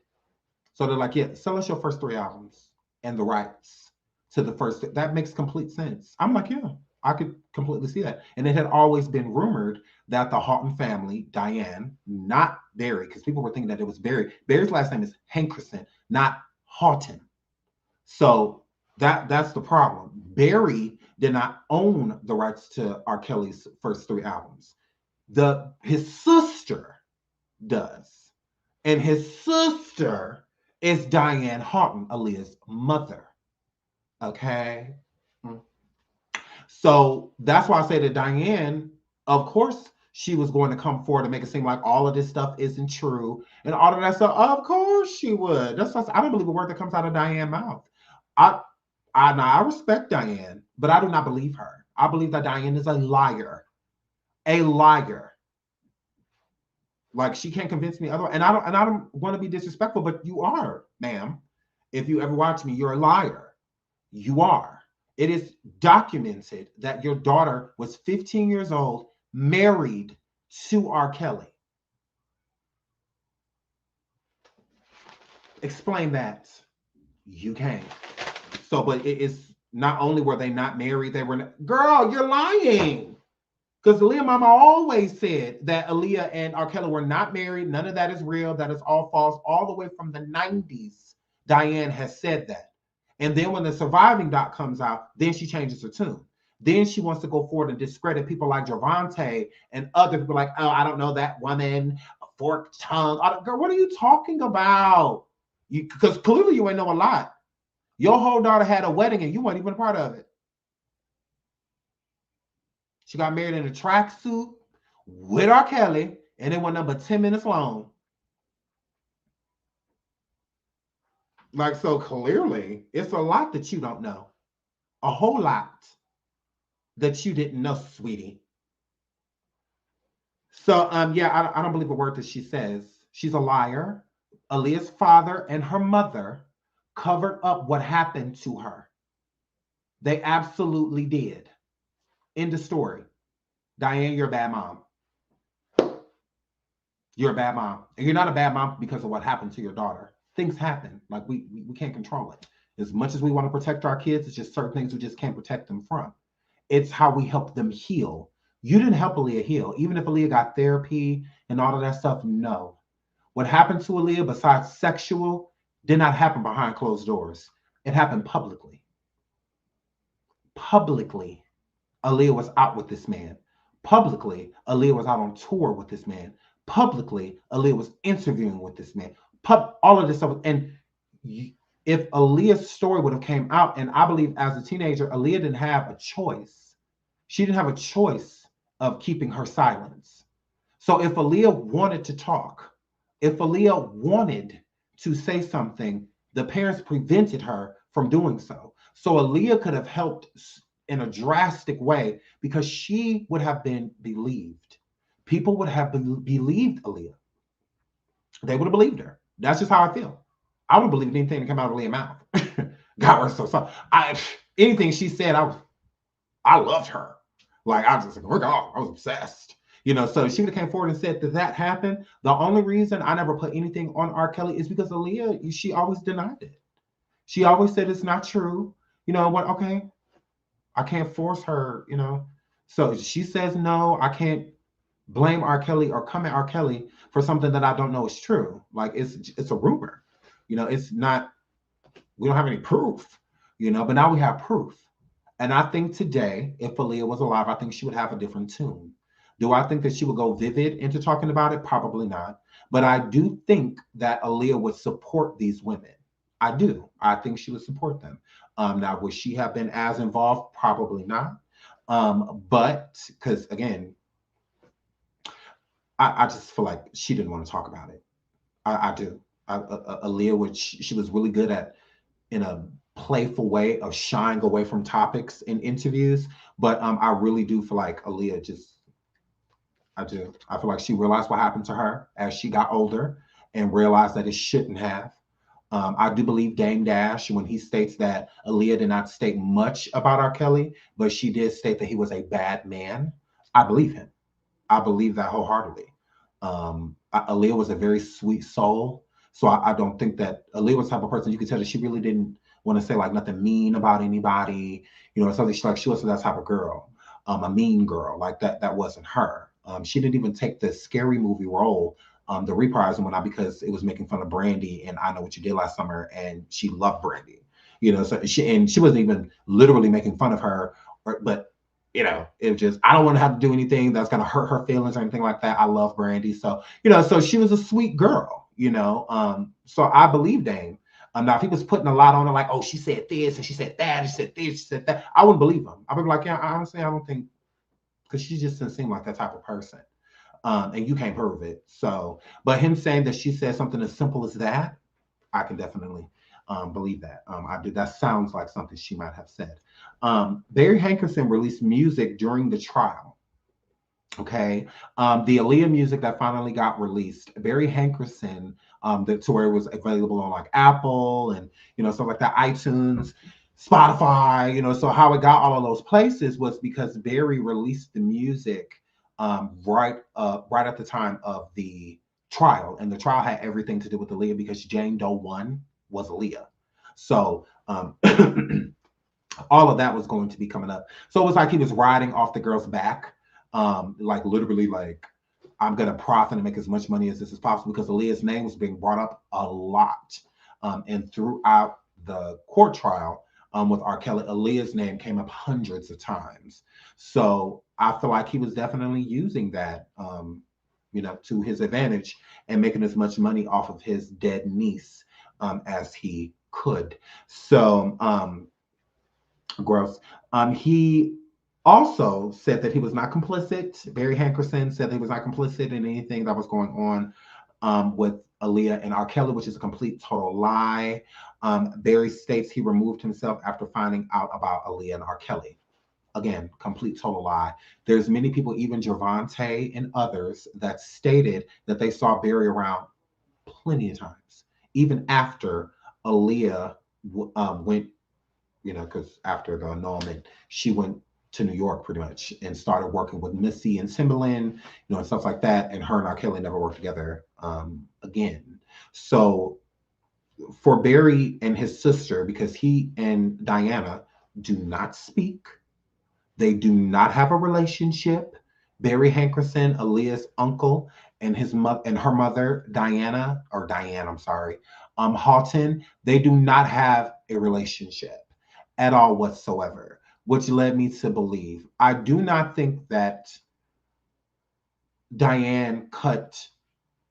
So they're like, yeah, sell us your first 3 albums and the rights to the first. That makes complete sense. I'm like, yeah, I could completely see that. And it had always been rumored that the Houghton family, Diane, not Barry, because people were thinking that it was Barry. Barry's last name is Hankerson, not Houghton. So that's the problem. Barry did not own the rights to R. Kelly's first 3 albums. His sister does. And his sister is Diane Houghton, Aaliyah's mother. Okay? So that's why I say that Diane, of course, she was going to come forward and make it seem like all of this stuff isn't true and all of that stuff. Of course she would. I don't believe a word that comes out of Diane's mouth. I respect Diane, but I do not believe her. I believe that Diane is a liar. A liar. Like, she can't convince me otherwise. And I don't want to be disrespectful, but you are, ma'am. If you ever watch me, you're a liar. You are. It is documented that your daughter was 15 years old, married to R. Kelly. Explain that. You can't. So, but it is not only were they not married, they were not, girl, you're lying. Because Aaliyah mama always said that Aaliyah and R. Kelly were not married. None of that is real. That is all false. All the way from the 90s, Diane has said that. And then when the Surviving doc comes out, then she changes her tune. Then she wants to go forward and discredit people like Javante and other people like, oh, I don't know that woman, a forked tongue. Girl, what are you talking about? Because clearly you ain't know a lot. Your whole daughter had a wedding and you weren't even a part of it. She got married in a tracksuit with R. Kelly, and it went number 10 minutes long. Like, so clearly, it's a lot that you don't know. A whole lot that you didn't know, sweetie. So, yeah, I don't believe a word that she says. She's a liar. Aaliyah's father and her mother covered up what happened to her. They absolutely did. End of story. Diane, you're a bad mom. You're a bad mom. And you're not a bad mom because of what happened to your daughter. Things happen. Like, we can't control it. As much as we want to protect our kids, it's just certain things we just can't protect them from. It's how we help them heal. You didn't help Aaliyah heal. Even if Aaliyah got therapy and all of that stuff, no. What happened to Aaliyah, besides sexual, did not happen behind closed doors. It happened publicly. Publicly, Aaliyah was out with this man. Publicly, Aaliyah was out on tour with this man. Publicly, Aaliyah was interviewing with this man. All of this stuff. And if Aaliyah's story would have came out, and I believe as a teenager, Aaliyah didn't have a choice. She didn't have a choice of keeping her silence. So if Aaliyah wanted to talk, if Aaliyah wanted to say something, the parents prevented her from doing so. So Aaliyah could have helped in a drastic way because she would have been believed. People would have believed Aaliyah. They would have believed her. That's just how I feel. I would believe anything that came out of Aaliyah's mouth. God rest her soul. Anything she said, I loved her. Like, I was just like, oh God, I was obsessed. You know, so she would have came forward and said that happened. The only reason I never put anything on R. Kelly is because Aaliyah, she always denied it. She always said it's not true. You know what? Okay, I can't force her, you know. So she says no, I can't blame R. Kelly or come at R. Kelly for something that I don't know is true. Like, it's a rumor. You know, it's not, we don't have any proof, you know, but now we have proof. And I think today, if Aaliyah was alive, I think she would have a different tune. Do I think that she would go vivid into talking about it? Probably not. But I do think that Aaliyah would support these women. I do. I think she would support them. Now, would she have been as involved? Probably not. But because, again, I just feel like she didn't want to talk about it. I do. Aaliyah, she was really good at, in a playful way of shying away from topics in interviews. But I really do feel like Aaliyah I do. I feel like she realized what happened to her as she got older and realized that it shouldn't have. I do believe Dame Dash when he states that Aaliyah did not state much about R. Kelly, but she did state that he was a bad man. I believe him. I believe that wholeheartedly. Aaliyah was a very sweet soul. So I don't think that Aaliyah was the type of person, you could tell that she really didn't want to say like nothing mean about anybody, you know, something she wasn't that type of girl, a mean girl. Like that wasn't her. She didn't even take the scary movie role, the reprise and whatnot, because it was making fun of Brandy and I Know What You Did Last Summer, and she loved Brandy. You know, so she wasn't even literally making fun of her, but you know, it was just, I don't want to have to do anything that's gonna hurt her feelings or anything like that. I love Brandy. So, you know, so she was a sweet girl, you know. So I believe Dame. Now if he was putting a lot on her, like, oh, she said this and she said that, and she said this, she said that, I wouldn't believe him. I would be like, yeah, honestly, I don't think, because she just doesn't seem like that type of person. And you can't prove it. So, but him saying that she said something as simple as that, I can definitely believe that. That sounds like something she might have said. Barry Hankerson released music during the trial. Okay, the Aaliyah music that finally got released, Barry Hankerson, to where it was available on like Apple and you know stuff like that, iTunes, Spotify. You know, so how it got all of those places was because Barry released the music right at the time of the trial, and the trial had everything to do with Aaliyah because Jane Doe 1 was Aaliyah. So all of that was going to be coming up. So it was like he was riding off the girl's back, like literally like, I'm going to profit and make as much money as this is possible, because Aaliyah's name was being brought up a lot. And throughout the court trial with R. Kelly, Aaliyah's name came up hundreds of times. So I feel like he was definitely using that, you know, to his advantage and making as much money off of his dead niece as he could. So, gross. He also said that he was not complicit. Barry Hankerson said that he was not complicit in anything that was going on with Aaliyah and R. Kelly, which is a complete total lie. Barry states he removed himself after finding out about Aaliyah and R. Kelly. Again, complete total lie. There's many people, even Gervonta and others, that stated that they saw Barry around plenty of times, even after Aaliyah went, you know, because after the annulment, she went to New York pretty much and started working with Missy and Timbaland, you know, and stuff like that. And her and R. Kelly never worked together again. So for Barry and his sister, because he and Diana do not speak, they do not have a relationship. Barry Hankerson, Aaliyah's uncle, and his mother and her mother, Diane, I'm sorry, Houghton, they do not have a relationship at all whatsoever, which led me to believe, I do not think that Diane cut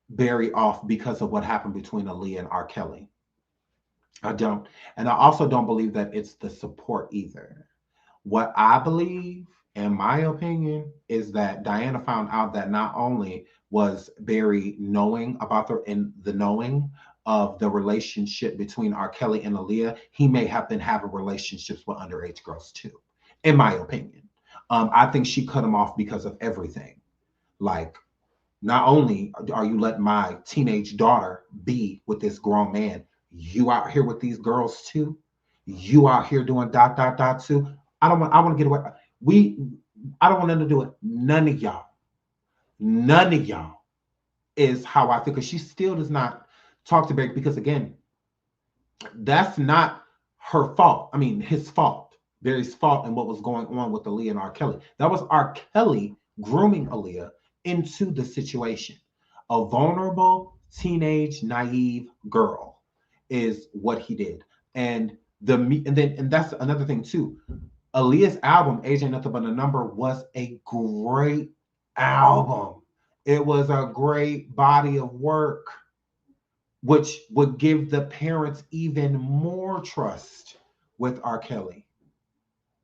Barry off because of what happened between Aaliyah and R. Kelly. I don't. And I also don't believe that it's the support either. What I believe, in my opinion, is that Diana found out that not only was Barry knowing about the knowing of the relationship between R. Kelly and Aaliyah, he may have been having relationships with underage girls too, in my opinion. I think she cut him off because of everything. Like, not only are you letting my teenage daughter be with this grown man, you out here with these girls too. You out here doing ... too. I want to get away. I don't want nothing to do with none of y'all. None of y'all is how I feel, because she still does not talk to Barry, because again, that's not her fault. I mean, his fault, Barry's fault, and what was going on with Aaliyah and R. Kelly. That was R. Kelly grooming Aaliyah into the situation. A vulnerable, teenage, naive girl is what he did. And that's another thing too. Aaliyah's album, Age Ain't Nothing But a Number, was a great album. It was a great body of work, which would give the parents even more trust with R. Kelly.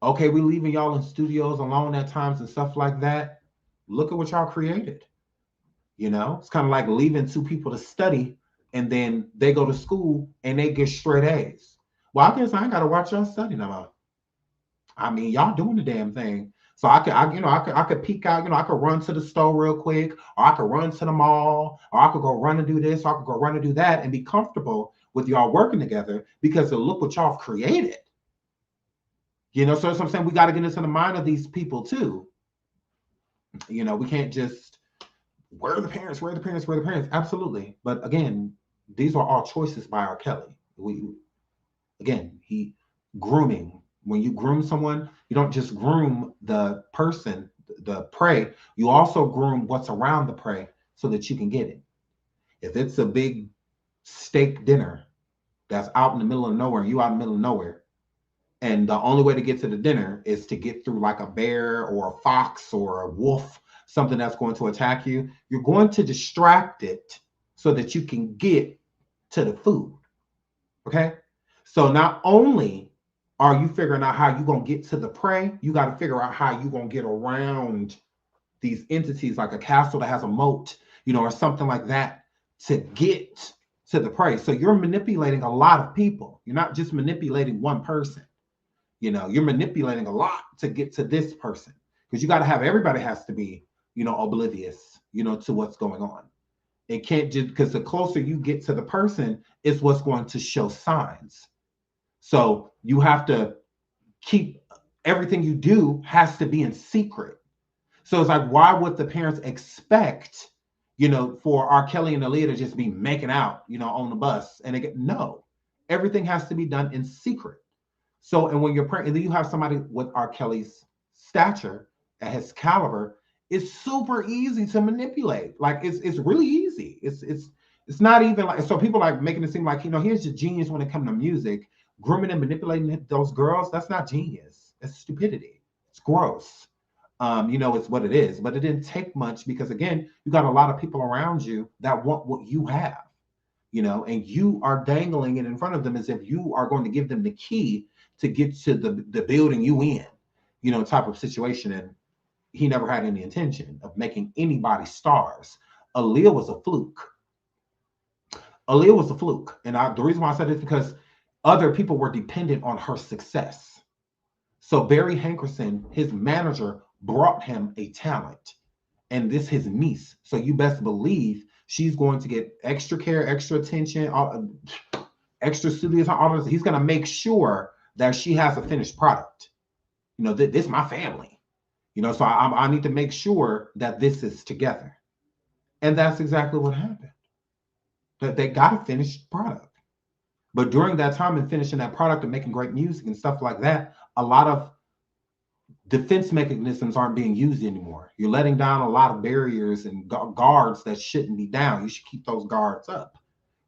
Okay, we leaving y'all in studios alone at times and stuff like that. Look at what y'all created. You know, it's kind of like leaving two people to study and then they go to school and they get straight A's. Well, I guess I ain't got to watch y'all study no more. I mean, y'all doing the damn thing. So I could peek out, I could run to the store real quick, or I could run to the mall, or I could go run and do this, or I could go run and do that and be comfortable with y'all working together, because of look what y'all have created. So that's what I'm saying. We got to get into the mind of these people too. We can't just, where are the parents? Absolutely. But again, These are all choices by R. Kelly. He grooming. When you groom someone, you don't just groom the person, the prey, you also groom what's around the prey so that you can get it. If it's a big steak dinner that's out in the middle of nowhere, you out in the middle of nowhere, and the only way to get to the dinner is to get through like a bear or a fox or a wolf, something that's going to attack you, you're going to distract it so that you can get to the food. Okay? So not only are you figuring out how you're going to get to the prey, you got to figure out how you're going to get around these entities, like a castle that has a moat, or something like that, to get to the prey. So you're manipulating a lot of people. You're not just manipulating one person. You're manipulating a lot to get to this person, because you got to have, everybody has to be, oblivious, to what's going on. It can't just, because the closer you get to the person is what's going to show signs. So you have to keep, everything you do has to be in secret. So it's like, why would the parents expect, for R. Kelly and Aaliyah to just be making out, on the bus? And no, everything has to be done in secret. So, and when you're pregnant, and then you have somebody with R. Kelly's stature, at his caliber, it's super easy to manipulate. Like it's really easy. It's not even like, so people like making it seem like, here's your genius when it comes to music, grooming and manipulating those girls. That's not genius. It's stupidity. It's gross. It's what it is. But it didn't take much, because again, you got a lot of people around you that want what you have, and you are dangling it in front of them as if you are going to give them the key to get to the building you in, type of situation. And he never had any intention of making anybody stars. Aaliyah was a fluke. Aaliyah was a fluke. And the reason why I said it is because other people were dependent on her success. So Barry Hankerson, his manager, brought him a talent. And this his niece. So you best believe she's going to get extra care, extra attention, extra studios, all this. He's going to make sure that she has a finished product. This is my family. So I need to make sure that this is together. And that's exactly what happened. That they got a finished product. But during that time and finishing that product and making great music and stuff like that, a lot of defense mechanisms aren't being used anymore. You're letting down a lot of barriers and guards that shouldn't be down. You should keep those guards up,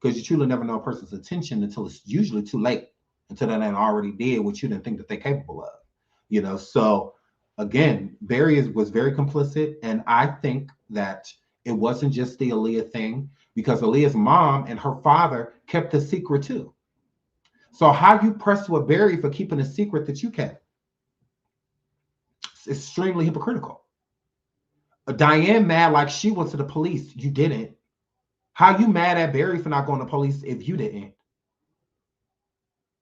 because you truly never know a person's intention until it's usually too late, until they already did what you didn't think that they're capable of. So again, Barry was very complicit. And I think that it wasn't just the Aaliyah thing, because Aaliyah's mom and her father kept the secret too. So how you press with Barry for keeping a secret that you kept? It's extremely hypocritical. Diane mad like she went to the police. You didn't. How you mad at Barry for not going to police if you didn't?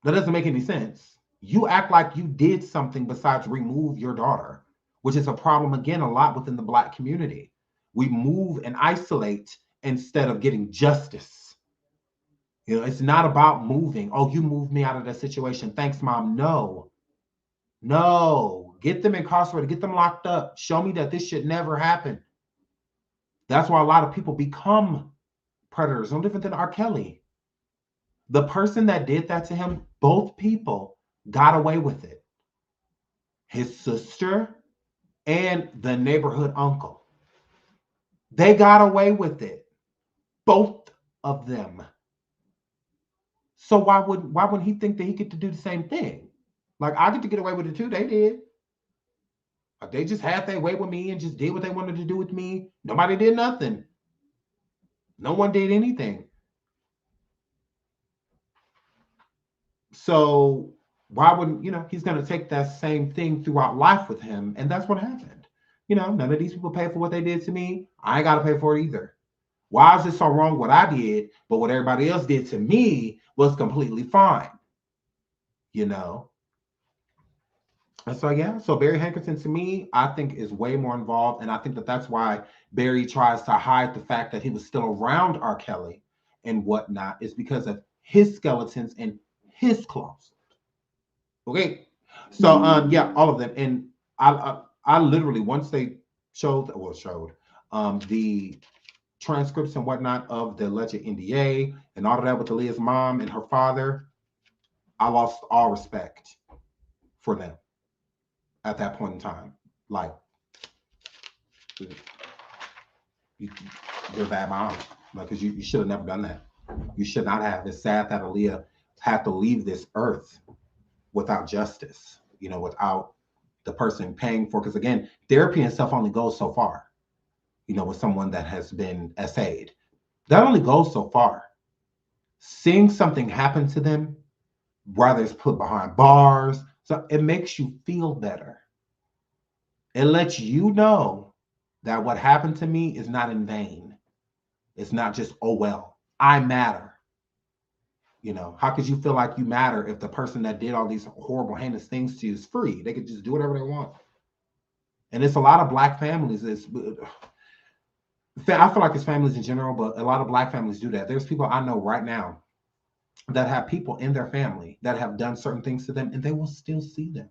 That doesn't make any sense. You act like you did something besides remove your daughter, which is a problem, again, a lot within the Black community. We move and isolate instead of getting justice. It's not about moving. Oh, you moved me out of that situation. Thanks, Mom. No. Get them incarcerated. Get them locked up. Show me that this should never happen. That's why a lot of people become predators. No different than R. Kelly. The person that did that to him, both people got away with it. His sister and the neighborhood uncle. They got away with it. Both of them. So why wouldn't he think that he get to do the same thing? Like, I get to get away with it too. They did. They just had their way with me and just did what they wanted to do with me. Nobody did nothing. No one did anything. So why wouldn't, he's going to take that same thing throughout life with him. And that's what happened. None of these people pay for what they did to me. I ain't got to pay for it either. Why is it so wrong what I did, but what everybody else did to me was completely fine? And so, yeah, so Barry Hankerson, to me, I think is way more involved. And I think that that's why Barry tries to hide the fact that he was still around R. Kelly and whatnot, is because of his skeletons and his closet. Okay. So, yeah, all of them. And I literally, once they showed the transcripts and whatnot of the alleged NDA and all of that with Aaliyah's mom and her father, I lost all respect for them at that point in time. Like, you're bad mom. Like, because you should have never done that. You should not have. It's sad that Aaliyah had to leave this earth without justice, you know, without the person paying for, because again, therapy and stuff only goes so far, you know, with someone that has been SA'd. That only goes so far. Seeing something happen to them, whether it's put behind bars, so it makes you feel better. It lets you know that what happened to me is not in vain. It's not just, oh, well, I matter. You know, how could you feel like you matter if the person that did all these horrible, heinous things to you is free? They could just do whatever they want. And it's a lot of Black families. I feel like it's families in general, but a lot of Black families do that. There's people I know right now that have people in their family that have done certain things to them, and they will still see them.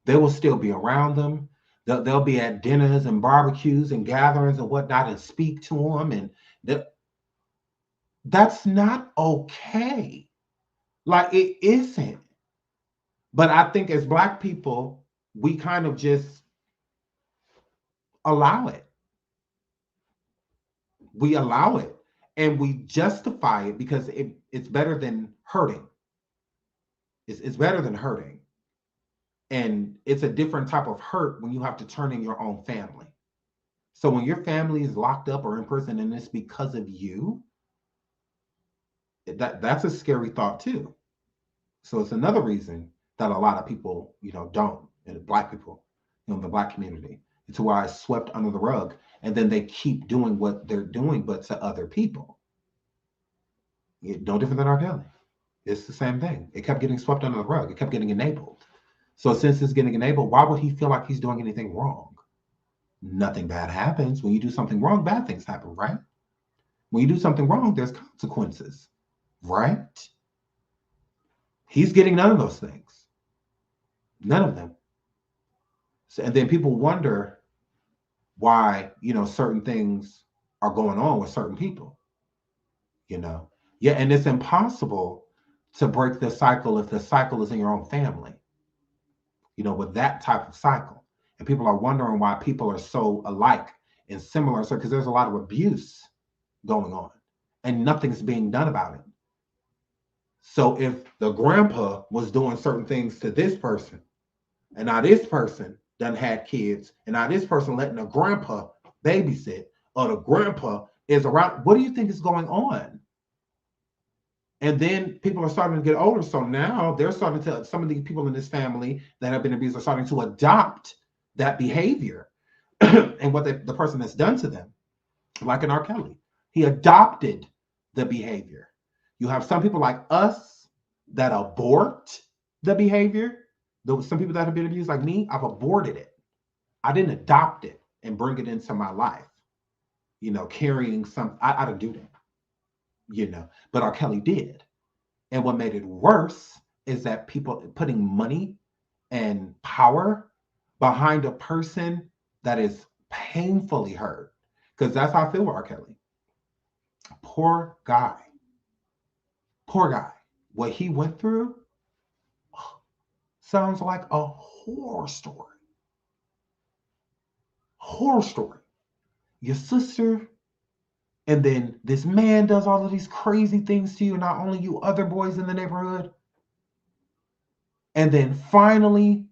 They will still be around them. They'll be at dinners and barbecues and gatherings and whatnot and speak to them. And that's not okay. Like, it isn't. But I think as Black people, we kind of just allow it. We allow it. And we justify it because it's better than hurting. It's better than hurting. And it's a different type of hurt when you have to turn in your own family. So when your family is locked up or in prison and it's because of you, that's a scary thought too. So it's another reason that a lot of people, you know, don't, and Black people, you know, the Black community. It's why it's swept under the rug. And then they keep doing what they're doing, but to other people. No different than R. Kelly. It's the same thing. It kept getting swept under the rug. It kept getting enabled. So since it's getting enabled, why would he feel like he's doing anything wrong? Nothing bad happens. When you do something wrong, bad things happen, right? When you do something wrong, there's consequences, right? He's getting none of those things. None of them. So, and then people wonder why, you know, certain things are going on with certain people, you know? Yeah, and it's impossible to break the cycle if the cycle is in your own family, you know, with that type of cycle. And people are wondering why people are so alike and similar. So, because there's a lot of abuse going on and nothing's being done about it. So if the grandpa was doing certain things to this person, and now this person done had kids, and now this person letting the grandpa babysit, or the grandpa is around, what do you think is going on? And then people are starting to get older. So now they're starting to, some of the people in this family that have been abused are starting to adopt that behavior and what the person has done to them. Like in R. Kelly, he adopted the behavior. You have some people like us that abort the behavior. Some people that have been abused, like me, I've aborted it. I didn't adopt it and bring it into my life. You know, carrying some, I didn't do that. You know, but R. Kelly did. And what made it worse is that people putting money and power behind a person that is painfully hurt. Because that's how I feel with R. Kelly. Poor guy. Poor guy. What he went through sounds like a horror story. Horror story. Your sister, and then this man does all of these crazy things to you, not only you, other boys in the neighborhood. And then finally,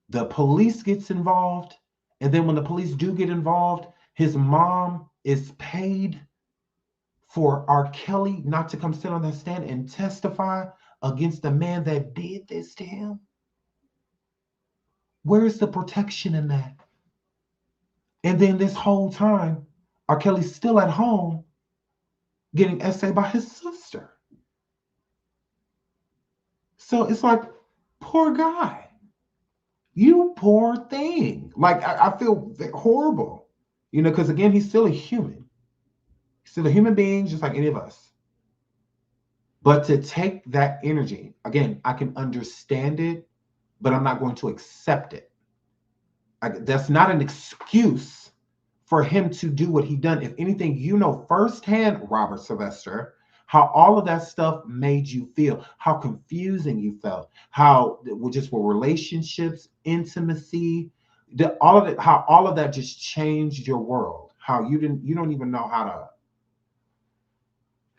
the police gets involved. And then when the police do get involved, his mom is paid for R. Kelly not to come sit on that stand and testify against the man that did this to him. Where's the protection in that? And then this whole time, R. Kelly's still at home getting essayed by his sister. So it's like, poor guy. You poor thing. Like, I feel horrible. You know, because again, he's still a human. He's still a human being, just like any of us. But to take that energy, again, I can understand it, but I'm not going to accept it. That's not an excuse for him to do what he done. If anything, you know firsthand, Robert Sylvester, how all of that stuff made you feel, how confusing you felt, how just were relationships, intimacy, all of it, how all of that just changed your world. How you don't even know how to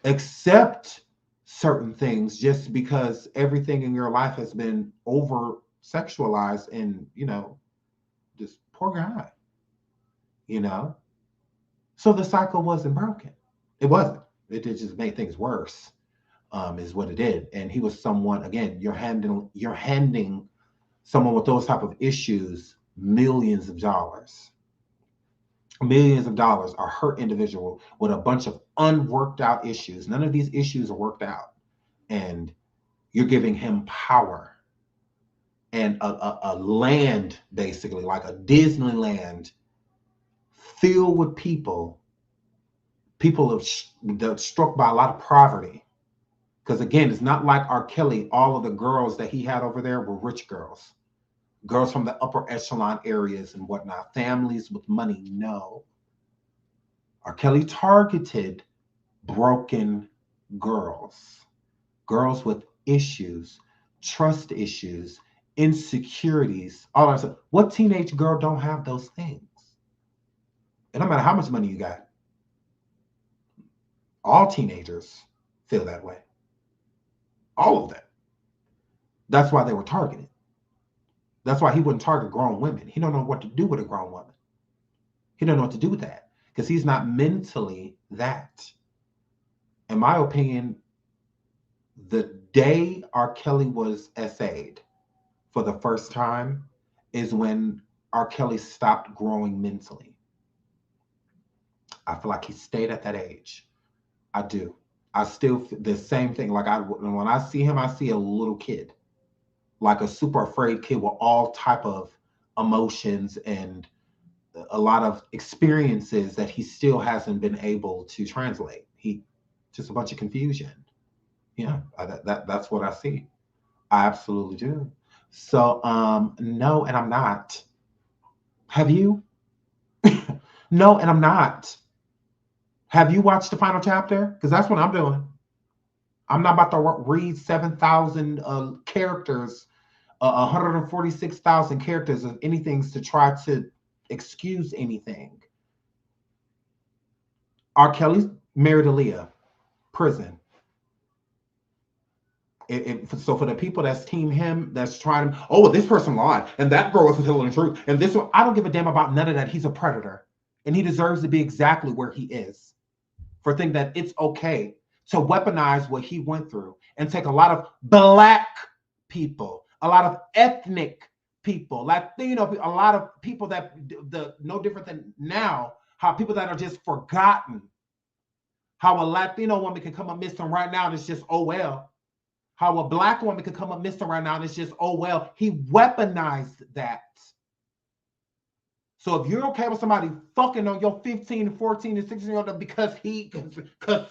accept certain things just because everything in your life has been over sexualized, and this poor guy, so the cycle wasn't broken. It wasn't. It did just make things worse, is what it did. And he was someone, again, you're handing someone with those type of issues millions of dollars. Millions of dollars, a hurt individual with a bunch of unworked out issues. None of these issues are worked out. And you're giving him power and a land, basically, like a Disneyland filled with people that struck by a lot of poverty. Because again, it's not like R. Kelly, all of the girls that he had over there were rich girls from the upper echelon areas and whatnot, families with money. No. R. Kelly targeted broken girls with issues, trust issues, insecurities, all that stuff. What teenage girl don't have those things? It don't matter how much money you got. All teenagers feel that way. All of them. That's why they were targeted. That's why he wouldn't target grown women. He don't know what to do with a grown woman. He don't know what to do with that because he's not mentally that. In my opinion, the day R. Kelly was essayed for the first time is when R. Kelly stopped growing mentally. I feel like he stayed at that age. I do. I still feel the same thing. Like when I see him, I see a little kid, like a super afraid kid with all type of emotions and a lot of experiences that he still hasn't been able to translate. Just a bunch of confusion. Yeah, that's what I see. I absolutely do. So no, and I'm not. Have you? No, and I'm not. Have you watched the final chapter? Because that's what I'm doing. I'm not about to read 7,000 characters, 146,000 characters of anything to try to excuse anything. R. Kelly married Aaliyah, prison. So for the people that's team him, that's trying to, oh, well, this person lied, and that girl was telling the truth, and this one, I don't give a damn about none of that. He's a predator, and he deserves to be exactly where he is. For thinking that it's okay to weaponize what he went through and take a lot of Black people, a lot of ethnic people, Latino people, a lot of people that no different than now, how people that are just forgotten, how a Latino woman can come up missing right now and it's just, oh well. How a Black woman could come up missing right now and it's just, oh well. He weaponized that. So if you're okay with somebody fucking on your 15, 14, and 16-year-old because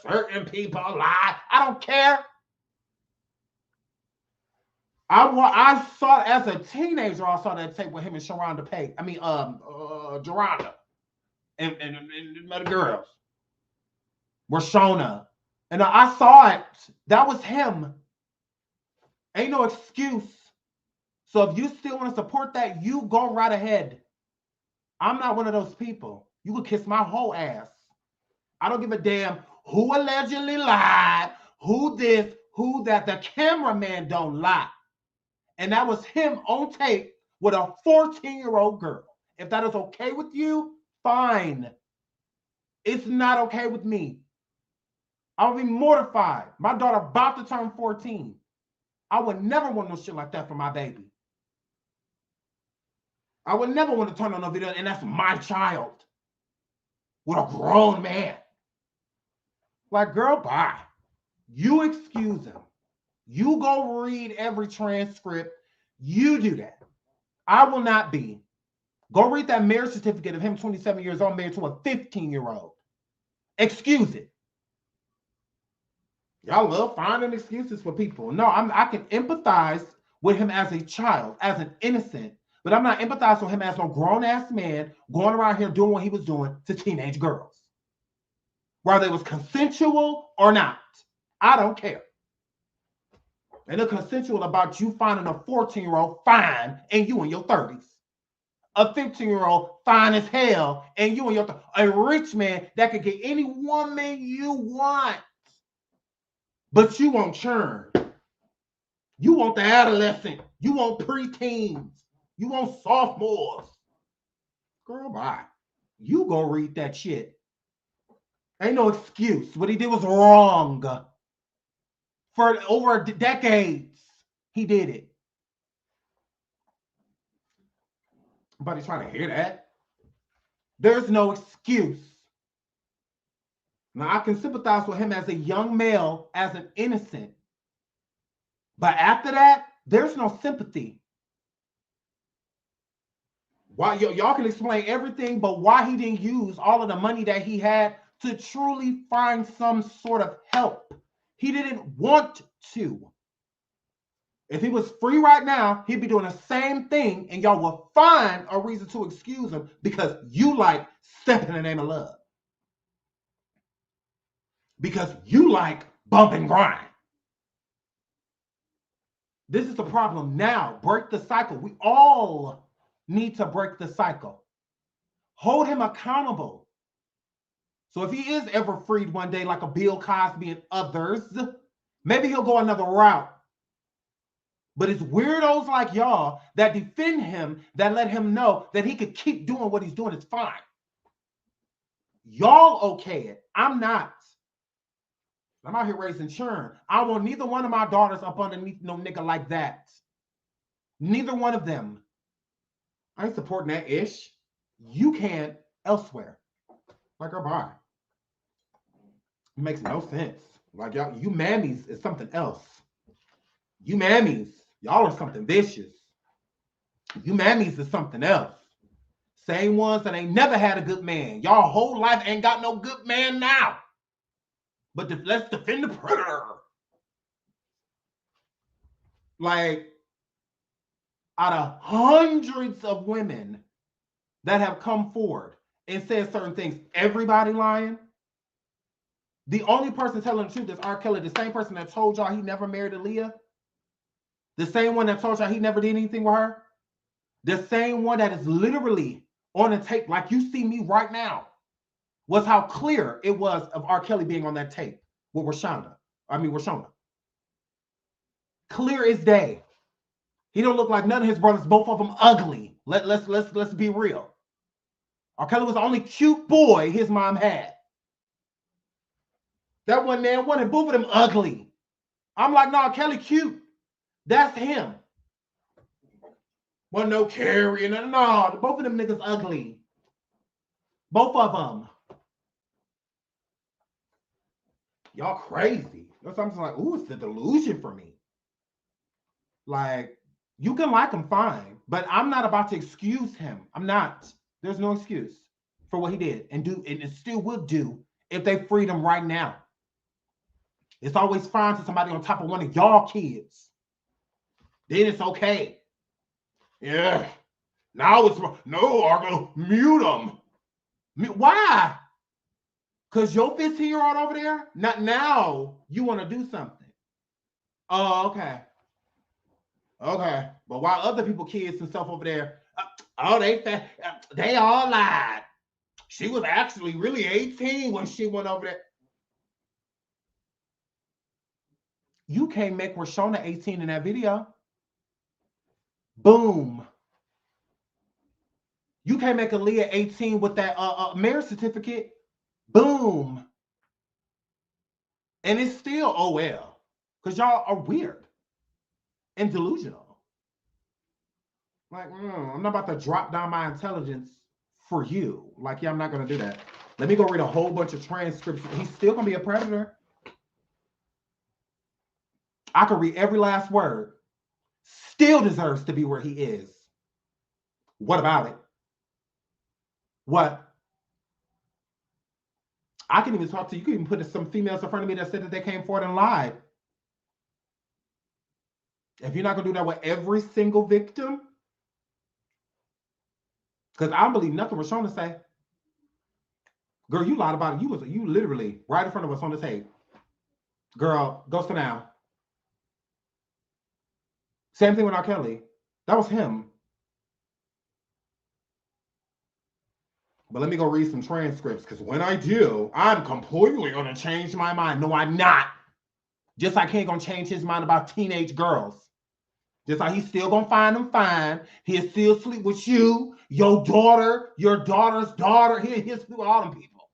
certain people lie, I don't care. I saw as a teenager, I saw that tape with him and Sharonda Page. Geronda and the girls. Rashona. And I saw it. That was him. Ain't no excuse. So if you still want to support that, you go right ahead. I'm not one of those people. You could kiss my whole ass. I don't give a damn who allegedly lied, who this, who that. The cameraman don't lie. And that was him on tape with a 14-year-old girl. If that is okay with you, fine. It's not okay with me. I'll be mortified. My daughter about to turn 14. I would never want no shit like that for my baby. I would never want to turn on a video, and that's my child with a grown man. Like, girl, bye. You excuse him. You go read every transcript. You do that. I will not be. Go read that marriage certificate of him 27 years old, married to a 15-year-old. Excuse it. Y'all love finding excuses for people. No, I can empathize with him as a child, as an innocent. But I'm not empathizing with him as no grown-ass man going around here doing what he was doing to teenage girls. Whether it was consensual or not. I don't care. And they're consensual about you finding a 14-year-old fine and you in your 30s. A 15-year-old fine as hell and you in your 30s. A rich man that could get any woman you want. But you won't churn. You want the adolescent. You want preteens. You want sophomores. Girl, bye. You go read that shit. Ain't no excuse. What he did was wrong. For over decades, he did it. Nobody's trying to hear that. There's no excuse. Now, I can sympathize with him as a young male, as an innocent. But after that, there's no sympathy. Why y'all can explain everything, but why he didn't use all of the money that he had to truly find some sort of help. He didn't want to. If he was free right now, he'd be doing the same thing, and y'all will find a reason to excuse him because you like stepping in the name of love. Because you like bump and grind. This is the problem now. Break the cycle. We all need to break the cycle. Hold him accountable. So if he is ever freed one day like a Bill Cosby and others, maybe he'll go another route. But it's weirdos like y'all that defend him, that let him know that he could keep doing what he's doing. It's fine. Y'all okay it. I'm not. I'm out here raising churn. I want neither one of my daughters up underneath no nigga like that. Neither one of them. I ain't supporting that ish. You can elsewhere. Like her bye. It makes no sense. Like y'all, you mammies is something else. You mammies, y'all are something vicious. You mammies is something else. Same ones that ain't never had a good man. Y'all whole life ain't got no good man now. But let's defend the predator. Like, out of hundreds of women that have come forward and said certain things, everybody lying? The only person telling the truth is R. Kelly, the same person that told y'all he never married Aaliyah. The same one that told y'all he never did anything with her. The same one that is literally on the tape, like you see me right now, was how clear it was of R. Kelly being on that tape with Rashonda. Clear as day. He don't look like none of his brothers, both of them ugly. Let's be real. R. Kelly was the only cute boy his mom had. That one man wanted both of them ugly. I'm like, no, Kelly cute. That's him. Well, no Carrie, no, both of them niggas ugly. Both of them. Y'all crazy. That's something like, ooh, it's the delusion for me. Like, you can like him fine, but I'm not about to excuse him. I'm not. There's no excuse for what he did and still will do if they freed him right now. It's always fine to somebody on top of one of y'all kids. Then it's okay. Yeah. Now it's no, Argo, mute them. Why? Because your 15-year-old over there, not now you want to do something. Oh, okay. Okay. But while other people, kids and stuff over there, they all lied. She was actually really 18 when she went over there. You can't make Rashonda 18 in that video. Boom. You can't make Aaliyah 18 with that marriage certificate. Boom. And it's still, oh well. Because y'all are weird and delusional. Like, I'm not about to drop down my intelligence for you. Like, yeah, I'm not going to do that. Let me go read a whole bunch of transcripts. He's still going to be a predator. I could read every last word. Still deserves to be where he is. What about it? What? I can even talk to you. You can even put some females in front of me that said that they came forward and lied. If you're not going to do that with every single victim, Because I don't believe nothing Rashona say. Girl, you lied about it. You literally right in front of us on the tape. Girl, go sit down. Same thing with R. Kelly. That was him. But let me go read some transcripts, because when I do, I'm completely gonna change my mind. No, I'm not. Just like he ain't gonna change his mind about teenage girls. Just like he's still gonna find them fine. He'll still sleep with you, your daughter, your daughter's daughter. He'll sleep with all them people.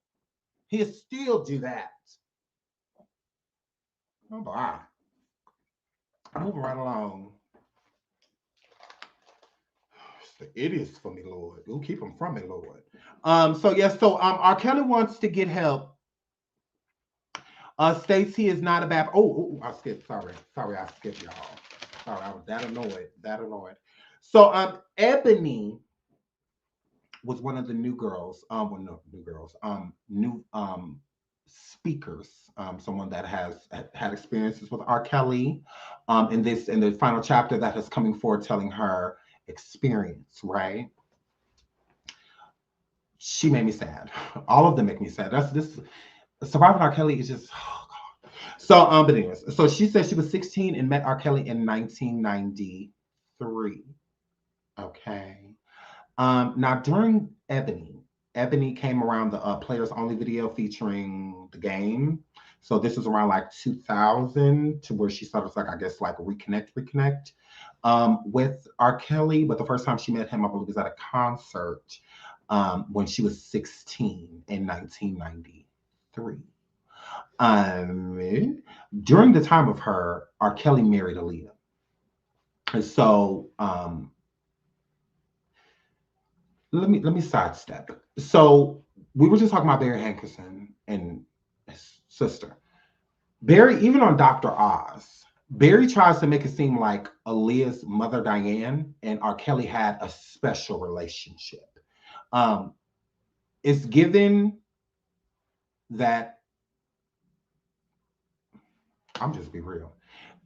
He'll still do that. Oh boy. Moving right along. It is for me, Lord. You'll keep them from me, Lord. R. Kelly wants to get help. States he is not a Baptist. I skipped. Sorry, I skipped, y'all. Sorry, I was that annoyed. So Ebony was one of the new girls. New speakers. Someone that has had experiences with R. Kelly. In the final chapter that is coming forward, telling her experience. Right. She made me sad. All of them make me sad. That's this. Surviving R. Kelly is just. Oh God. So but anyways, so she said she was 16 and met R. Kelly in 1993. Okay. Now during Ebony came around the Players Only video featuring the game. So this was around like 2000 to where she started like, I guess, like reconnect with R. Kelly. But the first time she met him, I believe, was at a concert when she was 16 in 1993. During the time of her, R. Kelly married Aaliyah. And so let me sidestep. So we were just talking about Barry Hankerson and his sister. Barry, even on Dr. Oz, Barry tries to make it seem like Aaliyah's mother Diane and R. Kelly had a special relationship. It's given that, I'm just be real.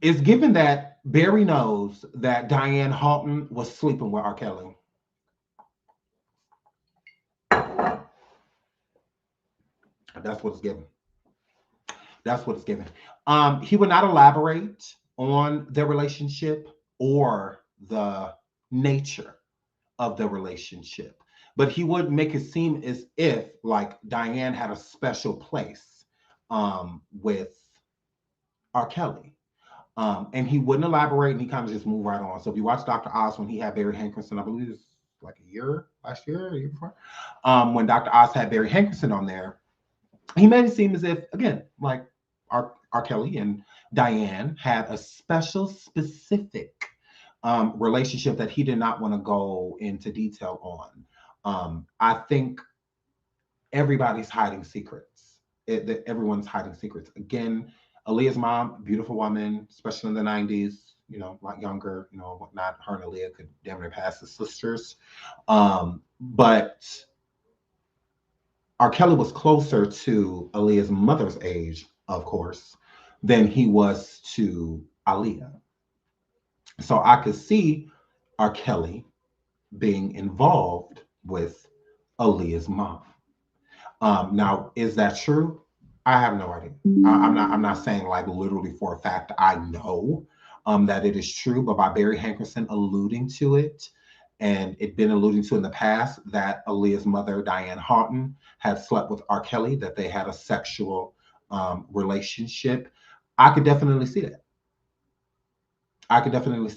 It's given that Barry knows that Diane Halton was sleeping with R. Kelly. That's what it's given. He would not elaborate on their relationship or the nature of the relationship, but he would make it seem as if like Diane had a special place with R. Kelly. And he wouldn't elaborate, and he kind of just moved right on. So if you watch Dr. Oz when he had Barry Hankerson, I believe it was like last year, a year before, when Dr. Oz had Barry Hankerson on there, he made it seem as if, again, like R. Kelly and Diane had a special, specific relationship that he did not want to go into detail on. I think everybody's hiding secrets. Everyone's hiding secrets. Again, Aaliyah's mom, beautiful woman, especially in the 90s, you know, a lot younger, you know, whatnot. Her and Aaliyah could damn near pass as sisters. But R. Kelly was closer to Aaliyah's mother's age, of course, than he was to Aaliyah. So I could see R. Kelly being involved with Aaliyah's mom. Now, is that true? I have no idea. I'm not saying like literally for a fact I know that it is true, but by Barry Hankerson alluding to it, and it been alluding to in the past that Aaliyah's mother, Diane Halton, had slept with R. Kelly, that they had a sexual relationship. I could definitely see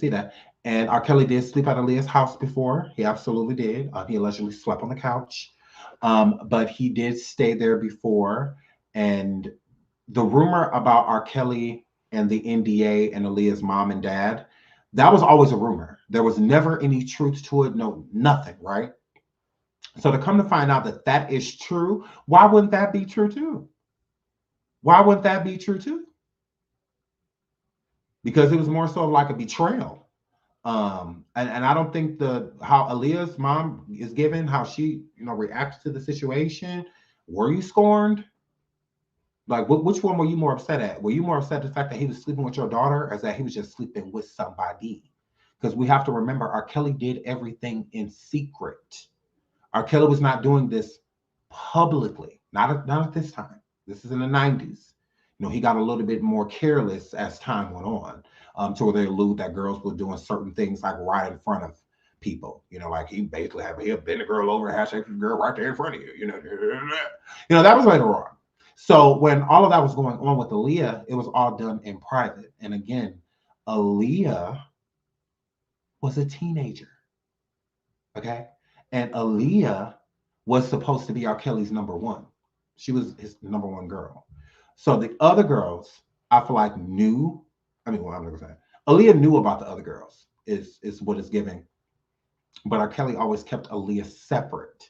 that. And R. Kelly did sleep at Aaliyah's house before. He absolutely did. He allegedly slept on the couch. But he did stay there before. And the rumor about R. Kelly and the NDA and Aaliyah's mom and dad, that was always a rumor. There was never any truth to it. No, nothing, right? So to come to find out that that is true, why wouldn't that be true too? Because it was more so like a betrayal. And I don't think how Aaliyah's mom is given, how she, you know, reacts to the situation. Were you scorned? Like, which one were you more upset at? Were you more upset at the fact that he was sleeping with your daughter, or that he was just sleeping with somebody? Because we have to remember, R. Kelly did everything in secret. R. Kelly was not doing this publicly, not at this time. This is in the 90s. You know, he got a little bit more careless as time went on, to where they allude that girls were doing certain things like right in front of people. You know, like he basically he'll bend the girl over, have sex with the girl right there in front of you. You know, that was later on. So when all of that was going on with Aaliyah, it was all done in private. And again, Aaliyah was a teenager. Okay. And Aaliyah was supposed to be R. Kelly's number one. She was his number one girl. So the other girls, I feel like knew. I mean, well, I'm not gonna say Aaliyah knew about the other girls, is what it's giving. But R. Kelly always kept Aaliyah separate.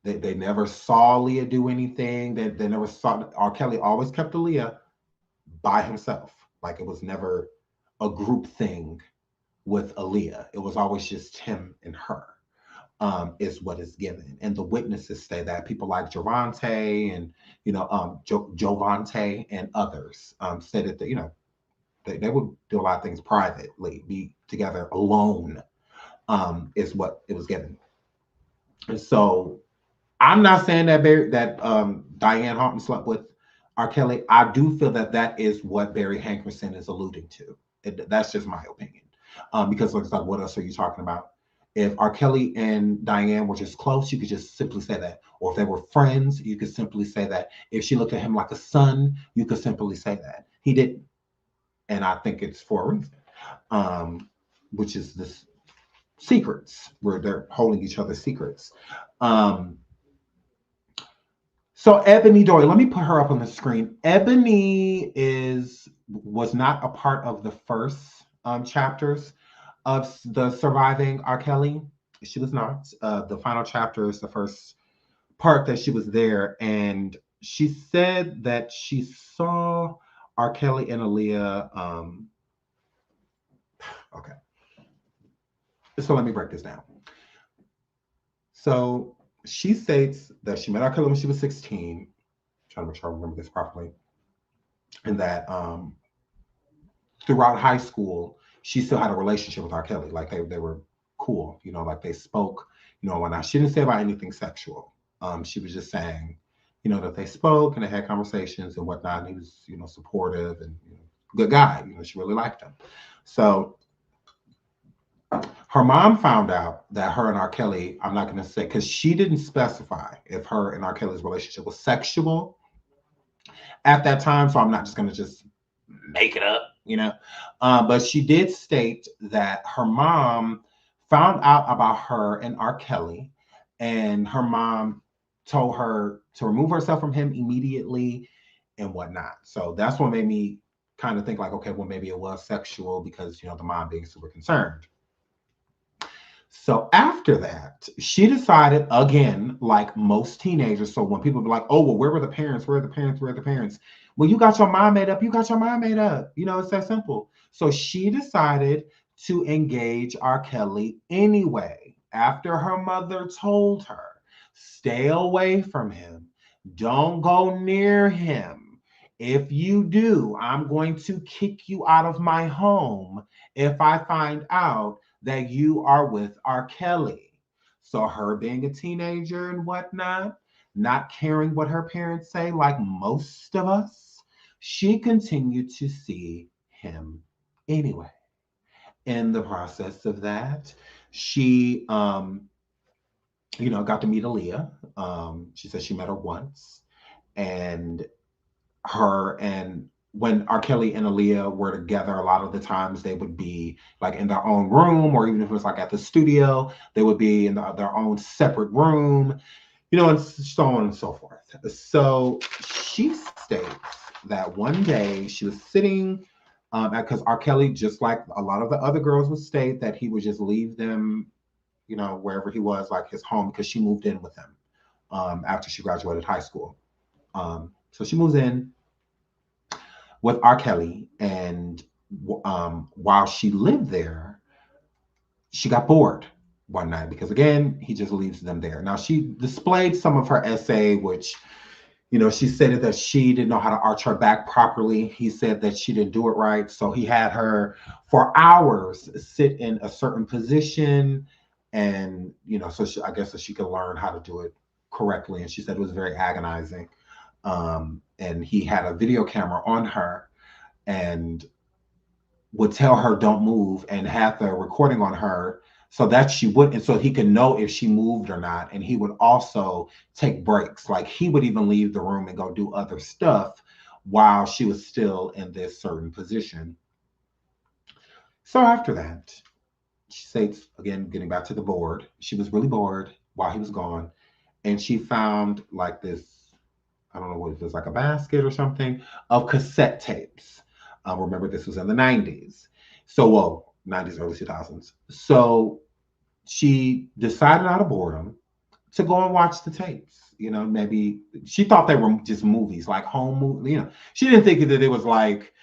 They never saw Aaliyah do anything. They never saw. R. Kelly always kept Aaliyah by himself. Like it was never a group thing with Aaliyah. It was always just him and her. Is what is given, and the witnesses say that people like Javante and Jovante and others said that they would do a lot of things privately, be together alone, is what it was given. And so I'm not saying that Diane Hartman slept with R. Kelly. I do feel that is what Barry Hankerson is alluding to. That's just my opinion, because it's like, what else are you talking about? If R. Kelly and Diane were just close, you could just simply say that. Or if they were friends, you could simply say that. If she looked at him like a son, you could simply say that. He didn't. And I think it's for a reason, which is this secrets, where they're holding each other's secrets. So Ebony Dory, let me put her up on the screen. Ebony was not a part of the first chapters of the Surviving R. Kelly. She was not. The final chapter is the first part that she was there, and she said that she saw R. Kelly and Aaliyah. Okay. So let me break this down. So she states that she met R. Kelly when she was 16. I'm trying to make sure I remember this properly. And that throughout high school, she still had a relationship with R. Kelly. Like they were cool, like they spoke, and she didn't say about anything sexual. She was just saying, that they spoke and they had conversations and whatnot. And he was, supportive and good guy. She really liked him. So her mom found out that her and R. Kelly, I'm not going to say, because she didn't specify if her and R. Kelly's relationship was sexual at that time. So I'm not just going to just make it up. But she did state that her mom found out about her and R. Kelly, and her mom told her to remove herself from him immediately and whatnot. So that's what made me kind of think like, okay, well, maybe it was sexual because, the mom being super concerned. So after that, she decided, again, like most teenagers. So when people be like, oh, well, where were the parents? Where are the parents? Where are the parents? Well, you got your mind made up. You got your mind made up. It's that simple. So she decided to engage R. Kelly anyway, after her mother told her, stay away from him. Don't go near him. If you do, I'm going to kick you out of my home if I find out that you are with R. Kelly. So her being a teenager and whatnot, not caring what her parents say, like most of us, she continued to see him anyway. In the process of that, she, got to meet Aaliyah. She said she met her once, and when R. Kelly and Aaliyah were together, a lot of the times they would be like in their own room, or even if it was like at the studio, they would be in their own separate room, and so on and so forth. So she states that one day she was sitting, because R. Kelly, just like a lot of the other girls would state, that he would just leave them, wherever he was, like his home, because she moved in with him after she graduated high school. So she moves in with R. Kelly, and while she lived there, she got bored one night because, again, he just leaves them there. Now, she displayed some of her essay, which, she said that she didn't know how to arch her back properly. He said that she didn't do it right. So he had her for hours sit in a certain position, And, so I guess so she could learn how to do it correctly. And she said it was very agonizing. And he had a video camera on her and would tell her don't move and had the recording on her so that she wouldn't, so he could know if she moved or not. And he would also take breaks. Like he would even leave the room and go do other stuff while she was still in this certain position. So after that, she states, again, getting back to the board, she was really bored while he was gone. And she found like this, I don't know what it was, like a basket or something of cassette tapes. Remember, this was in the 90s. So, well, 90s, early 2000s. So she decided out of boredom to go and watch the tapes. Maybe she thought they were just movies, like home movies. She didn't think that it was like,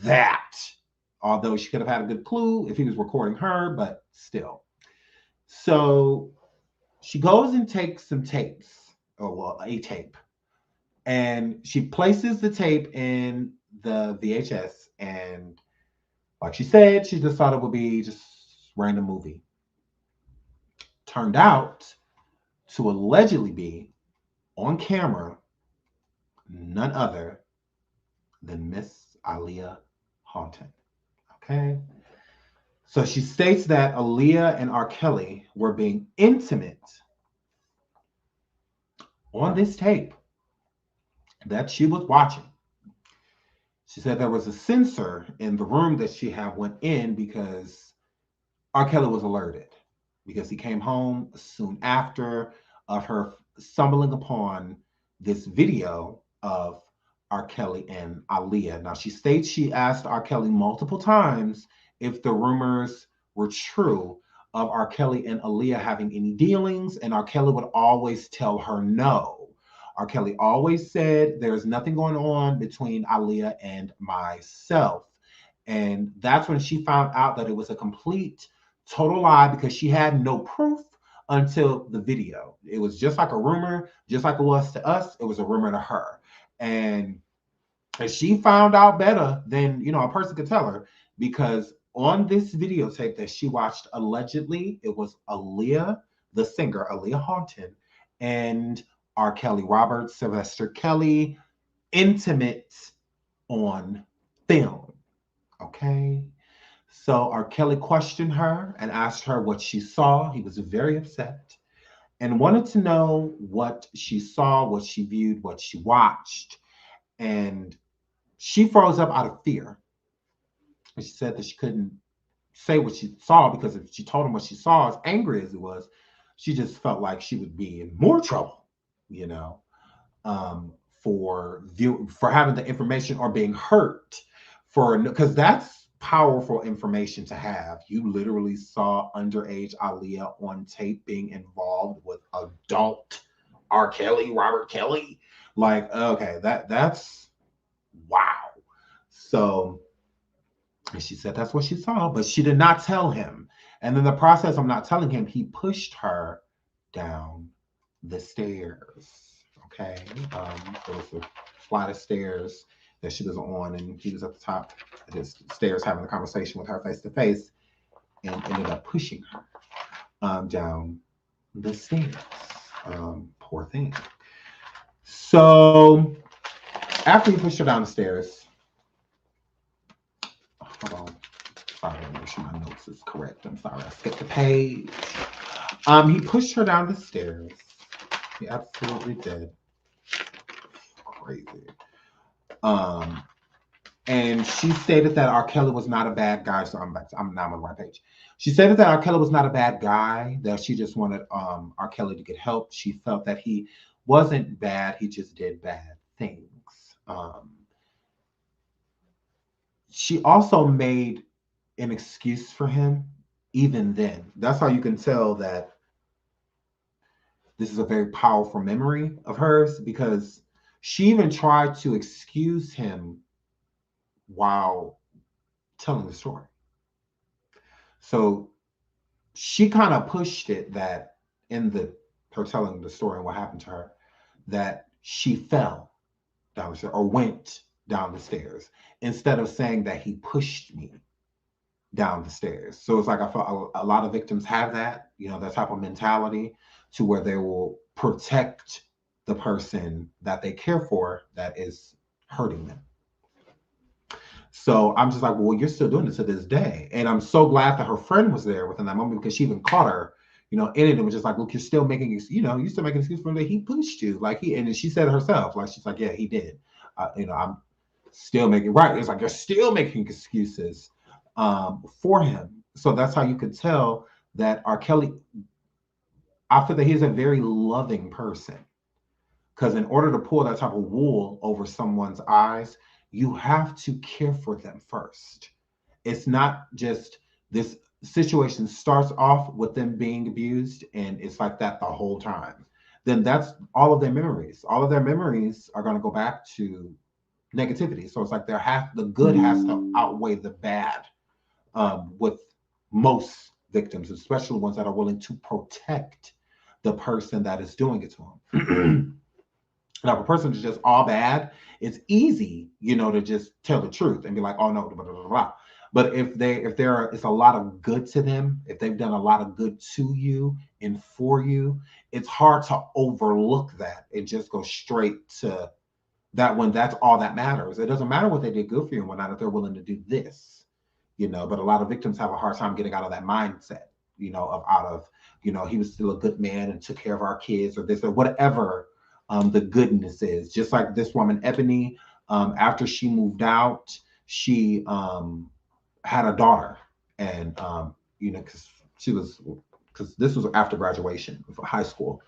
that. Although she could have had a good clue if he was recording her, but still. So she goes and takes some tapes, or well, a tape, and she places the tape in the VHS, and like she said, she just thought it would be just random movie. Turned out to allegedly be on camera none other than Miss Aaliyah Haunton. Okay. So she states that Aaliyah and R. Kelly were being intimate on this tape that she was watching. She said there was a sensor in the room that she had went in because R. Kelly was alerted because he came home soon after of her stumbling upon this video of R. Kelly and Aaliyah. Now, she states she asked R. Kelly multiple times if the rumors were true of R. Kelly and Aaliyah having any dealings, and R. Kelly would always tell her no. R. Kelly always said there's nothing going on between Aaliyah and myself. And that's when she found out that it was a complete, total lie because she had no proof until the video. It was just like a rumor, just like it was to us, it was a rumor to her. And she found out better than, a person could tell her, because on this videotape that she watched, allegedly, it was Aaliyah, the singer, Aaliyah Haunton, and R. Kelly, Robert Sylvester Kelly, intimate on film. Okay. So R. Kelly questioned her and asked her what she saw. He was very upset and wanted to know what she saw, what she viewed, what she watched. And she froze up out of fear. And she said that she couldn't say what she saw because if she told him what she saw, as angry as it was, she just felt like she would be in more trouble, for having the information or being hurt because that's powerful information to have. You literally saw underage Aaliyah on tape being involved with adult R. Kelly, Robert Kelly. Like, okay, that's wow. So she said that's what she saw, but she did not tell him. And in the process of not telling him, he pushed her down the stairs. Okay. There was a flight of stairs that she was on, and he was at the top of the stairs having a conversation with her face to face, and ended up pushing her down the stairs. Poor thing. So after he pushed her down the stairs, hold on. Sorry, I'm make sure my notes is correct. I'm sorry, I skipped the page. He pushed her down the stairs. He absolutely did. Crazy. And she stated that R. Kelly was not a bad guy. So I'm now on the right page. She stated that R. Kelly was not a bad guy, that she just wanted R. Kelly to get help. She felt that he wasn't bad, he just did bad things. She also made an excuse for him even then. That's how you can tell that this is a very powerful memory of hers, because she even tried to excuse him while telling the story. So she kind of pushed it that in her telling the story and what happened to her, that she fell down the stairs or went down the stairs, instead of saying that he pushed me down the stairs. So it's like I felt a lot of victims have that, that type of mentality to where they will protect the person that they care for that is hurting them. So I'm just like, well, you're still doing it to this day. And I'm so glad that her friend was there within that moment because she even caught her, in it and was just like, look, you're still making, you're still making excuse for him that he pushed you. Like and she said it herself, like, she's like, yeah, he did. I'm still making, right. It's like, you're still making excuses for him. So that's how you could tell that R. Kelly, I feel that he's a very loving person. Because in order to pull that type of wool over someone's eyes, you have to care for them first. It's not just this situation starts off with them being abused and it's like that the whole time. Then that's all of their memories. All of their memories are going to go back to negativity. So it's like the good has to outweigh the bad with most victims, especially ones that are willing to protect the person that is doing it to them. Now, if a person is just all bad, it's easy, to just tell the truth and be like, oh no, blah, blah, blah, blah. But if it's a lot of good to them, if they've done a lot of good to you and for you, it's hard to overlook that and just go straight to that when that's all that matters. It doesn't matter what they did good for you and whatnot if they're willing to do this, but a lot of victims have a hard time getting out of that mindset, he was still a good man and took care of our kids or this or whatever. The goodness is just like this woman, Ebony, after she moved out, she had a daughter and, because this was after graduation of high school.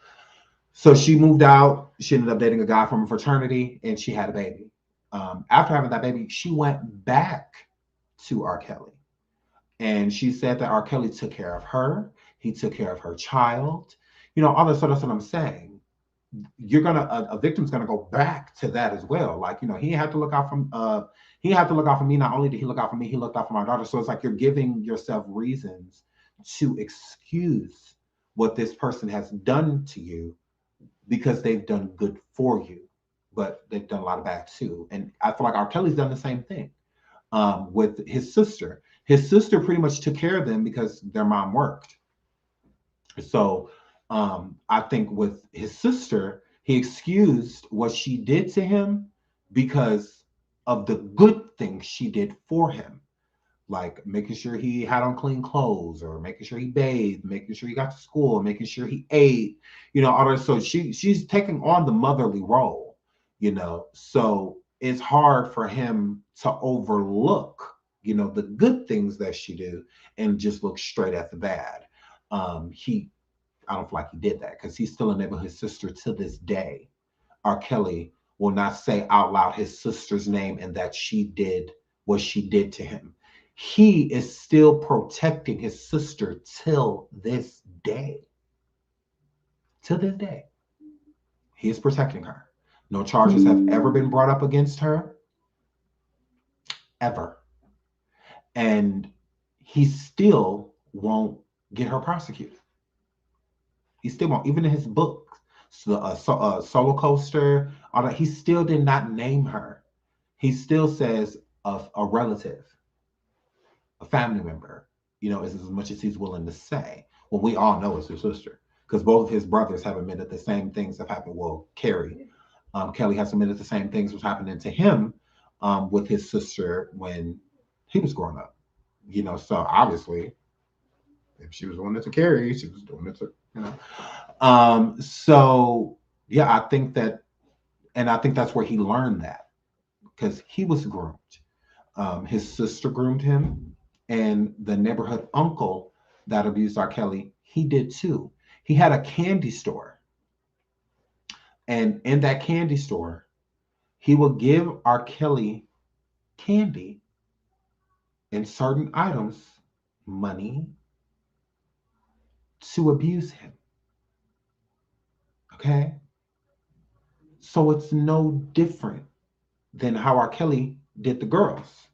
So she moved out, she ended up dating a guy from a fraternity and she had a baby. After having that baby, she went back to R. Kelly. And she said that R. Kelly took care of her. He took care of her child, all this sort of stuff I'm saying. You're a victim's gonna go back to that as well. Like, he had to look out for me. Not only did he look out for me, he looked out for my daughter. So it's like you're giving yourself reasons to excuse what this person has done to you because they've done good for you, but they've done a lot of bad too. And I feel like R. Kelly's done the same thing with his sister. His sister pretty much took care of them because their mom worked. So I think with his sister, he excused what she did to him because of the good things she did for him, like making sure he had on clean clothes or making sure he bathed, making sure he got to school, making sure he ate, all that. So she's taking on the motherly role, so it's hard for him to overlook, the good things that she do and just look straight at the bad. I don't feel like he did that because he's still enabled his sister to this day. R. Kelly will not say out loud his sister's name and that she did what she did to him. He is still protecting his sister till this day. Till this day. He is protecting her. No charges have ever been brought up against her. Ever. And he still won't get her prosecuted. He still won't, even in his book, Solo Coaster, all that, he still did not name her. He still says a relative, a family member, is as much as he's willing to say. Well, we all know it's his sister because both of his brothers have admitted the same things have happened. Well, Kelly has admitted the same things was happening to him with his sister when he was growing up. So obviously, if she was doing it to Carrie, she was doing it to, So yeah, I think that's where he learned that because he was groomed. His sister groomed him, and the neighborhood uncle that abused R. Kelly, he did too. He had a candy store, and in that candy store, he would give R. Kelly candy and certain items, money, to abuse him. Okay? So it's no different than how R. Kelly did the girls.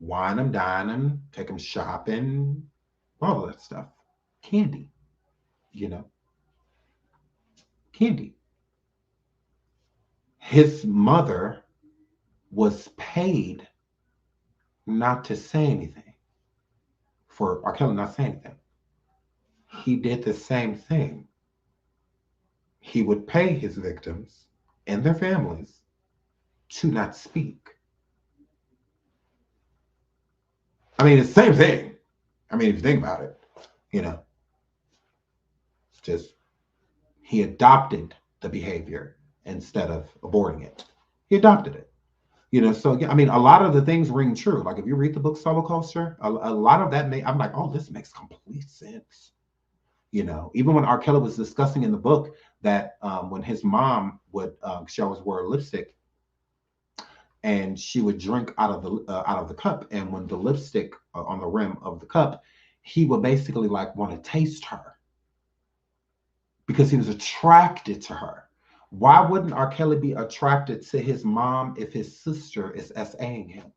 Wine them, dine them, take them shopping, all of that stuff. Candy, Candy. His mother was paid not to say anything. for R. Kelly not saying anything. He did the same thing. He would pay his victims and their families to not speak. I mean, it's the same thing. I mean, if you think about it, you know, it's just he adopted the behavior instead of aborting it. He adopted it. You know, so yeah, I mean, a lot of the things ring true. Like if you read the book Solo Culture, a lot of that I'm like, oh, this makes complete sense. You know, even when R. Kelly was discussing in the book that when his mom would, she always wore lipstick, and she would drink out of the cup, and when the lipstick on the rim of the cup, he would basically like want to taste her because he was attracted to her. Why wouldn't R. Kelly be attracted to his mom if his sister is SAing him?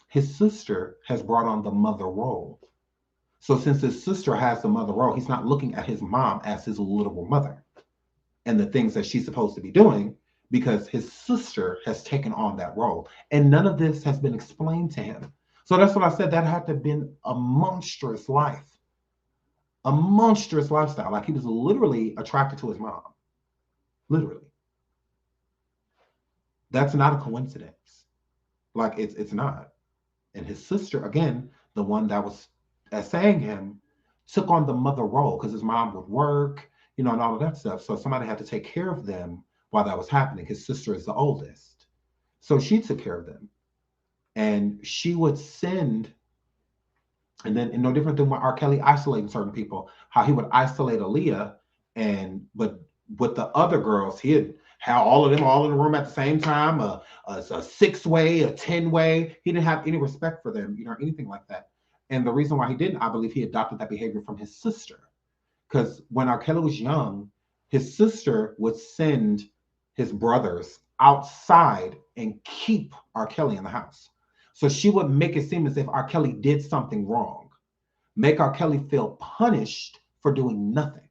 His sister has brought on the mother role. So since his sister has the mother role, he's not looking at his mom as his literal mother and the things that she's supposed to be doing because his sister has taken on that role. And none of this has been explained to him. So that's what I said. That had to have been a monstrous life, a monstrous lifestyle. Like he was literally attracted to his mom. Literally. That's not a coincidence. Like it's not. And his sister, again, the one that was saying him, took on the mother role because his mom would work, you know, and all of that stuff. So somebody had to take care of them while that was happening. His sister is the oldest. So she took care of them. And she would send, and then no different than what R. Kelly isolating certain people, how he would isolate Aaliyah, but with the other girls, he'd have all of them all in the room at the same time, a 6-way, a 10-way. He didn't have any respect for them, you know, anything like that. And the reason why he didn't, I believe he adopted that behavior from his sister. Because when R. Kelly was young, his sister would send his brothers outside and keep R. Kelly in the house. So she would make it seem as if R. Kelly did something wrong, make R. Kelly feel punished for doing nothing.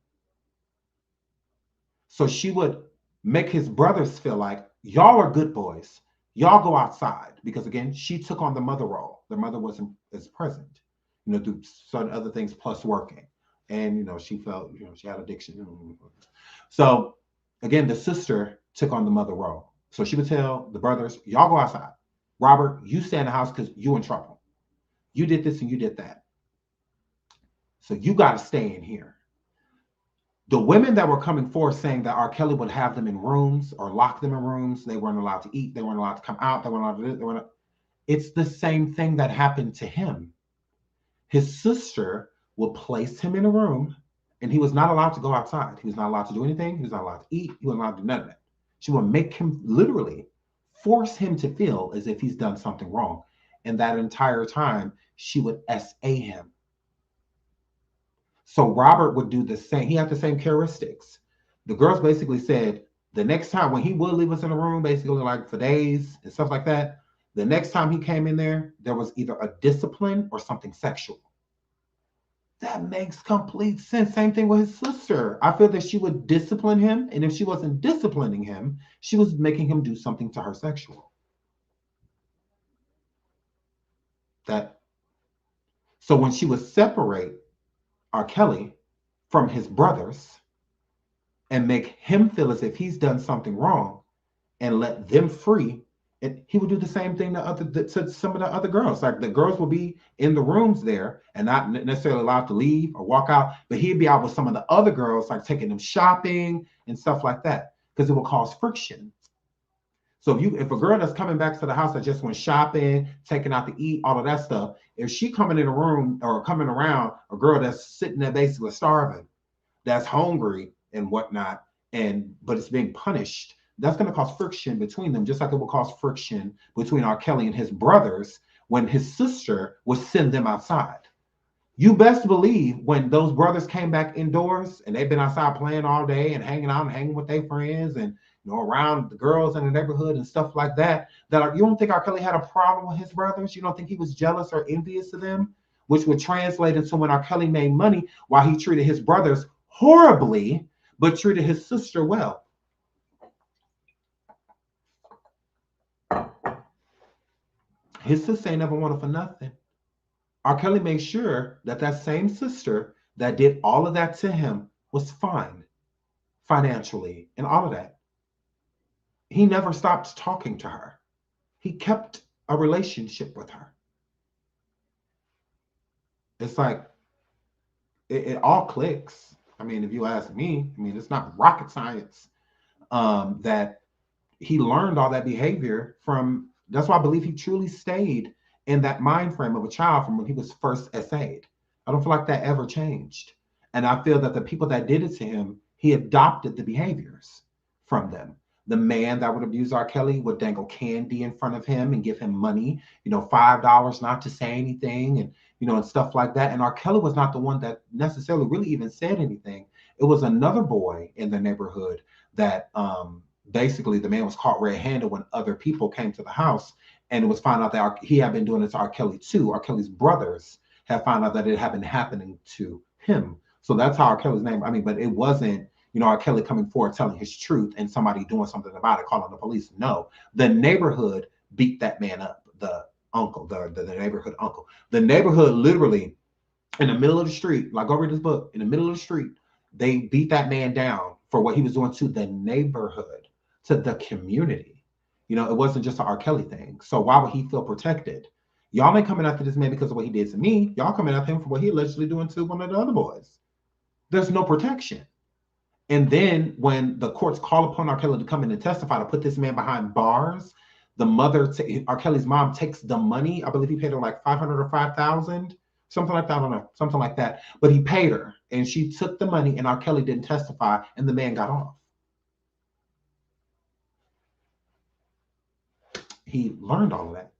So she would make his brothers feel like, y'all are good boys. Y'all go outside. Because again, she took on the mother role. The mother wasn't as present, you know, through certain other things plus working. And, you know, she felt, you know, she had addiction. So again, the sister took on the mother role. So she would tell the brothers, y'all go outside. Robert, you stay in the house because you're in trouble. You did this and you did that. So you got to stay in here. The women that were coming forth saying that R. Kelly would have them in rooms or lock them in rooms, they weren't allowed to eat, they weren't allowed to come out, they weren't allowed to do this, it's the same thing that happened to him. His sister would place him in a room and he was not allowed to go outside. He was not allowed to do anything. He was not allowed to eat. He wasn't allowed to do none of that. She would make him literally force him to feel as if he's done something wrong. And that entire time, she would SA him. So Robert would do the same. He had the same characteristics. The girls basically said the next time when he would leave us in the room, basically like for days and stuff like that, the next time he came in there, there was either a discipline or something sexual. That makes complete sense. Same thing with his sister. I feel that she would discipline him. And if she wasn't disciplining him, she was making him do something to her sexual. So when she would separate R. Kelly from his brothers and make him feel as if he's done something wrong and let them free, and he would do the same thing to some of the other girls. Like the girls would be in the rooms there and not necessarily allowed to leave or walk out, but he'd be out with some of the other girls, like taking them shopping and stuff like that, because it will cause friction. So if a girl that's coming back to the house that just went shopping, taking out to eat, all of that stuff, if she coming in a room or coming around a girl that's sitting there basically starving, that's hungry and whatnot, but it's being punished, that's going to cause friction between them, just like it will cause friction between R. Kelly and his brothers when his sister would send them outside. You best believe when those brothers came back indoors and they've been outside playing all day and hanging out and hanging with their friends and, you know, around the girls in the neighborhood and stuff like that, you don't think R. Kelly had a problem with his brothers? You don't think he was jealous or envious of them? Which would translate into when R. Kelly made money, while he treated his brothers horribly, but treated his sister well. His sister ain't never wanted for nothing. R. Kelly made sure that that same sister that did all of that to him was fine financially and all of that. He never stopped talking to her. He kept a relationship with her. It's like it all clicks. I mean, if you ask me, I mean, it's not rocket science that he learned all that behavior from. That's why I believe he truly stayed in that mind frame of a child from when he was first essayed. I don't feel like that ever changed. And I feel that the people that did it to him, he adopted the behaviors from them. The man that would abuse R. Kelly would dangle candy in front of him and give him money, $5 not to say anything, and and stuff like that. And R. Kelly was not the one that necessarily really even said anything. It was another boy in the neighborhood that basically the man was caught red-handed when other people came to the house, and it was found out that he had been doing it to R. Kelly too. R. Kelly's brothers had found out that it had been happening to him. So that's how R. Kelly's name. I mean, but it wasn't, R. Kelly coming forward telling his truth and somebody doing something about it, calling the police. No, the neighborhood beat that man up. The uncle, the neighborhood uncle. The neighborhood literally in the middle of the street, like go read this book, in the middle of the street, they beat that man down for what he was doing to the neighborhood, to the community. It wasn't just an R. Kelly thing. So why would he feel protected? Y'all ain't coming after this man because of what he did to me. Y'all coming after him for what he allegedly doing to one of the other boys. There's no protection. And then when the courts call upon R. Kelly to come in and testify to put this man behind bars, the mother, R. Kelly's mom, takes the money. I believe he paid her like $500 or $5,000, something like that. I don't know, something like that. But he paid her, and she took the money, and R. Kelly didn't testify, and the man got off. He learned all of that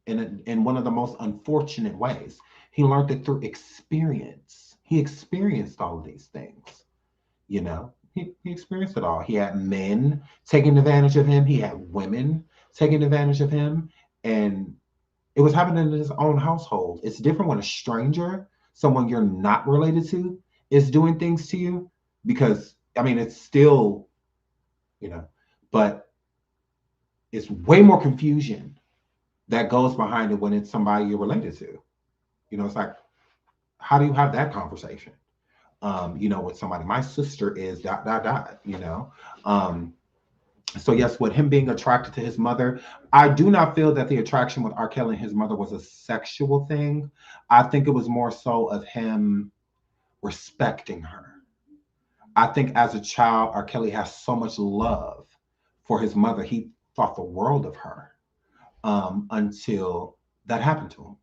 in one of the most unfortunate ways. He learned it through experience. He experienced all of these things. He experienced it all. He had men taking advantage of him. He had women taking advantage of him. And it was happening in his own household. It's different when a stranger, someone you're not related to, is doing things to you, because, I mean, it's still, but it's way more confusion that goes behind it when it's somebody you're related to. It's like, how do you have that conversation? With somebody. My sister is ... So yes, with him being attracted to his mother, I do not feel that the attraction with R. Kelly and his mother was a sexual thing. I think it was more so of him respecting her. I think as a child, R. Kelly has so much love for his mother. He thought the world of her until that happened to him.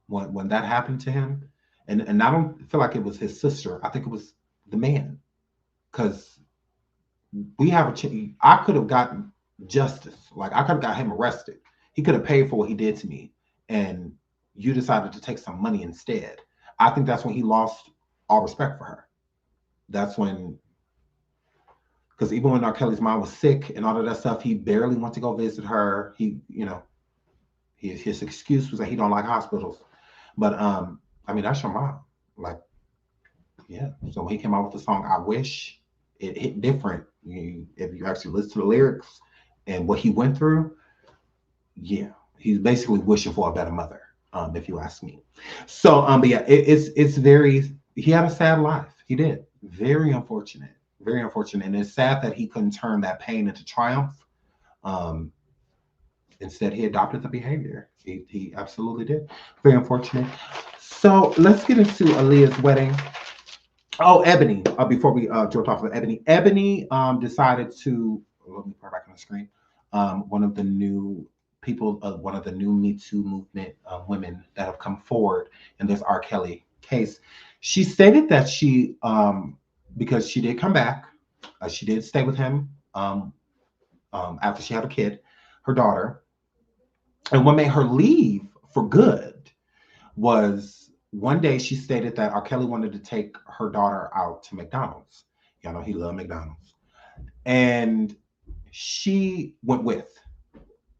When that happened to him, and I don't feel like it was his sister. I think it was the man, because we have I could have gotten justice. Like, I could have got him arrested. He could have paid for what he did to me, and you decided to take some money instead. I think that's when he lost all respect for her. That's when, because even when R. Kelly's mom was sick and all of that stuff, he barely went to go visit her. His excuse was that he don't like hospitals. But I mean, that's your mom. Like, yeah. So when he came out with the song "I Wish," it hit different. If you actually listen to the lyrics and what he went through, yeah, he's basically wishing for a better mother, if you ask me. So, but yeah, it's very. He had a sad life. He did. Very unfortunate. Very unfortunate, and it's sad that he couldn't turn that pain into triumph. Instead, he adopted the behavior. He absolutely did. Very unfortunate. So let's get into Aaliyah's wedding. Oh, Ebony. Before we jump off of Ebony, decided to, let me put it back on the screen. One of the new people, one of the new Me Too movement women that have come forward in this R. Kelly case. She stated that she, because she did come back, she did stay with him after she had a kid, her daughter. And what made her leave for good was one day she stated that R. Kelly wanted to take her daughter out to McDonald's. Y'all know he loved McDonald's. And she went with.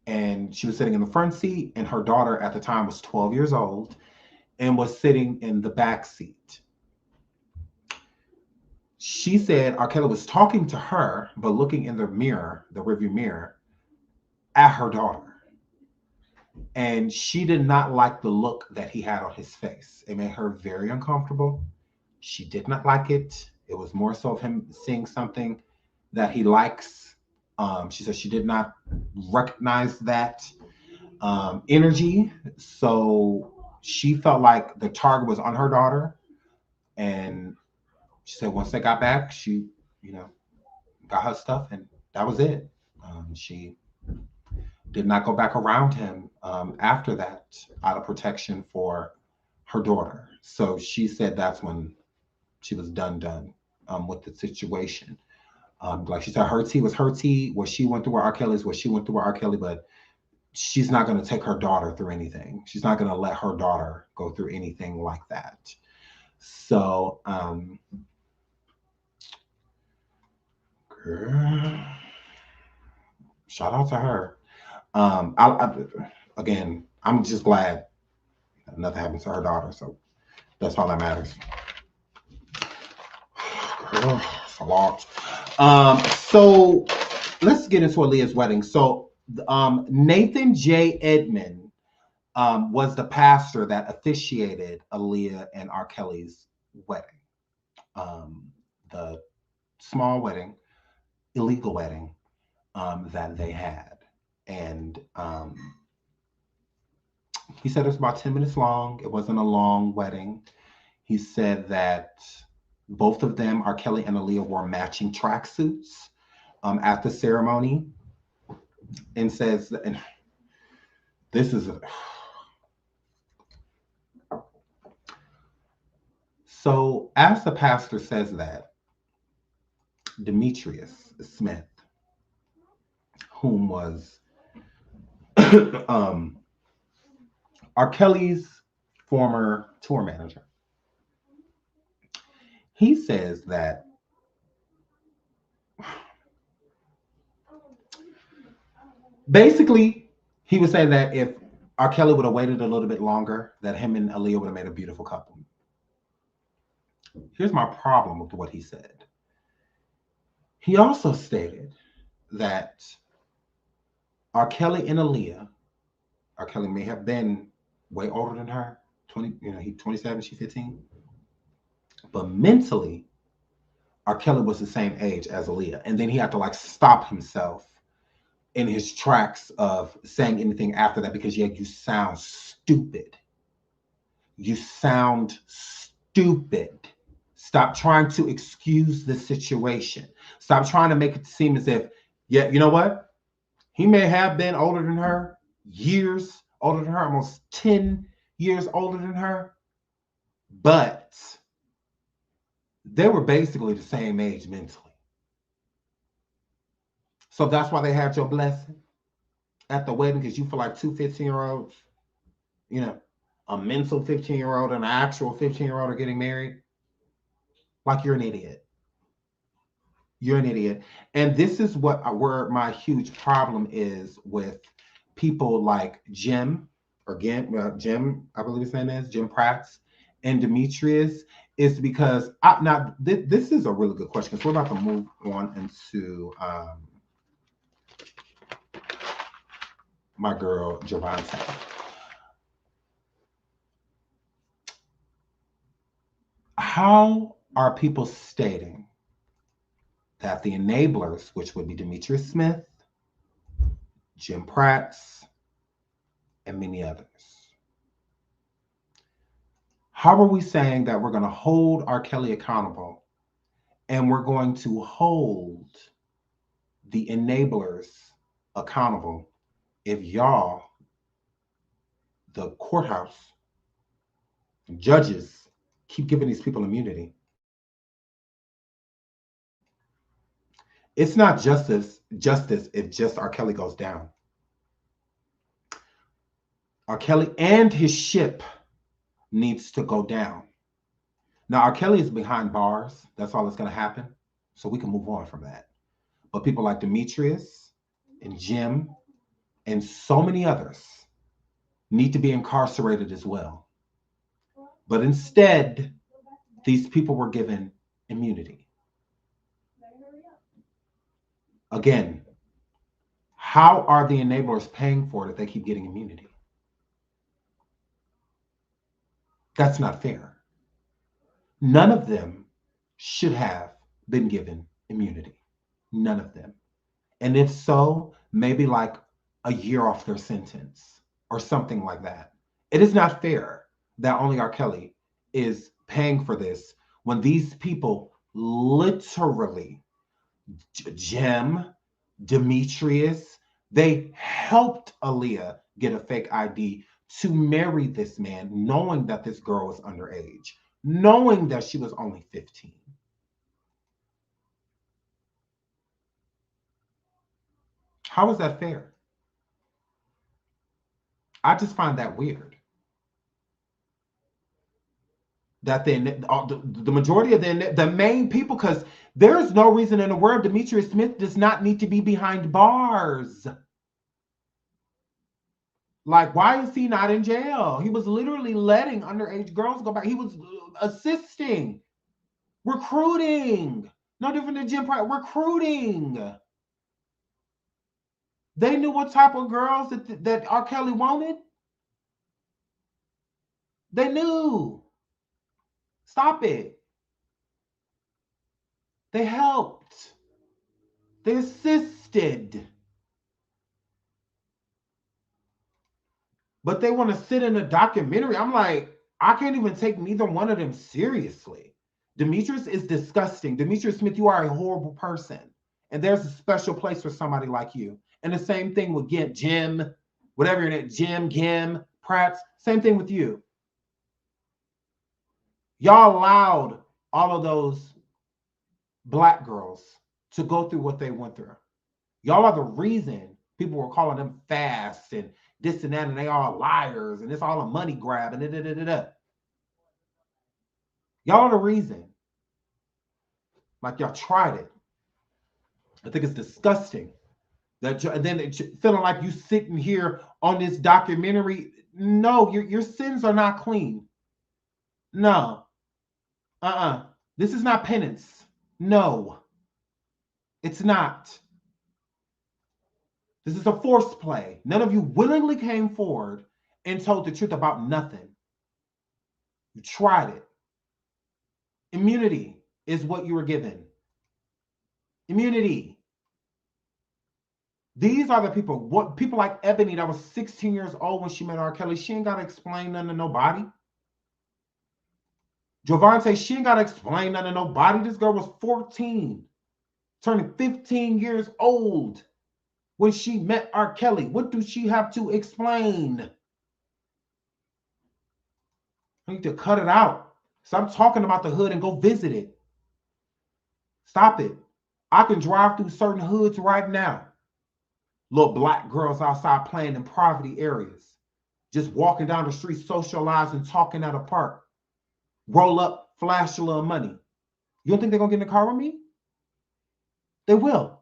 And she was sitting in the front seat, and her daughter at the time was 12 years old and was sitting in the back seat. She said R. Kelly was talking to her, but looking in the mirror, the rearview mirror, at her daughter. And she did not like the look that he had on his face. It made her very uncomfortable. She did not like it. It was more so of him seeing something that he likes. She said she did not recognize that energy. So she felt like the target was on her daughter. And she said once they got back, she, got her stuff, and that was it. She did not go back around him after that out of protection for her daughter. So she said that's when she was done with the situation. Like she said, her tea was her tea. What she went through with R. Kelly's what she went through with R. Kelly, but she's not going to take her daughter through anything. She's not going to let her daughter go through anything like that. So, girl, shout out to her. Again, I'm just glad nothing happened to her daughter. So that's all that matters. Girl, it's a lot. So let's get into Aaliyah's wedding. So Nathan J. Edmond was the pastor that officiated Aaliyah and R. Kelly's wedding. The small wedding, illegal wedding that they had. And he said it was about 10 minutes long. It wasn't a long wedding. He said that both of them, R. Kelly and Aaliyah, wore matching tracksuits at the ceremony. And says, and this is so as the pastor says that, Demetrius Smith, whom was R. Kelly's former tour manager, he says that basically he would say that if R. Kelly would have waited a little bit longer, that him and Aaliyah would have made a beautiful couple. Here's my problem with what he said. He also stated that R. Kelly and Aaliyah, R. Kelly may have been way older than her, 20, he's 27, she's 15. But mentally, R. Kelly was the same age as Aaliyah. And then he had to stop himself in his tracks of saying anything after that because you sound stupid. You sound stupid. Stop trying to excuse the situation. Stop trying to make it seem as if, yeah, you know what? He may have been older than her, years older than her, almost 10 years older than her, but they were basically the same age mentally. So that's why they had your blessing at the wedding, because you feel like two 15-year-olds, a mental 15-year-old and an actual 15-year-old are getting married. Like you're an idiot. You're an idiot. And this is where my huge problem is with people like Jim, I believe his name is, Jim Prats, and Demetrius, is because, this is a really good question, because we're about to move on into my girl, Javante. How are people stating that the enablers, which would be Demetrius Smith, Jim Prats, and many others, how are we saying that we're going to hold R. Kelly accountable and we're going to hold the enablers accountable if y'all, the courthouse, judges, keep giving these people immunity? It's not justice if just R. Kelly goes down. R. Kelly and his ship needs to go down. Now, R. Kelly is behind bars. That's all that's going to happen. So we can move on from that. But people like Demetrius and Jim and so many others need to be incarcerated as well. But instead, these people were given immunity. Again, how are the enablers paying for it if they keep getting immunity? That's not fair. None of them should have been given immunity. None of them. And if so, maybe like a year off their sentence or something like that. It is not fair that only R. Kelly is paying for this when these people literally, Jim, Demetrius, they helped Aaliyah get a fake ID to marry this man, knowing that this girl was underage, knowing that she was only 15. How is that fair? I just find that weird. That the majority of the main people, because there's no reason in the world Demetrius Smith does not need to be behind bars. Like, why is he not in jail? He was literally letting underage girls go back. He was assisting, recruiting. No different than Jim Pratt, recruiting. They knew what type of girls that R. Kelly wanted. They knew. Stop it. They helped. They assisted. But they want to sit in a documentary. I'm like, I can't even take neither one of them seriously. Demetrius is disgusting. Demetrius Smith, you are a horrible person. And there's a special place for somebody like you. And the same thing with Jim, whatever your name, Jim, Gim, Pratt, same thing with you. Y'all allowed all of those Black girls to go through what they went through. Y'all are the reason people were calling them fast and this and that, and they all liars, and it's all a money grab, and da-da-da-da-da. Y'all are the reason. Like, y'all tried it. I think it's disgusting. That and then feeling like you sitting here on this documentary. No, your sins are not clean. No. This is not penance. No. It's not. This is a forced play. None of you willingly came forward and told the truth about nothing. You tried it. Immunity is what you were given. Immunity. These are the people, what people like Ebony that was 16 years old when she met R. Kelly. She ain't got to explain nothing to nobody. Javante, she ain't got to explain nothing to nobody. This girl was 14, turning 15 years old when she met R. Kelly. What do she have to explain? I need to cut it out. Stop talking about the hood and go visit it. Stop it. I can drive through certain hoods right now. Little Black girls outside playing in poverty areas. Just walking down the street, socializing, talking at a park. Roll up, flash a little money. You don't think they're going to get in the car with me? They will.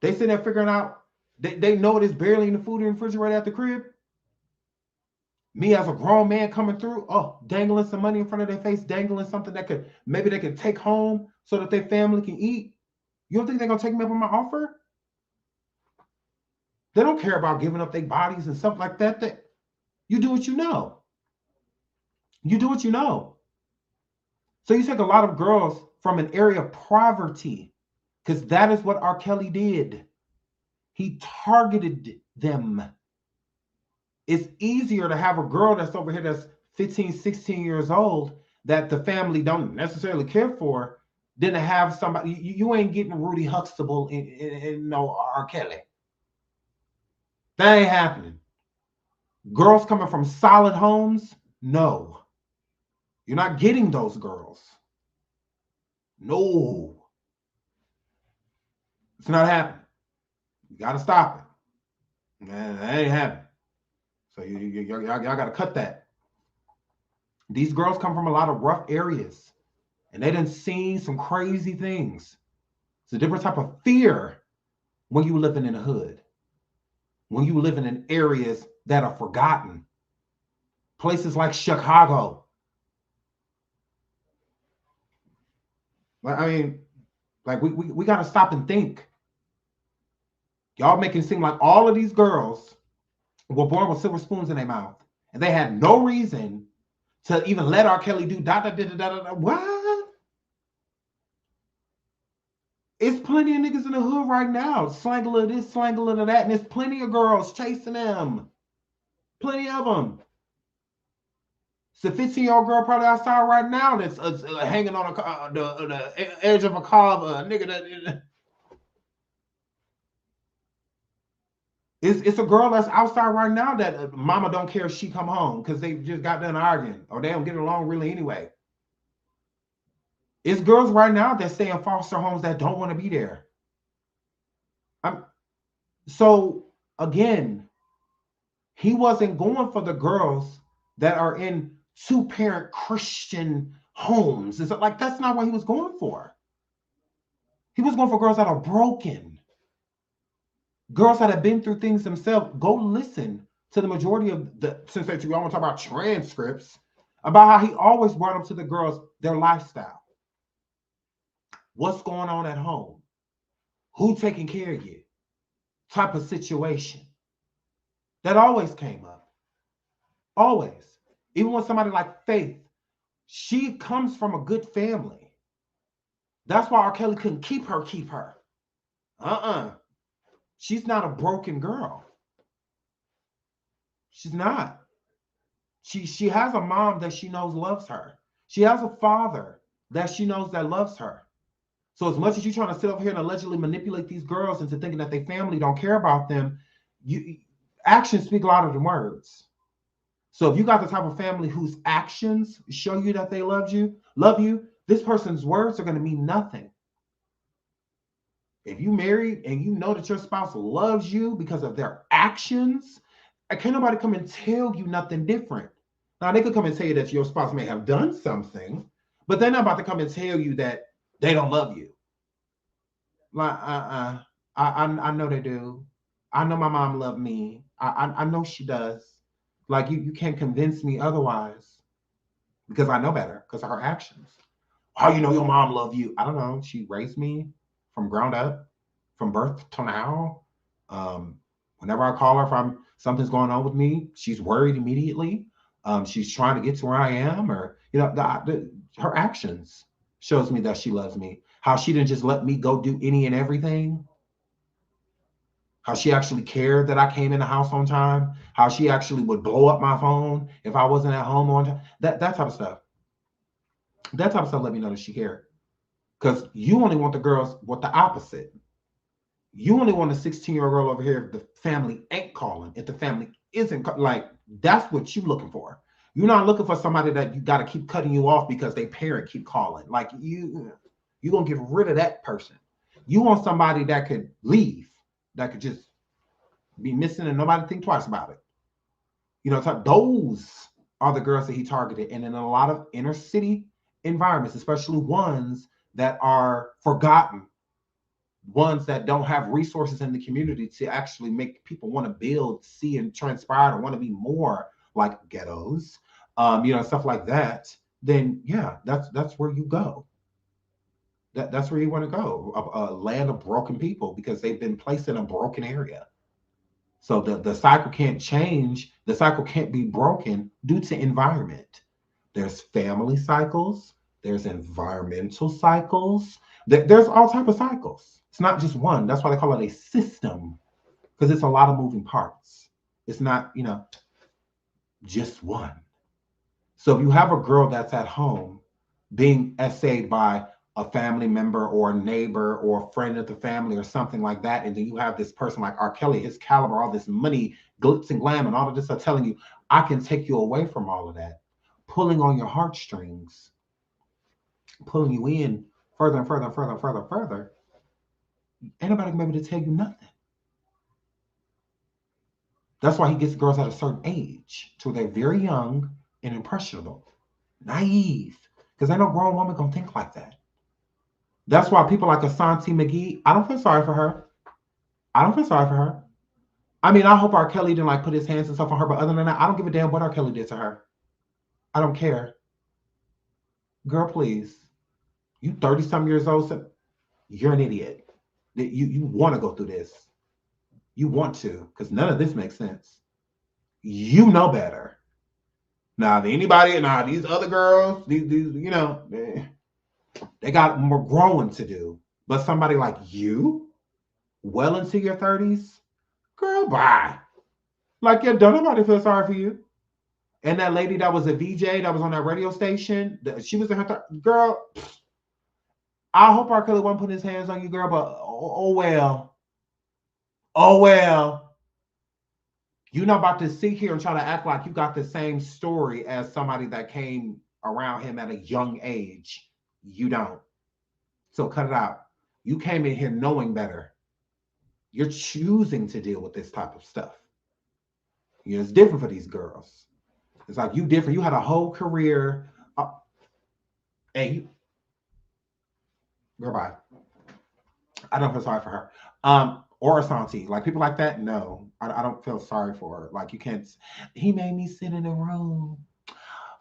They sitting there figuring out, they know there's barely any food in the refrigerator at the crib. Me as a grown man coming through, dangling some money in front of their face, dangling something that maybe they could take home so that their family can eat. You don't think they're going to take me up on my offer? They don't care about giving up their bodies and stuff like that. You do what you know. You do what you know. So you take a lot of girls from an area of poverty, because that is what R. Kelly did. He targeted them. It's easier to have a girl that's over here that's 15, 16 years old that the family don't necessarily care for than to have somebody. You ain't getting Rudy Huxtable in no R. Kelly. That ain't happening. Girls coming from solid homes, no. You're not getting those girls. No. It's not happening. You got to stop it. Man, that ain't happening. So y'all got to cut that. These girls come from a lot of rough areas, and they done seen some crazy things. It's a different type of fear when you living in a hood, when you living in areas that are forgotten, places like Chicago. I mean, like we got to stop and think. Y'all making it seem like all of these girls were born with silver spoons in their mouth, And they had no reason to even let R. Kelly do da da da da da da. What? It's plenty of niggas in the hood right now, slangling of this, slangling of that, and there's plenty of girls chasing them. Plenty of them. It's a 15-year-old girl probably outside right now that's hanging on the edge of a car, nigga that. It's a girl that's outside right now that mama don't care if she come home because they just got done arguing or they don't get along really anyway. It's girls right now that stay in foster homes that don't want to be there. So again, he wasn't going for the girls that are in two-parent Christian homes. It's like that's not what he was going for. He was going for girls that are broken. Girls that have been through things themselves. Go listen to the majority of the, since we want to talk about transcripts, about how he always brought up to the girls their lifestyle. What's going on at home? Who taking care of you? Type of situation. That always came up. Always. Even when somebody like Faith, she comes from a good family. That's why R. Kelly couldn't keep her. She's not a broken girl. She's not. She has a mom that she knows loves her. She has a father that she knows that loves her. So as much as you're trying to sit over here and allegedly manipulate these girls into thinking that their family don't care about them, actions speak louder than words. So if you got the type of family whose actions show you that they love you, this person's words are going to mean nothing. If you married and you know that your spouse loves you because of their actions, can't nobody come and tell you nothing different. Now, they could come and tell you that your spouse may have done something, but they're not about to come and tell you that they don't love you. Like, I know they do. I know my mom loved me. I know she does. Like, you can't convince me otherwise because I know better because of her actions. How you know your mom loved you? I don't know. She raised me from ground up, from birth to now. Whenever I call her from something's going on with me, she's worried immediately. She's trying to get to where I am, or her actions shows me that she loves me. How she didn't just let me go do any and everything. How she actually cared that I came in the house on time. How she actually would blow up my phone if I wasn't at home on time. That type of stuff. That type of stuff let me know that she cared. Because you only want the girls with the opposite. You only want a 16-year-old girl over here if the family ain't calling. If the family isn't, like, that's what you're looking for. You're not looking for somebody that you got to keep cutting you off because their parent keep calling. Like, you're going to get rid of that person. You want somebody that could leave, that could just be missing and nobody think twice about it. Those are the girls that he targeted. And in a lot of inner city environments, especially ones that are forgotten, ones that don't have resources in the community to actually make people want to build, see, and transpire, or want to be more like ghettos, stuff like that, then yeah, that's where you go. That's where you want to go, a land of broken people, because they've been placed in a broken area. So the cycle can't change. The cycle can't be broken due to environment. There's family cycles. There's environmental cycles. There's all type of cycles. It's not just one. That's why they call it a system, because it's a lot of moving parts. It's not, just one. So if you have a girl that's at home being essayed by a family member or a neighbor or a friend of the family or something like that, and then you have this person like R. Kelly, his caliber, all this money, glitz and glam, and all of this are telling you, I can take you away from all of that, pulling on your heartstrings, pulling you in further and further and further and further and further. Ain't nobody gonna be able to tell you nothing. That's why he gets girls at a certain age, till they're very young and impressionable, naive, because ain't no grown woman gonna think like that. That's why people like Asante McGee, I don't feel sorry for her. I mean, I hope R. Kelly didn't put his hands and stuff on her, but other than that, I don't give a damn what R. Kelly did to her. I don't care. Girl, please. You 30-some years old, so you're an idiot. You want to go through this. You want to, because none of this makes sense. You know better. Now, these other girls, these you know, they got more growing to do. But somebody like you, well into your 30s, girl, bye. Like, yeah, don't nobody feel sorry for you. And that lady that was a VJ that was on that radio station, she was in her girl. I hope R. Kelly won't put his hands on you, girl, but oh well. Oh well. You're not about to sit here and try to act like you got the same story as somebody that came around him at a young age. You don't. So cut it out. You came in here knowing better. You're choosing to deal with this type of stuff. You know, it's different for these girls. It's like you different. You had a whole career. Hey, you, girl, bye. I don't feel sorry for her. Or Asante. Like people like that, no. I don't feel sorry for her. Like you can't. He made me sit in a room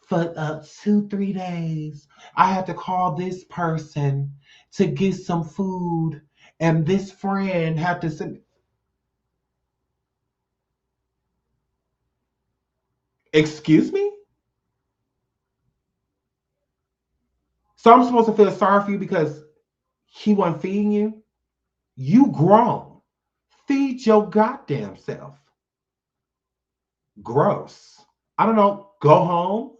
for 2-3 days. I had to call this person to get some food, and this friend had to send. Excuse me? So I'm supposed to feel sorry for you because he wasn't feeding you? You grown. Feed your goddamn self. Gross. I don't know. Go home.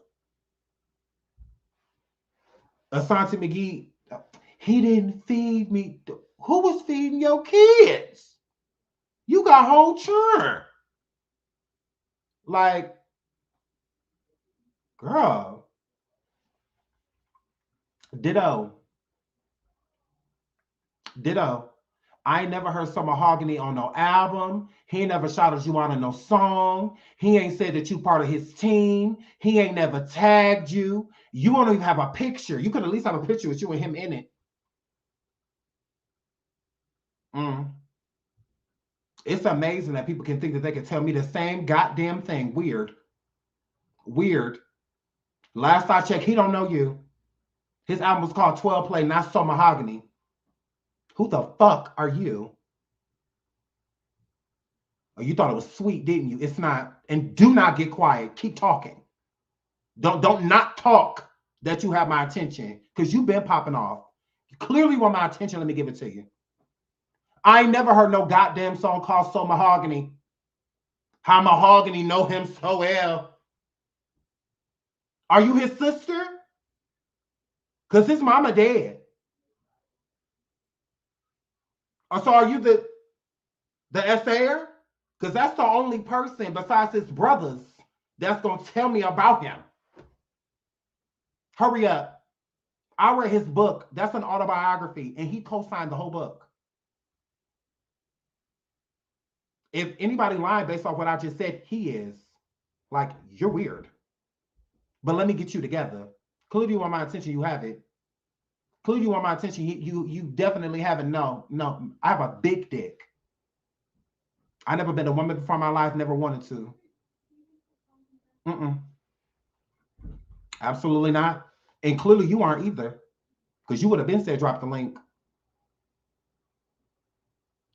Asante McGee, he didn't feed me. Who was feeding your kids? You got whole churn. Like, girl. Ditto. Ditto. I ain't never heard some Mahogany on no album. He ain't never shouted you out in no song. He ain't said that you part of his team. He ain't never tagged you. You don't even have a picture. You could at least have a picture with you and him in it. It's amazing that people can think that they can tell me the same goddamn thing. Weird. Weird. Last I checked, he don't know you. His album was called 12 Play, not So Mahogany. Who the fuck are you? Oh, you thought it was sweet, didn't you? It's not. And do not get quiet. Keep talking. Don't not talk that you have my attention because you've been popping off. You clearly want my attention. Let me give it to you. I ain't never heard no goddamn song called So Mahogany. How Mahogany know him so well. Are you his sister? Because his mama dead. Or so are you the essayer? Because that's the only person besides his brothers that's going to tell me about him. Hurry up. I read his book. That's an autobiography, and he co-signed the whole book. If anybody lying based off what I just said, he is. Like, you're weird. But let me get you together. Clearly you want my attention, you have it. Clearly you want my attention, you definitely haven't. No, I have a big dick. I never been a woman before in my life, never wanted to. Absolutely not. And clearly you aren't either. Because you would have been said drop the link.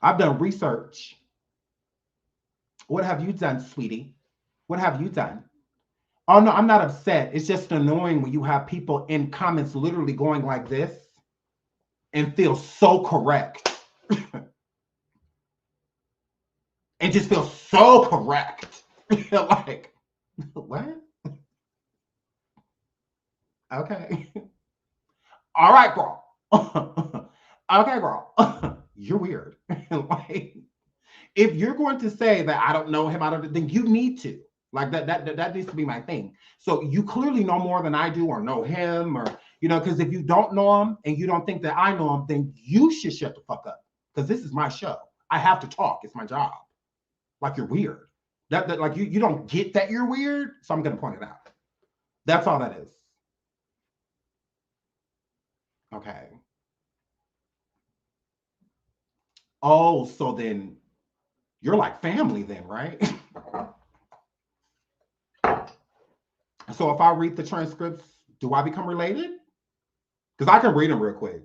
I've done research. What have you done, sweetie? What have you done? Oh, no, I'm not upset. It's just annoying when you have people in comments literally going like this and feel so correct. And just feel so correct. Like, what? Okay. All right, girl. Okay, girl. You're weird. Like, if you're going to say that I don't know him, then you need to. Like that needs to be my thing. So you clearly know more than I do, or know him, or because if you don't know him and you don't think that I know him, then you should shut the fuck up. Because this is my show. I have to talk. It's my job. Like, you're weird. That like you don't get that you're weird, so I'm gonna point it out. That's all that is. Okay. Oh, so then you're like family then, right? So if I read the transcripts, do I become related? Because I can read them real quick.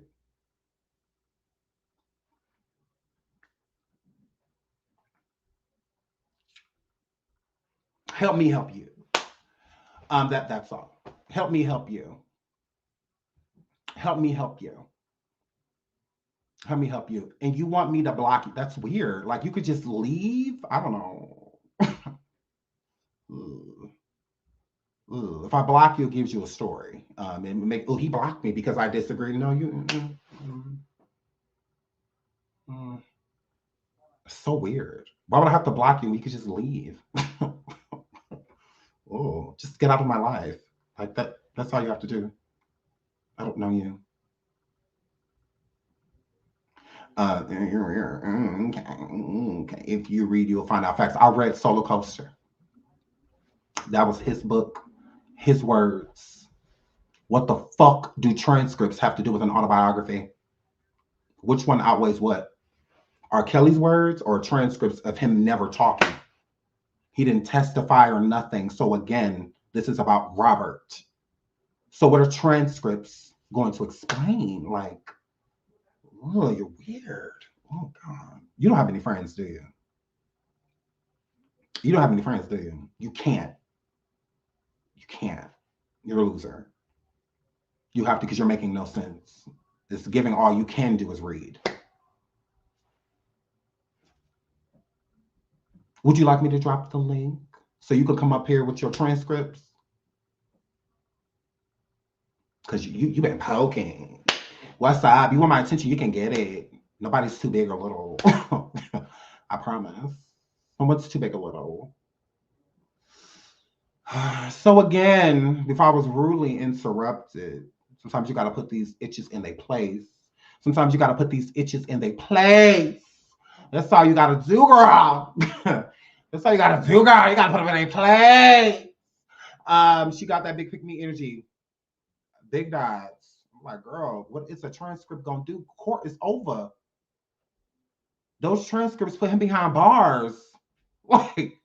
Help me help you. That's all. Help me help you. Help me help you. Help me help you. And you want me to block you? That's weird. Like you could just leave. I don't know. If I block you, it gives you a story. And make he blocked me because I disagree. No, you. So weird. Why would I have to block you? You could just leave. Oh, just get out of my life. Like that. That's all you have to do. I don't know you. Okay. If you read, you'll find out facts. I read Solar Coaster. That was his book, his words. What the fuck do transcripts have to do with an autobiography? Which one outweighs what? R. Kelly's words or transcripts of him never talking? He didn't testify or nothing. So again, this is about Robert. So what are transcripts going to explain? Like, oh, you're weird. Oh God. You don't have any friends, do you? You don't have any friends, do you? You can't. You can't. You're a loser. You have to because you're making no sense. It's giving all you can do is read. Would you like me to drop the link so you could come up here with your transcripts? Because you've been poking. What's up? You want my attention, you can get it. Nobody's too big or little. I promise. Someone's too big or little. So again, before I was rudely interrupted, sometimes you got to put these itches in their place. Sometimes you got to put these itches in their place. That's all you got to do, girl. That's all you got to do, girl. You got to put them in their place. She got that big pick-me energy. Big dots. I'm like, girl, what is a transcript going to do? Court is over. Those transcripts put him behind bars. Like,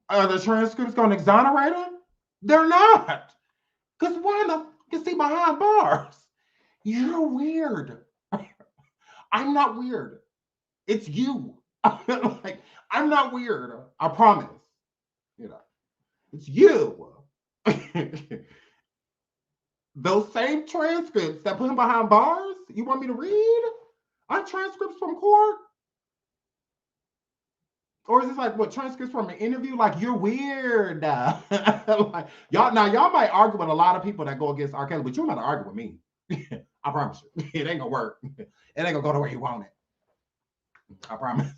are the transcripts going to exonerate him? They're not. Because why the fuck is he behind bars? You're weird. I'm not weird. It's you. Like, I'm not weird. I promise. You know, it's you. Those same transcripts that put him behind bars, you want me to read? Aren't transcripts from court? Or is this like what transcripts from an interview? Like you're weird. Like, y'all might argue with a lot of people that go against R. Kelly, but you're not argue with me. I promise you. It ain't gonna work. It ain't gonna go the way you want it. I promise.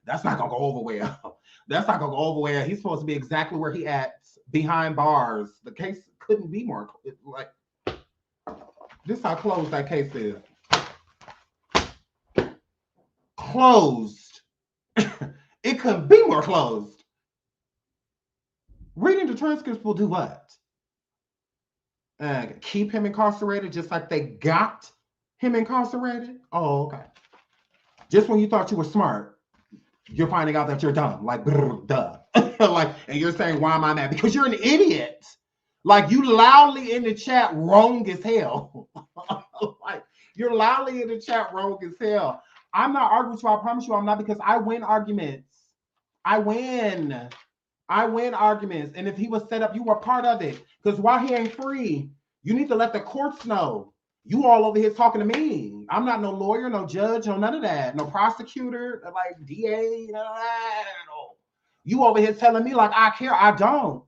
That's not gonna go over well. That's not gonna go over well. He's supposed to be exactly where he at, behind bars. The case couldn't be more like this is how closed that case is. Closed. It couldn't be more closed. Reading the transcripts will do what? Keep him incarcerated just like they got him incarcerated? Oh, okay. Just when you thought you were smart, you're finding out that you're dumb. Like, duh. Like, and you're saying, why am I mad? Because you're an idiot. Like, you loudly in the chat wrong as hell. Like, you're loudly in the chat wrong as hell. I'm not arguing with you. I promise you I'm not, because I win arguments. I win arguments. And if he was set up, you were part of it. Because while he ain't free, you need to let the courts know. You all over here talking to me. I'm not no lawyer, no judge, no none of that. No prosecutor, like DA, none of that. No. You over here telling me like I care. I don't.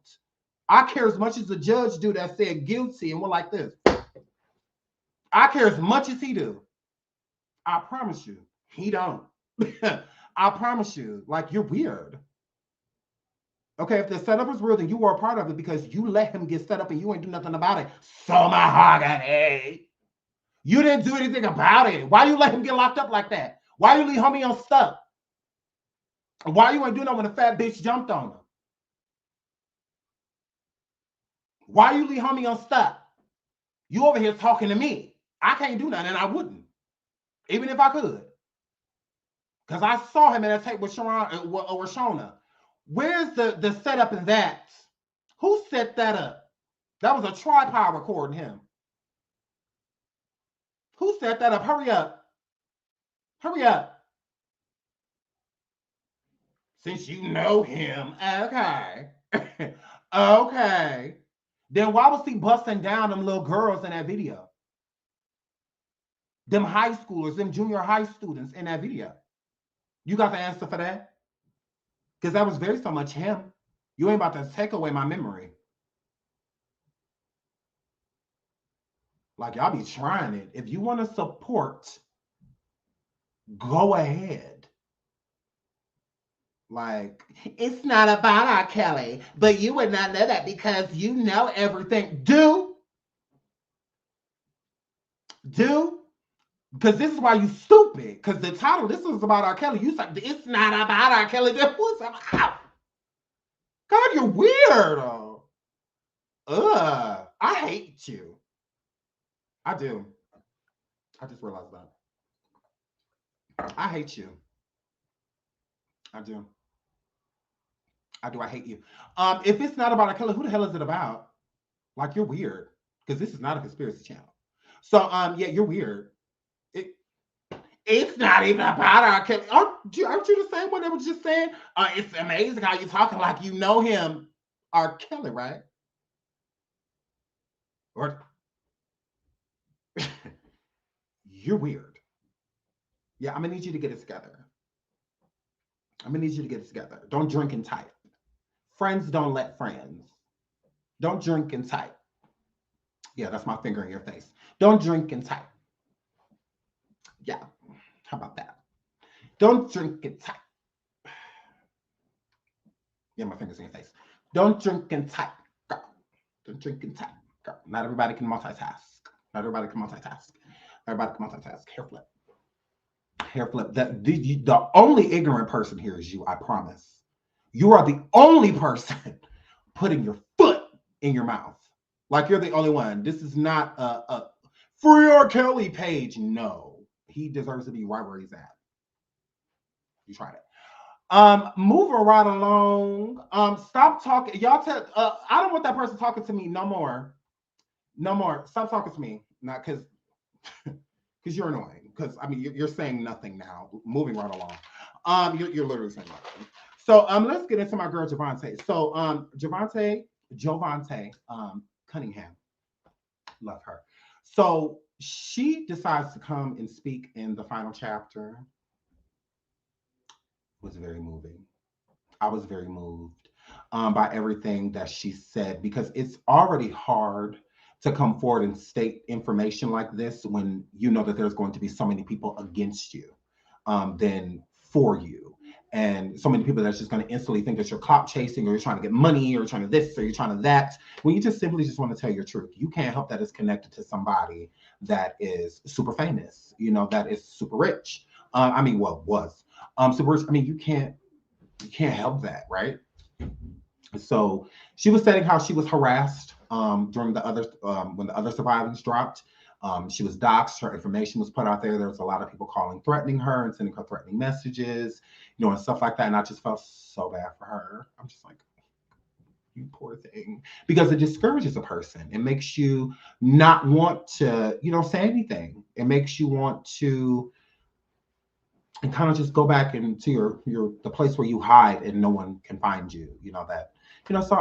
I care as much as the judge do that said guilty and went like this. I care as much as he do. I promise you. He don't. I promise you. Like, you're weird. Okay, if the setup was real, then you were a part of it because you let him get set up and you ain't do nothing about it. So mahogany. You didn't do anything about it. Why you let him get locked up like that? Why you leave homie unstuck? Why you ain't doing that when the fat bitch jumped on him? Why you leave homie unstuck? You over here talking to me. I can't do that, and I wouldn't. Even if I could. Because I saw him in that tape with Shona. Where's the setup in that? Who set that up? That was a tripod recording him. Who set that up? Hurry up. Hurry up. Since you know him. Okay. Okay. Then why was he busting down them little girls in that video? Them high schoolers, them junior high students in that video. You got the answer for that? Because that was very so much him. You ain't about to take away my memory. Like, y'all be trying it. If you want to support, go ahead. Like, it's not about R. Kelly, but you would not know that because you know everything. Do? Because this is why you stupid. Because the title, this is about R. Kelly. You said, it's not about R. Kelly. Then what's about? God, you're weird. I hate you. I do. I just realized that. I hate you. I do. I hate you. If it's not about R. Kelly, who the hell is it about? Like, you're weird. Because this is not a conspiracy channel. So, yeah, you're weird. It's not even about R. Kelly. Aren't you the same one that was just saying, it's amazing how you're talking like you know him, R. Kelly, right? Or you're weird. Yeah, I'm gonna need you to get it together. Don't drink and type. Friends don't let friends. Don't drink and type. Yeah, that's my finger in your face. Don't drink and type. Yeah, how about that? Don't drink and type. Yeah, my finger's in your face. Don't drink and type, girl. Don't drink and type, girl. Not everybody can multitask. Hair flip. The only ignorant person here is you, I promise. You are the only person putting your foot in your mouth. Like, you're the only one. This is not a Free R. Kelly page. No. He deserves to be right where he's at. You tried it. Moving right along. Stop talking. Y'all tell I don't want that person talking to me no more. Stop talking to me. Not because you're annoying. Because I mean you're saying nothing now. Moving right along. You're literally saying nothing. So let's get into my girl Javante. So Javante Cunningham. Love her. So she decides to come and speak in the final chapter. It was very moving. I was very moved by everything that she said, because it's already hard to come forward and state information like this when you know that there's going to be so many people against you than for you. And so many people that's just going to instantly think that you're clout chasing, or you're trying to get money, or you're trying to this, or you're trying to that. When you just simply just want to tell your truth. You can't help that it's connected to somebody that is super famous, that is super rich. Was super rich. I mean, you can't help that, right? So she was saying how she was harassed during the other when the other survivors dropped. She was doxxed. Her information was put out there. There was a lot of people threatening her and sending her threatening messages, and stuff like that. And I just felt so bad for her. I'm just like, you poor thing, because it discourages a person. It makes you not want to, say anything. It makes you want to and kind of just go back into the place where you hide and no one can find you. So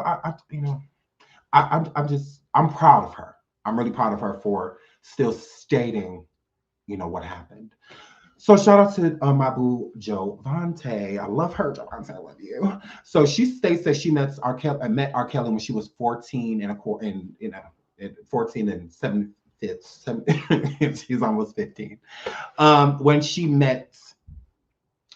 I'm proud of her. I'm really proud of her for still stating, what happened. So shout out to my boo Javante. I love her, Javante. I love you. So she states that she met R. Kelly when she was 14 and 14 and 7 fifths. She's almost 15. When she met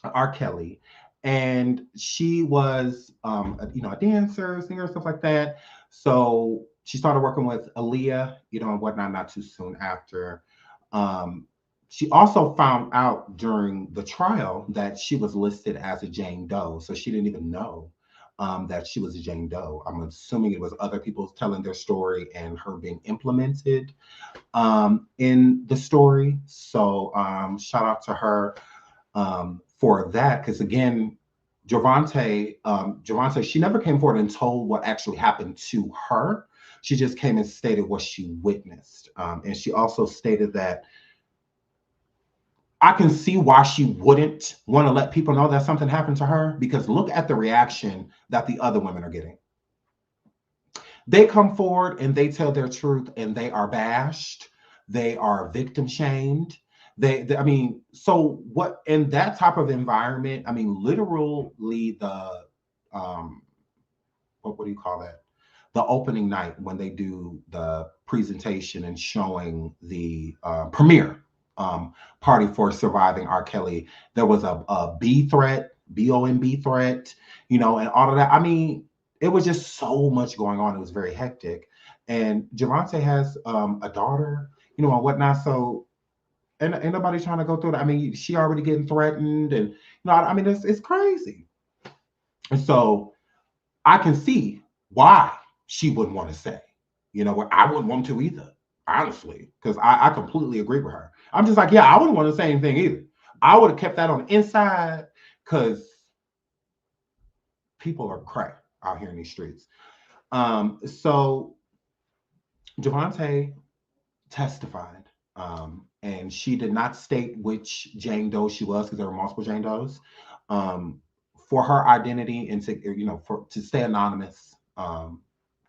R. Kelly, and she was a dancer, singer, stuff like that. So she started working with Aaliyah, and whatnot, not too soon after. She also found out during the trial that she was listed as a Jane Doe. So she didn't even know that she was a Jane Doe. I'm assuming it was other people telling their story and her being implemented in the story. So shout out to her for that. Because again, Javante, she never came forward and told what actually happened to her. She just came and stated what she witnessed. And she also stated that I can see why she wouldn't want to let people know that something happened to her, because look at the reaction that the other women are getting. They come forward and they tell their truth and they are bashed. They are victim shamed. I mean, so what in that type of environment, I mean, literally what do you call that? The opening night when they do the presentation and showing the premiere party for Surviving R. Kelly, there was a B threat, BOMB threat, you know, and all of that. I mean, it was just so much going on. It was very hectic. And Javante has a daughter, you know, and whatnot. So, and ain't nobody trying to go through that. I mean, she already getting threatened, and you know, I mean, it's crazy. And so I can see why she wouldn't want to say, you know, what I wouldn't want to either, honestly, because I completely agree with her. I'm just like, yeah, I wouldn't want to say anything either. I would have kept that on the inside because people are cray out here in these streets. So Javante testified, and she did not state which Jane Doe she was because there were multiple Jane Does. For her identity and to, you know, to stay anonymous,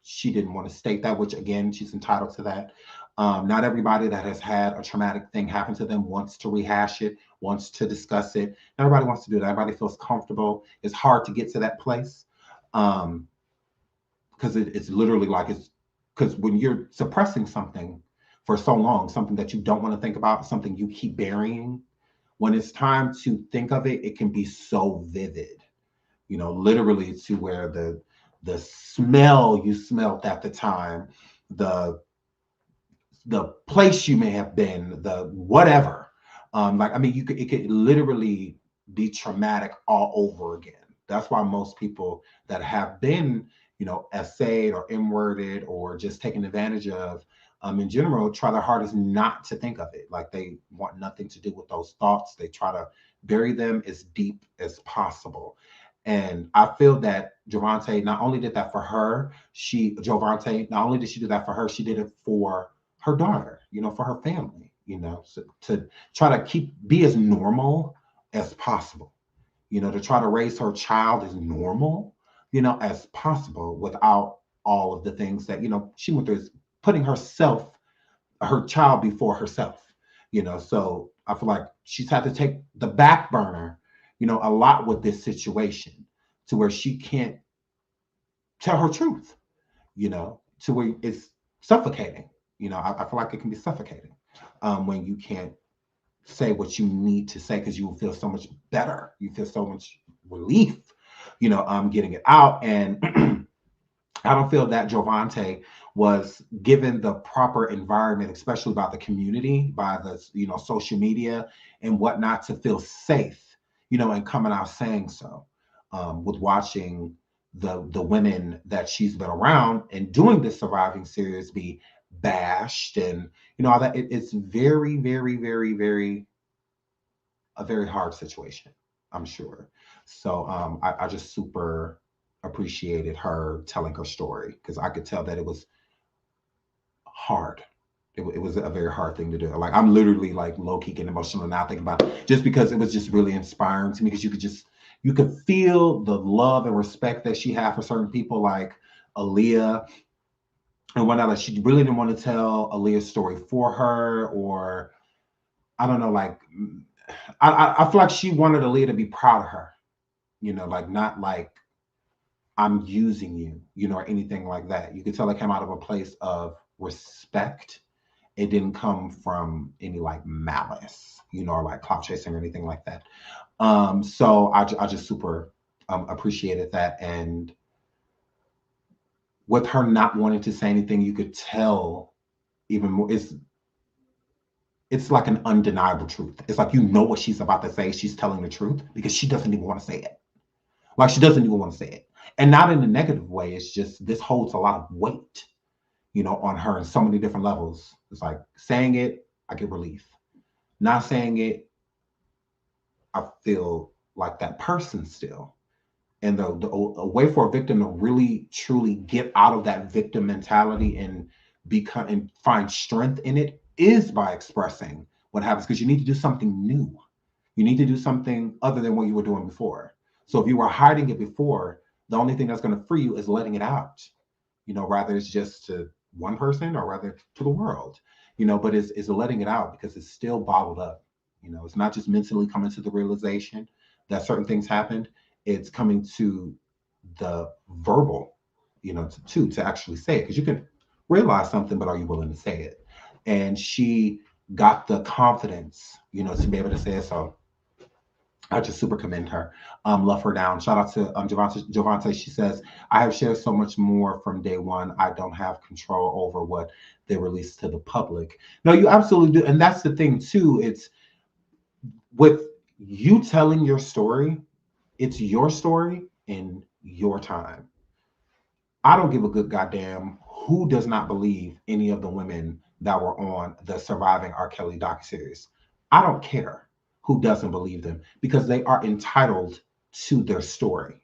she didn't want to state that, which again, she's entitled to that. Not everybody that has had a traumatic thing happen to them wants to rehash it, wants to discuss it. Everybody wants to do that. Everybody feels comfortable. It's hard to get to that place because it's literally like because when you're suppressing something for so long, something that you don't want to think about, something you keep burying, when it's time to think of it, it can be so vivid, you know, literally to where the smell you smelled at the time, the place you may have been, the whatever, like, I mean, it could literally be traumatic all over again. That's why most people that have been, you know, essayed or M-worded or just taken advantage of, in general, try their hardest not to think of it. Like they want nothing to do with those thoughts. They try to bury them as deep as possible. And I feel that Javante not only did that for her, Javante, not only did she do that for her, she did it for her daughter, you know, for her family, you know, so to try to be as normal as possible, you know, to try to raise her child as normal, you know, as possible without all of the things that, you know, she went through, putting her child before herself, you know. So I feel like she's had to take the back burner, you know, a lot with this situation to where she can't tell her truth, you know, to where it's suffocating. You know, I feel like it can be suffocating when you can't say what you need to say because you will feel so much better. You feel so much relief, you know, getting it out. And I don't feel that Javante was given the proper environment, especially by the community, by the, you know, social media and whatnot, to feel safe, you know, and coming out saying so. With watching the women that she's been around and doing this Surviving series be bashed and, you know, all that, it's very, very, very, very a very hard situation, I'm sure. So I just super appreciated her telling her story because I could tell that it was hard. It was a very hard thing to do. Like I'm literally like low-key getting emotional now thinking about it, just because it was just really inspiring to me because you could feel the love and respect that she had for certain people like Aaliyah and whatnot. Like she really didn't want to tell Aaliyah's story for her, or I don't know, like I feel like she wanted Aaliyah to be proud of her, you know, like not like I'm using you, you know, or anything like that. You could tell it came out of a place of respect. It didn't come from any like malice, you know, or like clout chasing or anything like that. So I just super appreciated that. And with her not wanting to say anything, you could tell even more. It's like an undeniable truth. It's like, you know what she's about to say. She's telling the truth because she doesn't even want to say it. Like she doesn't even want to say it. And not in a negative way. It's just, this holds a lot of weight, you know, on her in so many different levels. It's like saying it, I get relief. Not saying it, I feel like that person still. And a way for a victim to really, truly get out of that victim mentality and become and find strength in it is by expressing what happens, because you need to do something new. You need to do something other than what you were doing before. So if you were hiding it before, the only thing that's going to free you is letting it out. rather it's just to one person or rather to the world, but is letting it out because it's still bottled up. It's not just mentally coming to the realization that certain things happened. It's coming to the verbal, to actually say it, because you can realize something, but are you willing to say it? And she got the confidence, to be able to say it. So I just super commend her. Love her down. Shout out to Javante. She says, I have shared so much more from day one. I don't have control over what they release to the public. No, you absolutely do. And that's the thing too. It's with you telling your story, it's your story in your time. I don't give a good goddamn who does not believe any of the women that were on the Surviving R. Kelly docuseries. I don't care who doesn't believe them because they are entitled to their story.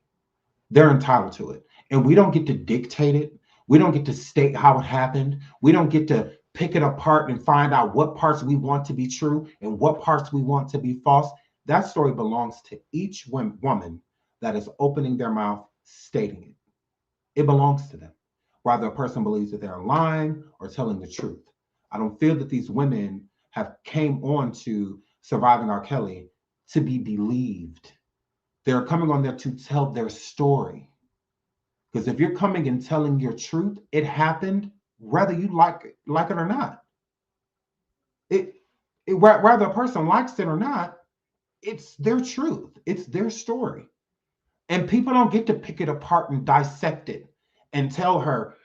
They're entitled to it. And we don't get to dictate it. We don't get to state how it happened. We don't get to pick it apart and find out what parts we want to be true and what parts we want to be false. That story belongs to each woman that is opening their mouth stating it. It belongs to them, whether a person believes that they're lying or telling the truth. I don't feel that these women have came on to Surviving R. Kelly to be believed. They're coming on there to tell their story. Because if you're coming and telling your truth, it happened, whether you like it or not. Whether a person likes it or not, it's their truth. It's their story. And people don't get to pick it apart and dissect it and tell her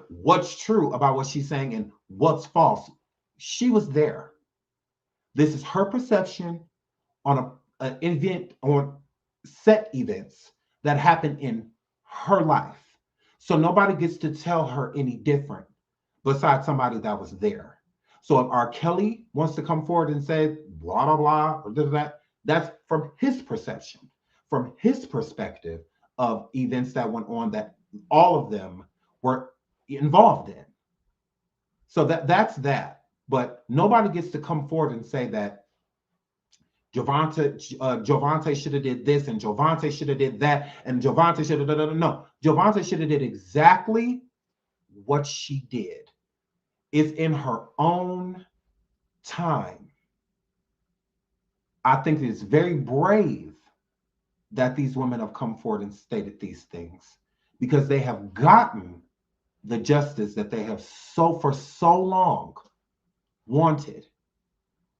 what's true about what she's saying and what's false. She was there. This is her perception on an event, on set events that happened in her life. So nobody gets to tell her any different besides somebody that was there. So if R. Kelly wants to come forward and say blah, blah, blah, or that, that's from his perception, from his perspective of events that went on that all of them were involved in. So that's that. But nobody gets to come forward and say that Javante should have did this and Javante should have did that and Javante should have done. No, Javante should have did exactly what she did. It's in her own time. I think it's very brave that these women have come forward and stated these things because they have gotten the justice that they have for so long wanted.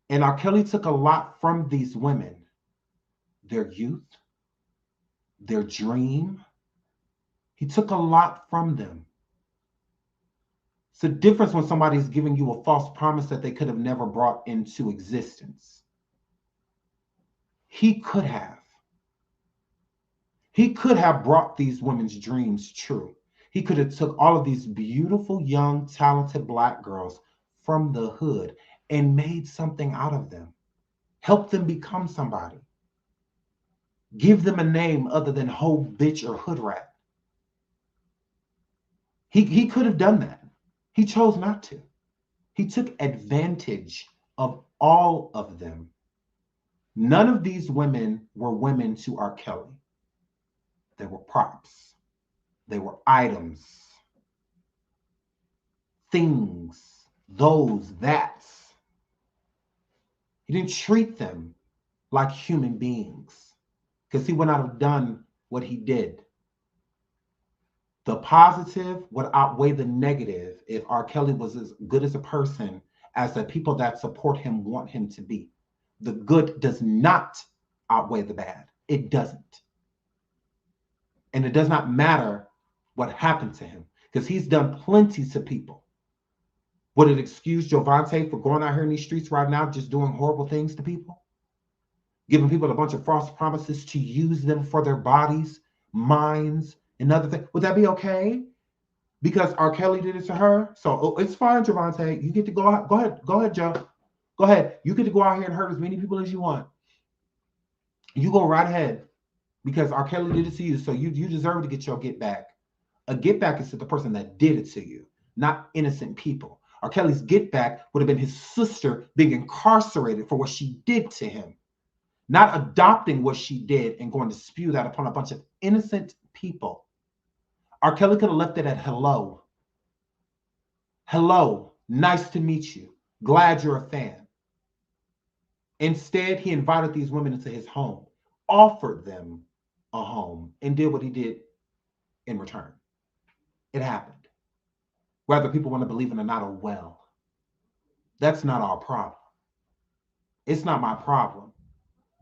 And R. Kelly took a lot from these women, their youth, their dream. He took a lot from them. It's a difference when somebody's giving you a false promise that they could have never brought into existence. He could have. He could have brought these women's dreams true. He could have took all of these beautiful, young, talented Black girls from the hood and made something out of them. Help them become somebody. Give them a name other than hoe, bitch, or hood rat. He could have done that. He chose not to. He took advantage of all of them. None of these women were women to R. Kelly. They were props. They were items. Things. Those, that's. He didn't treat them like human beings because he would not have done what he did. The positive would outweigh the negative if R. Kelly was as good as a person as the people that support him want him to be. The good does not outweigh the bad. It doesn't. And it does not matter what happened to him because he's done plenty to people. Would it excuse Javante for going out here in these streets right now just doing horrible things to people? Giving people a bunch of false promises to use them for their bodies, minds, and other things. Would that be okay? Because R. Kelly did it to her? So it's fine, Javante. You get to go out. Go ahead, Joe. Go ahead. You get to go out here and hurt as many people as you want. You go right ahead. Because R. Kelly did it to you, so you deserve to get your get back. A get back is to the person that did it to you, not innocent people. R. Kelly's get back would have been his sister being incarcerated for what she did to him, not adopting what she did and going to spew that upon a bunch of innocent people. R. Kelly could have left it at hello. Hello, nice to meet you. Glad you're a fan. Instead, he invited these women into his home, offered them a home, and did what he did in return. It happened. Whether people want to believe it or not, oh well. That's not our problem. It's not my problem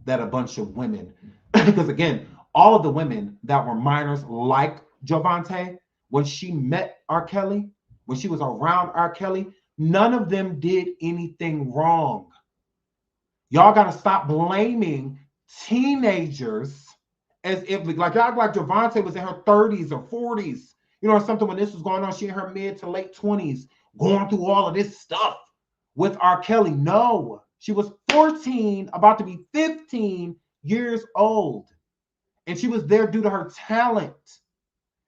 that a bunch of women, because again, all of the women that were minors like Javante, when she met R. Kelly, when she was around R. Kelly, none of them did anything wrong. Y'all got to stop blaming teenagers as if, like, y'all act like Javante was in her 30s or 40s, you know, or something when this was going on. She in her mid to late 20s, going through all of this stuff with R. Kelly. No, she was 14, about to be 15 years old. And she was there due to her talent.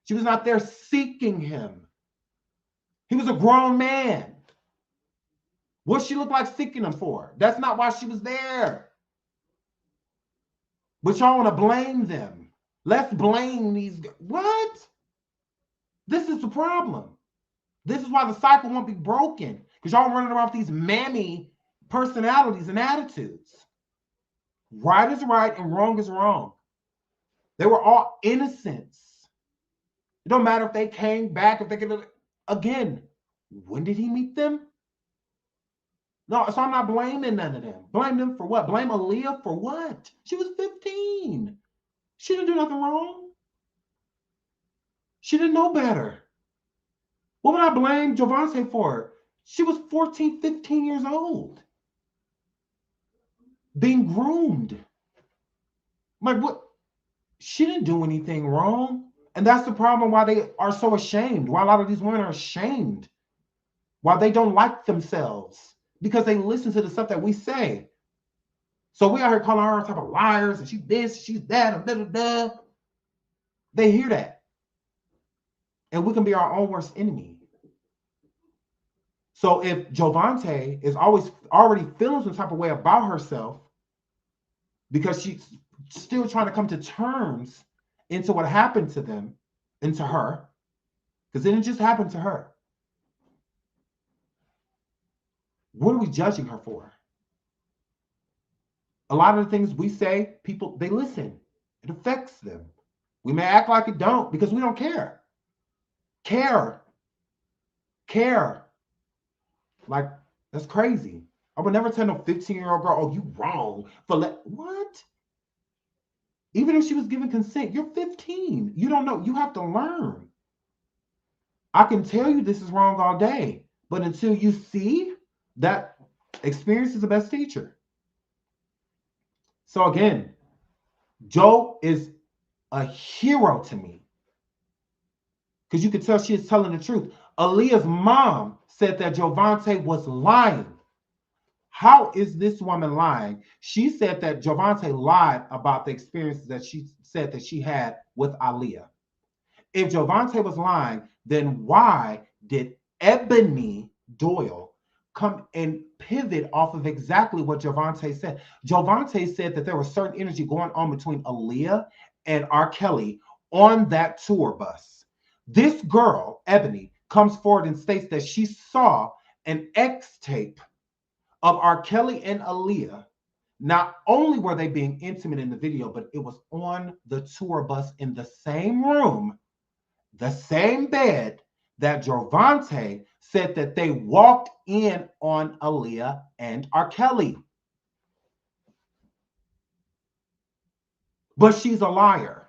She was not there seeking him. He was a grown man. What she looked like seeking him for? That's not why she was there. But y'all want to blame them. Let's blame these. What? This is the problem. This is why the cycle won't be broken. Because y'all running around with these mammy personalities and attitudes. Right is right and wrong is wrong. They were all innocents. It don't matter if they came back, if they could. Again, when did he meet them? No, so I'm not blaming none of them. Blame them for what? Blame Aaliyah for what? She was 15. She didn't do nothing wrong. She didn't know better. What would I blame Javante for? She was 14, 15 years old. Being groomed. Like, what? She didn't do anything wrong. And that's the problem why they are so ashamed. Why a lot of these women are ashamed. Why they don't like themselves. Because they listen to the stuff that we say. So we out here calling her a type of liars, and she's this, she's that, and da-da-da. They hear that. And we can be our own worst enemy. So if Javante is already feeling some type of way about herself, because she's still trying to come to terms into what happened to them, and to her, because it didn't just happen to her. What are we judging her for? A lot of the things we say, people, they listen. It affects them. We may act like it don't because we don't care. Care. Like, that's crazy. I would never tell no 15-year-old girl, oh, you wrong for what? Even if she was given consent, you're 15. You don't know. You have to learn. I can tell you this is wrong all day, but until you see, that experience is the best teacher. So again, Joe is a hero to me because you can tell she is telling the truth. Aaliyah's mom said that Javante was lying. How is this woman lying? She said that Javante lied about the experiences that she said that she had with Aaliyah. If Javante was lying, then why did Ebony Doyle come and pivot off of exactly what Javante said? Javante said that there was certain energy going on between Aaliyah and R. Kelly on that tour bus. This girl, Ebony, comes forward and states that she saw an X tape of R. Kelly and Aaliyah. Not only were they being intimate in the video, but it was on the tour bus in the same room, the same bed that Javante said that they walked in on Aaliyah and R. Kelly. But she's a liar.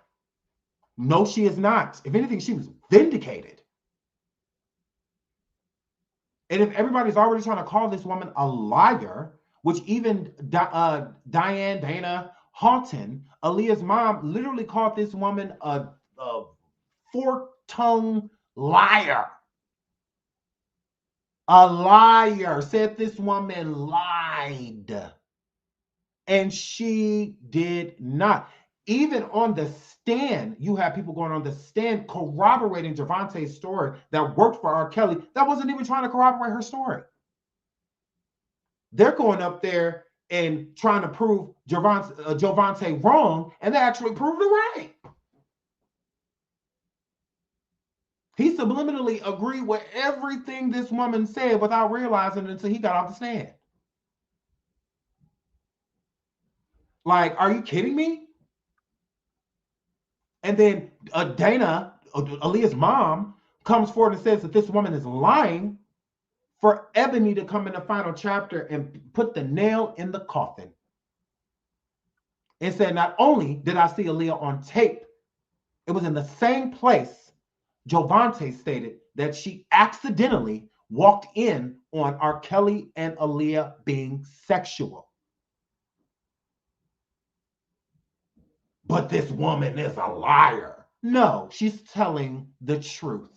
No, she is not. If anything, she was vindicated. And if everybody's already trying to call this woman a liar, which even Dana Houghton, Aaliyah's mom, literally called this woman a fork-tongued liar. A liar. Said this woman lied. And she did not. Even on the stand, you have people going on the stand corroborating Javante's story that worked for R. Kelly that wasn't even trying to corroborate her story. They're going up there and trying to prove Javante wrong, and they actually proved it right. He subliminally agreed with everything this woman said without realizing it until he got off the stand. Like, are you kidding me? And then Dana, Aaliyah's mom, comes forward and says that this woman is lying for Ebony to come in the final chapter and put the nail in the coffin. And said, not only did I see Aaliyah on tape, it was in the same place Jovante stated that she accidentally walked in on R. Kelly and Aaliyah being sexual. But this woman is a liar. No, she's telling the truth.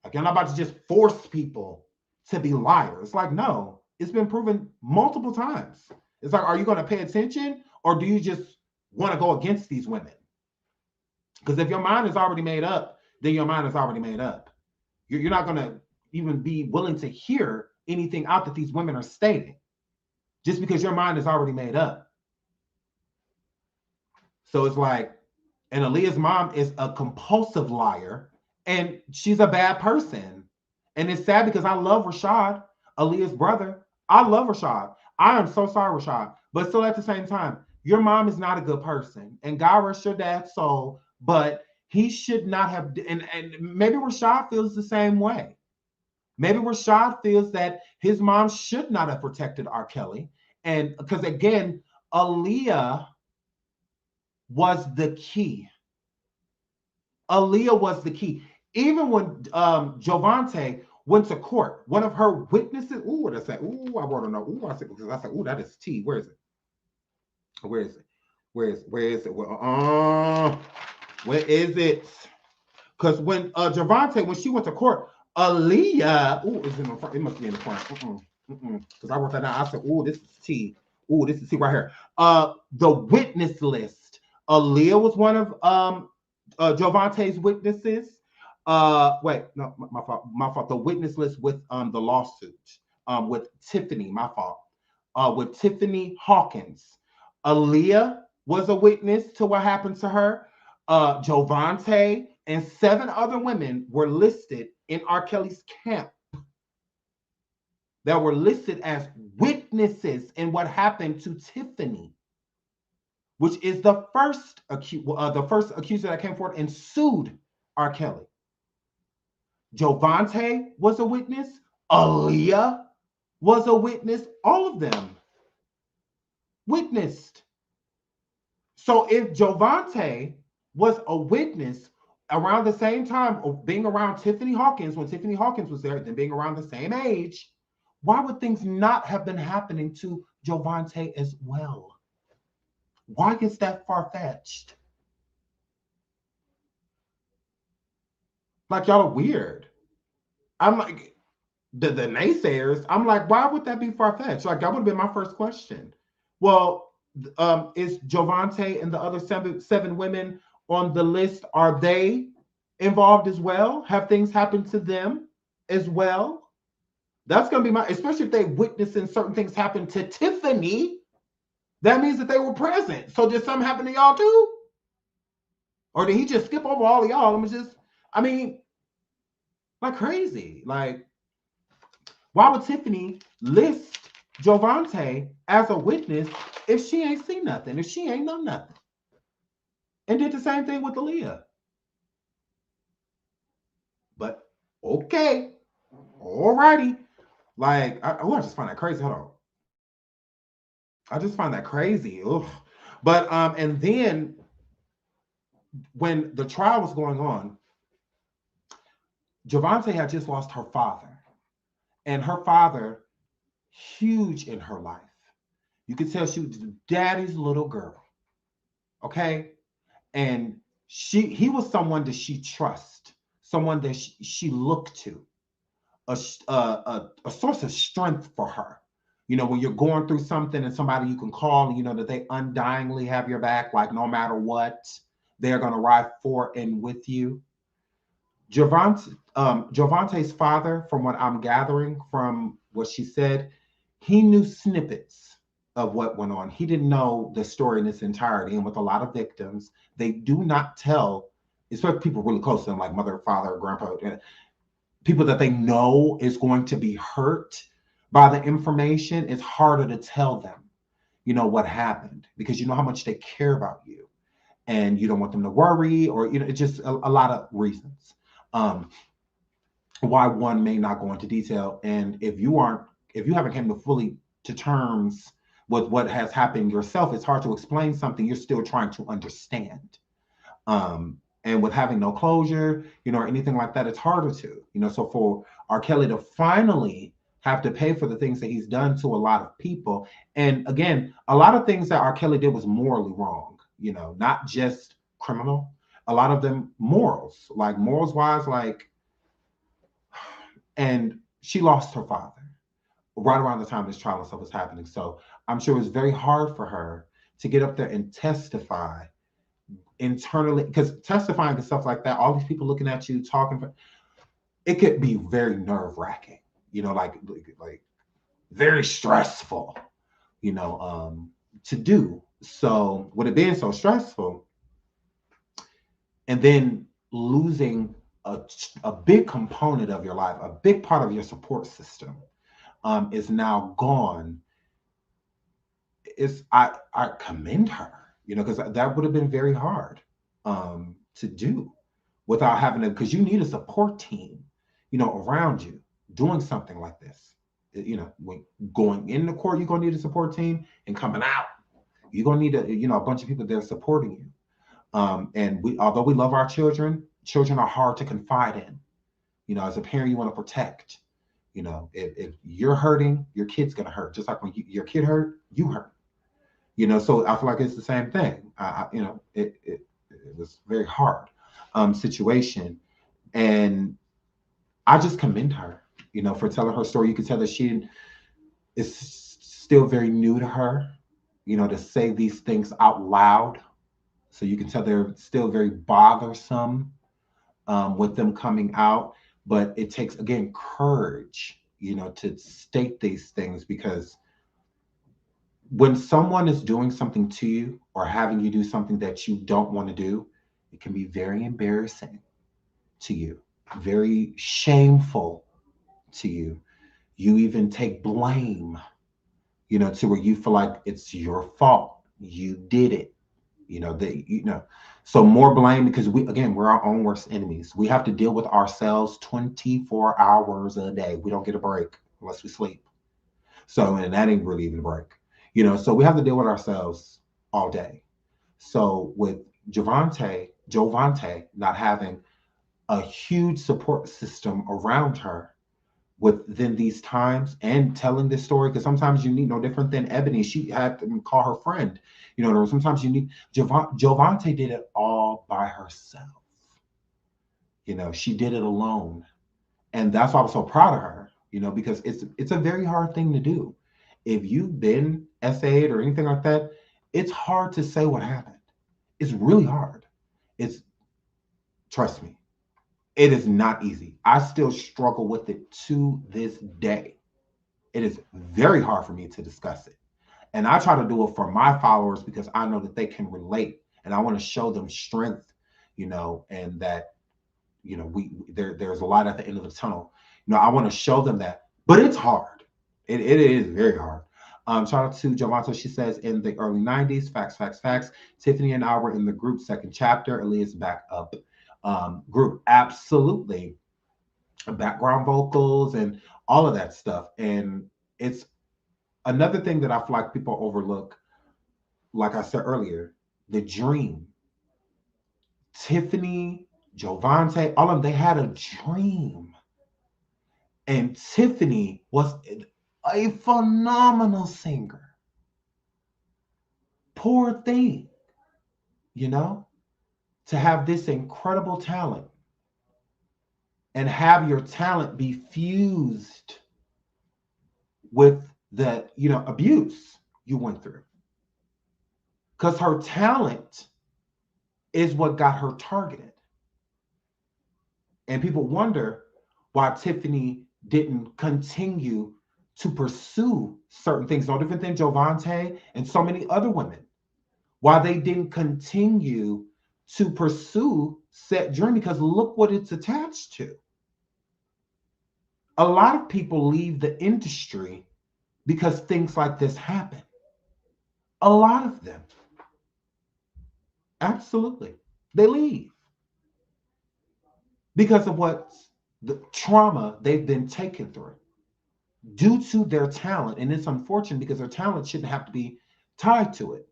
Like, I'm not about to just force people to be liars. Like, no, it's been proven multiple times. It's like, are you going to pay attention, or do you just want to go against these women? Because if your mind is already made up, then your mind is already made up. You're not going to even be willing to hear anything out that these women are stating, just because your mind is already made up. So it's like, and Aaliyah's mom is a compulsive liar, and she's a bad person. And it's sad because I love Rashad, Aaliyah's brother. I love Rashad. I am so sorry, Rashad. But still at the same time, your mom is not a good person. And God rest your dad's soul, but he should not have, and maybe Rashad feels the same way. Maybe Rashad feels that his mom should not have protected R. Kelly. And because again, Aaliyah was the key. Aaliyah was the key. Even when Jovante went to court, one of her witnesses, ooh, what did I say? Ooh, I wrote a note. Ooh, I said, ooh, that is T. Where is it? Where is it? Where is it? Where is it? Because when Jovante, when she went to court, Aaliyah, ooh, it's in the front. It must be in the front. Because I wrote that down. I said, ooh, this is T. Ooh, this is T right here. The witness list. Aaliyah was one of Jovante's witnesses. Wait, no, my fault. The witness list with the lawsuit with Tiffany, my fault. With Tiffany Hawkins. Aaliyah was a witness to what happened to her. Jovante and 7 other women were listed in R. Kelly's camp that were listed as witnesses in what happened to Tiffany, which is the first accuser that came forward and sued R. Kelly. Jovante was a witness. Aaliyah was a witness. All of them witnessed. So if Jovante was a witness around the same time of being around Tiffany Hawkins, when Tiffany Hawkins was there, then being around the same age, why would things not have been happening to Jovante as well? Why is that far-fetched? Like, y'all are weird. I'm like, the naysayers, I'm like, why would that be far-fetched? Like, that would have been my first question. Well, is Jovante and the other seven women on the list, are they involved as well? Have things happened to them as well? That's going to be my, especially if they witnessing certain things happen to Tiffany, that means that they were present. So did something happen to y'all too? Or did he just skip over all of y'all? Like crazy. Like, why would Tiffany list Jovante as a witness if she ain't seen nothing, if she ain't know nothing? And did the same thing with Aaliyah. But okay, alrighty. Like, I just find that crazy. Hold on. I just find that crazy. Ugh. But and then when the trial was going on, Jovante had just lost her father. And her father, huge in her life. You could tell she was daddy's little girl. Okay? And he was someone that she trusts, someone that she looked to, a source of strength for her. You know, when you're going through something and somebody you can call, you know, that they undyingly have your back, like no matter what, they're going to ride for and with you. Jovante's father, from what I'm gathering from what she said, he knew snippets of what went on. He didn't know the story in its entirety. And with a lot of victims, they do not tell especially people really close to them, like mother, father, grandpa, people that they know is going to be hurt by the information, it's harder to tell them, you know, what happened, because you know how much they care about you and you don't want them to worry, or, you know, it's just a lot of reasons why one may not go into detail. And if you haven't came to fully to terms with what has happened yourself, it's hard to explain something you're still trying to understand. And with having no closure, you know, or anything like that, it's harder to, you know. So for R. Kelly to finally have to pay for the things that he's done to a lot of people, and again, a lot of things that R. Kelly did was morally wrong, you know, not just criminal. A lot of them morals wise, like, and she lost her father right around the time this trial and stuff was happening. So I'm sure it was very hard for her to get up there and testify internally, because testifying and stuff like that, all these people looking at you talking, it could be very nerve-wracking, you know, like very stressful, you know, to do. So with it being so stressful, and then losing a big component of your life, a big part of your support system, is now gone. I commend her, you know, because that would have been very hard to do without having to, because you need a support team, you know, around you doing something like this. You know, when going into court, you're gonna need a support team, and coming out, you're gonna need a bunch of people there supporting you. And although we love our children are hard to confide in. You know, as a parent, you want to protect. You know, if you're hurting, your kid's gonna hurt. Just like when your kid hurt, you hurt. You know, so I feel like it's the same thing. You know, it was very hard situation, and I just commend her, you know, for telling her story. You can tell that she is still very new to her, you know, to say these things out loud. So you can tell they're still very bothersome with them coming out. But it takes, again, courage, you know, to state these things, because when someone is doing something to you or having you do something that you don't want to do, it can be very embarrassing to you, very shameful to you. You even take blame, you know, to where you feel like it's your fault. You did it, you know, so more blame, because we're our own worst enemies. We have to deal with ourselves 24 hours a day. We don't get a break unless we sleep. So, and that ain't really even a break, you know, so we have to deal with ourselves all day. So with Jovante not having a huge support system around her within these times, and telling this story, because sometimes you need, no different than Ebony, she had to call her friend, you know, sometimes you need, Jovante did it all by herself. You know, she did it alone. And that's why I was so proud of her, you know, because it's a very hard thing to do. If you've been SA'd or anything like that, it's hard to say what happened. It's really hard. Trust me, it is not easy. I still struggle with it to this day. It is very hard for me to discuss it. And I try to do it for my followers, because I know that they can relate, and I want to show them strength, you know, and that, you know, there's a light at the end of the tunnel. You know, I want to show them that, but it's hard. It is very hard. Shout out to Jovante. She says, in the early 90s, facts. Tiffany and I were in the group second chapter. Aaliyah's back up group. Absolutely. Background vocals and all of that stuff. And it's another thing that I feel like people overlook. Like I said earlier, the dream. Tiffany, Jovante, all of them, they had a dream. And Tiffany was a phenomenal singer. Poor thing, you know, to have this incredible talent and have your talent be fused with the, you know, abuse you went through. Because her talent is what got her targeted. And people wonder why Tiffany didn't continue to pursue certain things, no different than Jovante and so many other women, why they didn't continue to pursue set dream because look what it's attached to. A lot of people leave the industry because things like this happen. A lot of them. Absolutely. They leave because of what the trauma they've been taken through due to their talent. And it's unfortunate because their talent shouldn't have to be tied to it.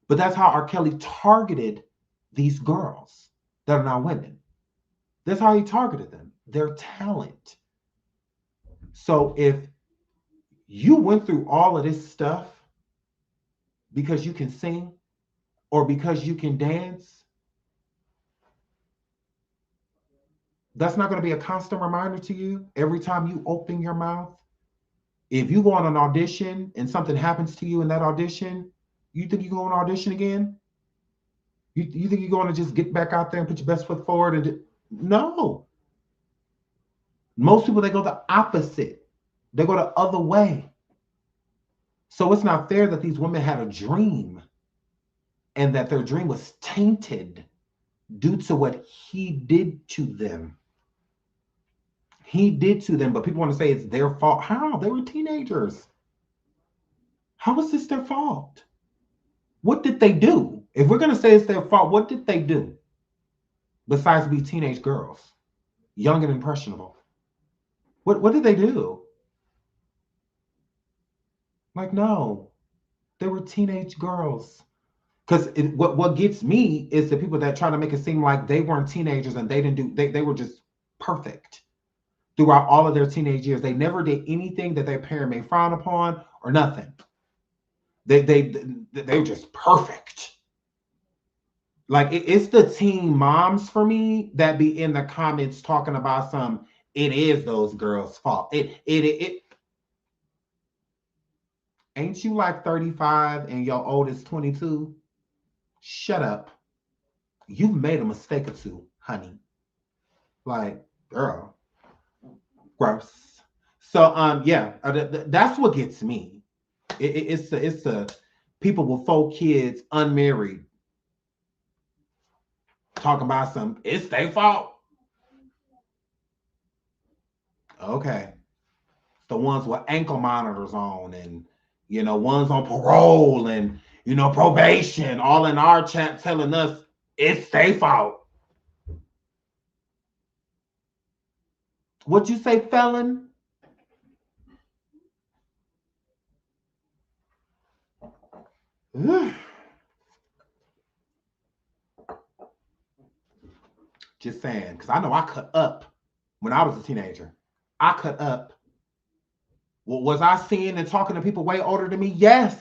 But that's how R. Kelly targeted these girls that are now women. That's how he targeted them, their talent. So if you went through all of this stuff because you can sing or because you can dance, that's not going to be a constant reminder to you every time you open your mouth. If you go on an audition and something happens to you in that audition, you think you're going to audition again? You think you're going to just get back out there and put your best foot forward? No. Most people, they go the opposite. They go the other way. So it's not fair that these women had a dream and that their dream was tainted due to what he did to them. He did to them, but people want to say it's their fault. How? They were teenagers. How is this their fault? What did they do? If we're going to say it's their fault, what did they do? Besides be teenage girls, young and impressionable. What did they do? Like, no, they were teenage girls. Because what gets me is the people that try to make it seem like they weren't teenagers and they were just perfect throughout all of their teenage years. They never did anything that their parent may frown upon or nothing. They were just perfect. Like it's the teen moms for me that be in the comments talking about it is those girls' fault. It ain't you like 35 and your oldest 22? Shut up. You've made a mistake or two, honey. Like, girl. Gross. So yeah, that's what gets me. It's the people with 4 kids, unmarried, talking about it's their fault. Okay. The ones with ankle monitors on and, ones on parole and, probation, all in our chat telling us it's their fault. What'd you say, felon? Just saying, because I know I cut up when I was a teenager. I cut up. Well, was I seeing and talking to people way older than me? Yes.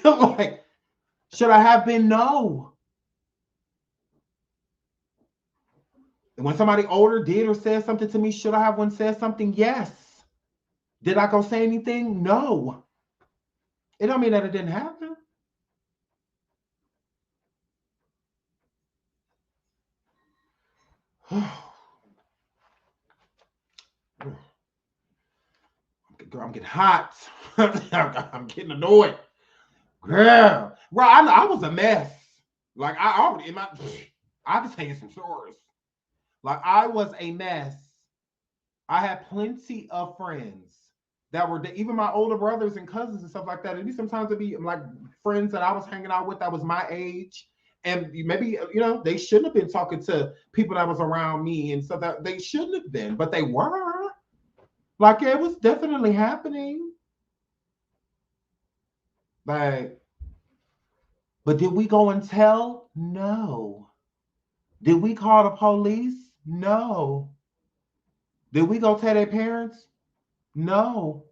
Like, should I have been? No. And when somebody older did or said something to me, should I have one said something? Yes. Did I go say anything? No. It don't mean that it didn't happen. Girl, I'm getting hot. I'm getting annoyed. Girl. Well, I was a mess. Like I can tell you some stories. Like I was a mess. I had plenty of friends that were even my older brothers and cousins and stuff like that. It'd be like friends that I was hanging out with that was my age. And maybe, they shouldn't have been talking to people that was around me and stuff that they shouldn't have been, but they were. Like, it was definitely happening. Like, but did we go and tell? No. Did we call the police? No. Did we go tell their parents? No.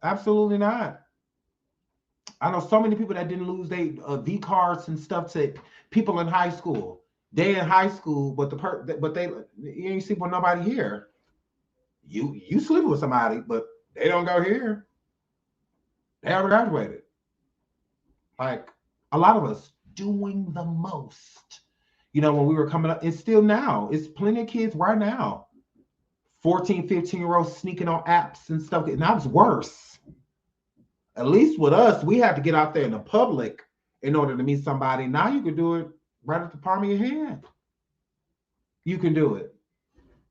Absolutely not. I know so many people that didn't lose their V cards and stuff to people in high school. They in high school, but you ain't sleep with nobody here. You sleep with somebody, but they don't go here. They already graduated. Like a lot of us doing the most. When we were coming up, it's still now. It's plenty of kids right now. 14, 15-year-olds sneaking on apps and stuff. And that was worse. At least with us, we had to get out there in the public in order to meet somebody. Now you can do it right at the palm of your hand. You can do it.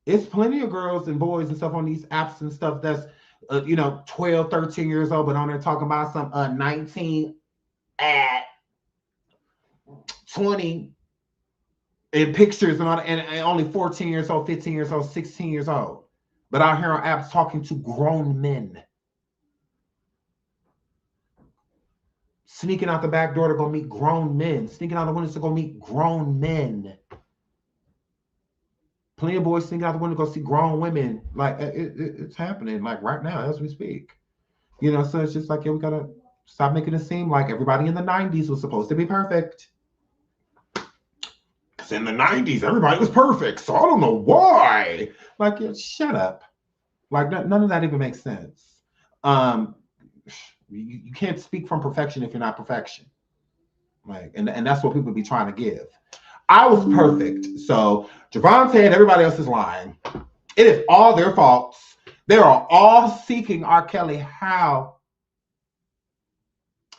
It's plenty of girls and boys and stuff on these apps and stuff that's, 12, 13 years old, but on there talking about some 19 at 20 in pictures and, and only 14 years old, 15 years old, 16 years old. But out here on apps talking to grown men. Sneaking out the back door to go meet grown men. Sneaking out the windows to go meet grown men. Plenty of boys sneaking out the window to go see grown women. Like, it's happening, like, right now as we speak. So it's just like, we got to stop making it seem like everybody in the 90s was supposed to be perfect. Because in the 90s, everybody was perfect, so I don't know why. Like, shut up. Like, none of that even makes sense. You can't speak from perfection if you're not perfection. Like, and that's what people be trying to give. I was perfect. So Javante and everybody else is lying. It is all their faults. They are all seeking R. Kelly. How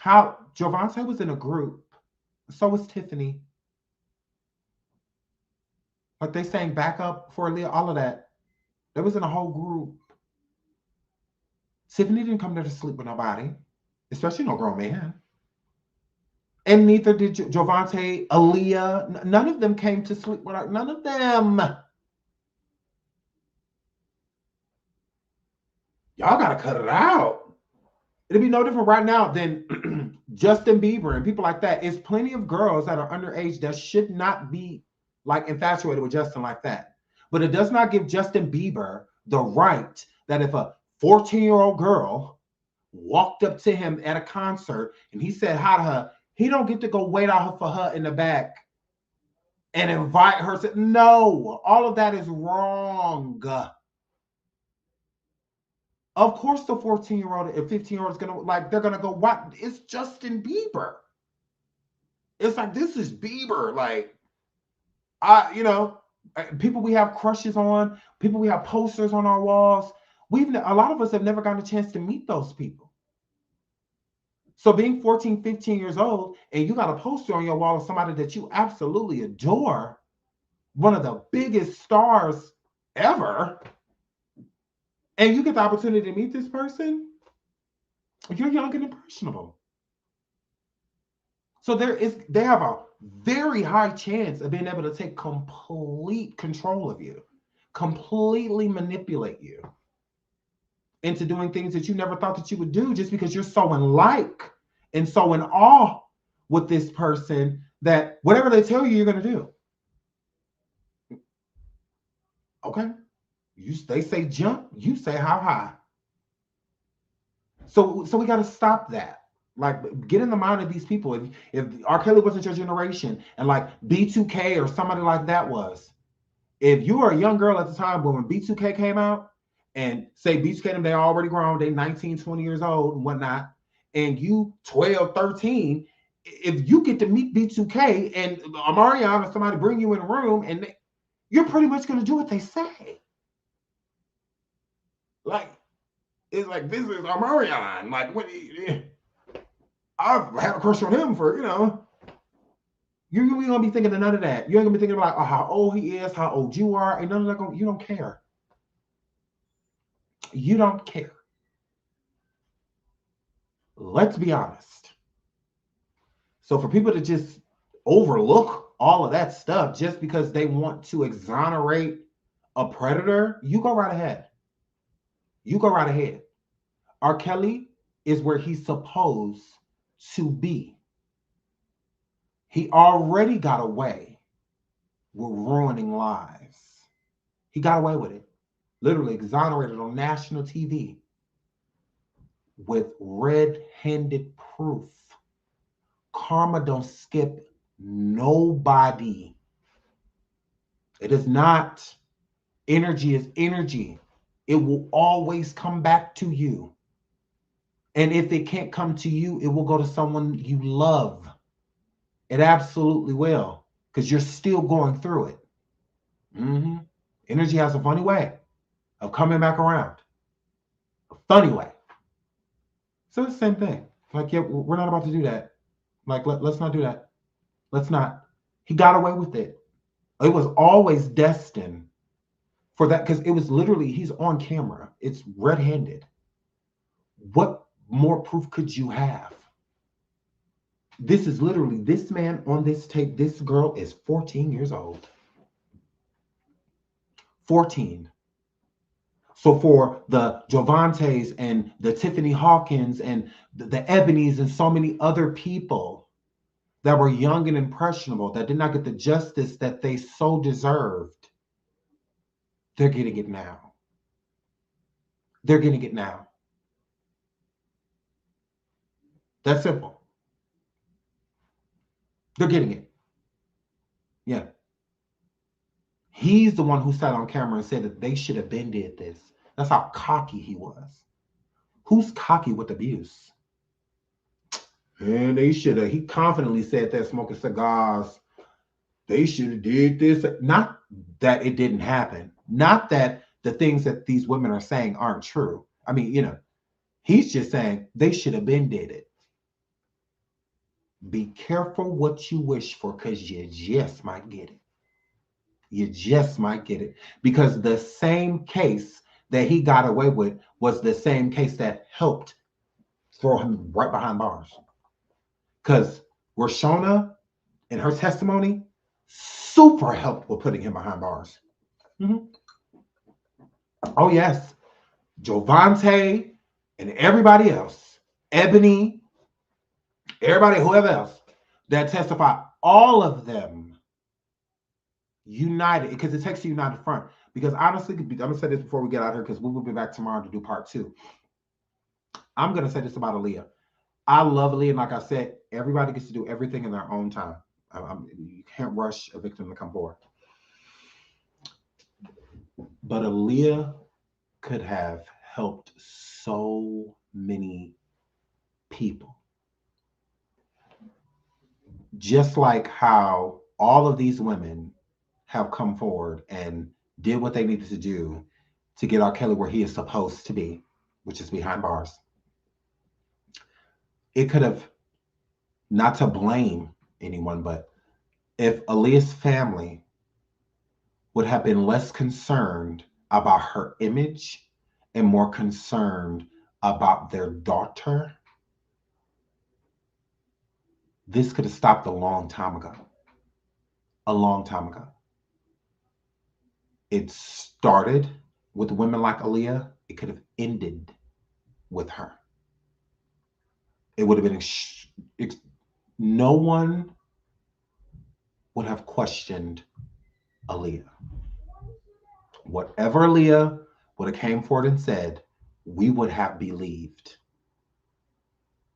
Javante was in a group. So was Tiffany. Like, they sang backup for Aaliyah, all of that. They was in a whole group. Tiffany didn't come there to sleep with nobody, especially no grown man. And neither did Javante, Aaliyah. None of them came to sleep with her. None of them. Y'all got to cut it out. It'd be no different right now than Justin Bieber and people like that. It's plenty of girls that are underage that should not be like infatuated with Justin like that. But it does not give Justin Bieber the right that if a 14-year-old girl walked up to him at a concert and he said hi to her, he don't get to go wait out for her in the back and invite her to. No, all of that is wrong. Of course, the 14-year-old and 15-year-old is gonna they're gonna go. What? It's Justin Bieber. It's like, this is Bieber. Like, people we have crushes on, people we have posters on our walls. A lot of us have never gotten a chance to meet those people. So being 14, 15 years old, and you got a poster on your wall of somebody that you absolutely adore, one of the biggest stars ever, and you get the opportunity to meet this person, you're young and impressionable. So they have a very high chance of being able to take complete control of you, completely manipulate you into doing things that you never thought that you would do, just because you're so in like and so in awe with this person that whatever they tell you, you're going to do. Okay. They say jump, you say how high. So we got to stop that. Like, get in the mind of these people. If R. Kelly wasn't your generation, and like B2K or somebody like that was, if you were a young girl at the time when B2K came out, and say B2K, they're already grown, they 19, 20 years old and whatnot, and you 12, 13, if you get to meet B2K and Amarion or somebody bring you in a room, and you're pretty much going to do what they say. Like, it's like, this is Amarion. Like, what? I've had a crush on him for, you're going to be thinking of none of that. You ain't going to be thinking about how old he is, how old you are, and none of that. You don't care. You don't care. Let's be honest. So for people to just overlook all of that stuff just because they want to exonerate a predator, you go right ahead. You go right ahead. R. Kelly is where he's supposed to be. He already got away with ruining lives. He got away with it. Literally exonerated on national TV with red-handed proof. Karma don't skip nobody. It is not. Energy is energy. It will always come back to you. And if it can't come to you, it will go to someone you love. It absolutely will, because you're still going through it. Energy has a funny way of coming back around. A funny way. So it's the same thing. Like, yeah, we're not about to do that. Like, let's not do that. Let's not. He got away with it. It was always destined for that because it was literally, he's on camera. It's red-handed. What more proof could you have? This is literally, this man on this tape, this girl is 14 years old. 14. So for the Jovantes and the Tiffany Hawkins and the Ebonies and so many other people that were young and impressionable that did not get the justice that they so deserved, they're getting it now. They're getting it now. That's simple. They're getting it. Yeah. He's the one who sat on camera and said that they should have been did this. That's how cocky he was. Who's cocky with abuse? And they should have, he confidently said that smoking cigars, they should have did this. Not that it didn't happen. Not that the things that these women are saying aren't true. I mean, you know, he's just saying they should have been did it. Be careful what you wish for because you just might get it. You just might get it. Because the same case that he got away with was the same case that helped throw him right behind bars. Because Roshona, in her testimony, super helped with putting him behind bars. Mm-hmm. Oh, yes. Jovante and everybody else, Ebony, everybody, whoever else that testified, all of them united, because it takes a united front. Because honestly, I'm going to say this before we get out of here, because we will be back tomorrow to do part 2. I'm going to say this about Aaliyah. I love Aaliyah, and like I said, everybody gets to do everything in their own time. You can't rush a victim to come forward. But Aaliyah could have helped so many people. Just like how all of these women have come forward and did what they needed to do to get R. Kelly where he is supposed to be, which is behind bars. It could have, not to blame anyone, but if Aaliyah's family would have been less concerned about her image and more concerned about their daughter, this could have stopped a long time ago. A long time ago. It started with women like Aaliyah. It could have ended with her. It would have been, no one would have questioned Aaliyah. Whatever Aaliyah would have came forward and said, we would have believed.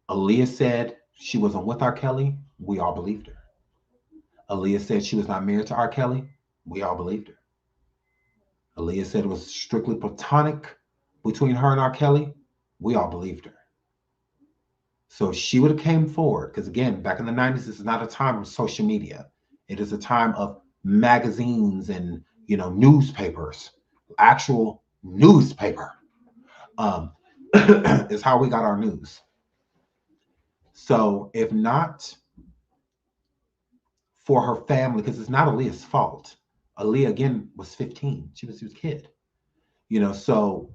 Aaliyah said she wasn't with R. Kelly. We all believed her. Aaliyah said she was not married to R. Kelly. We all believed her. Aaliyah said it was strictly platonic between her and R. Kelly. We all believed her. So she would have came forward, because again, back in the 90s, this is not a time of social media. It is a time of magazines and, you know, newspapers. Actual newspaper is how we got our news. So if not for her family, because it's not Aaliyah's fault. Aaliyah, again, was 15. She was a kid. You know, so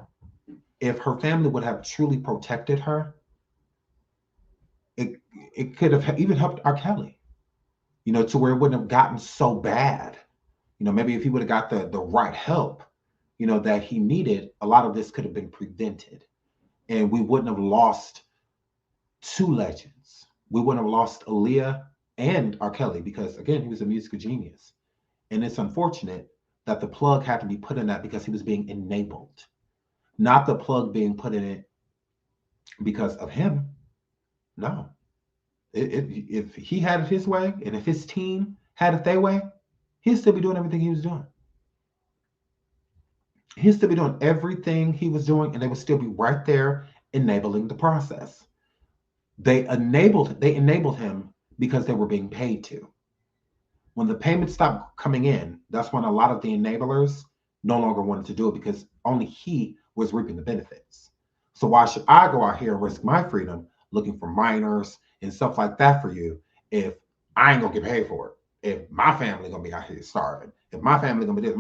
if her family would have truly protected her, it could have even helped R. Kelly, you know, to where it wouldn't have gotten so bad. You know, maybe if he would have got the right help, you know, that he needed, a lot of this could have been prevented. And we wouldn't have lost 2 legends. We wouldn't have lost Aaliyah and R. Kelly, because again, he was a musical genius. And it's unfortunate that the plug had to be put in that because he was being enabled. Not the plug being put in it because of him. No. If he had it his way, and if his team had it their way, he'd still be doing everything he was doing. He'd still be doing everything he was doing, and they would still be right there enabling the process. They enabled him because they were being paid to. When the payments stopped coming in, that's when a lot of the enablers no longer wanted to do it, because only he was reaping the benefits. So why should I go out here and risk my freedom looking for minors and stuff like that for you, if I ain't gonna get paid for it, if my family gonna be out here starving, if my family gonna be this,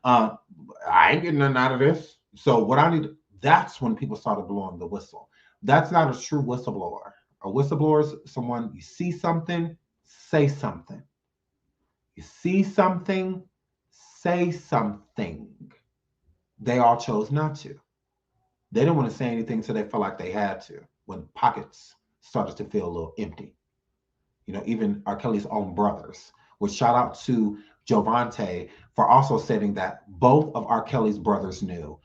I ain't getting nothing out of this. So what I need, that's when people started blowing the whistle. That's not a true whistleblower. A whistleblower is someone, you see something, say something. You see something, say something. They all chose not to. They didn't want to say anything until they felt like they had to, when pockets started to feel a little empty. Even R. Kelly's own brothers. Which shout out to Jovante for also stating that both of R. Kelly's brothers knew.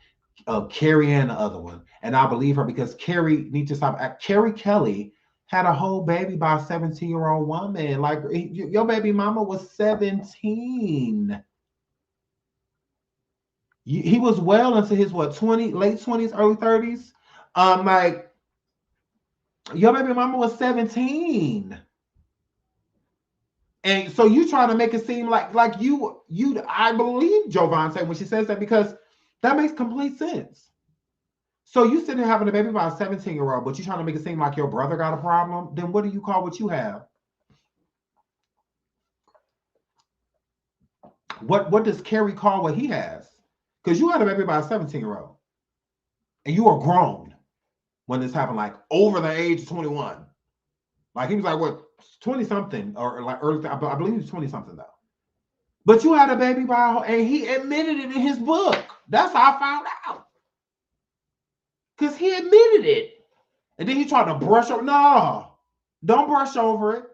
Carrie and the other one. And I believe her because Carrie needs to stop. Carrie Kelly had a whole baby by a 17-year-old woman. Like, your baby mama was 17. He was well into his late 20s, early 30s. Like, your baby mama was 17. And so you trying to make it seem like you I believe Jovante when she says that, because that makes complete sense. So you sitting there having a baby by a 17-year-old, but you trying to make it seem like your brother got a problem, then what do you call what you have? What does Carrie call what he has? Because you had a baby by a 17-year-old. And you are grown when this happened, like over the age of 21. Like, he was like, what, 20-something, or like early, I believe he was 20-something though. But you had a baby by, and he admitted it in his book. That's how I found out. Because he admitted it. And then he tried to brush over. No, don't brush over it.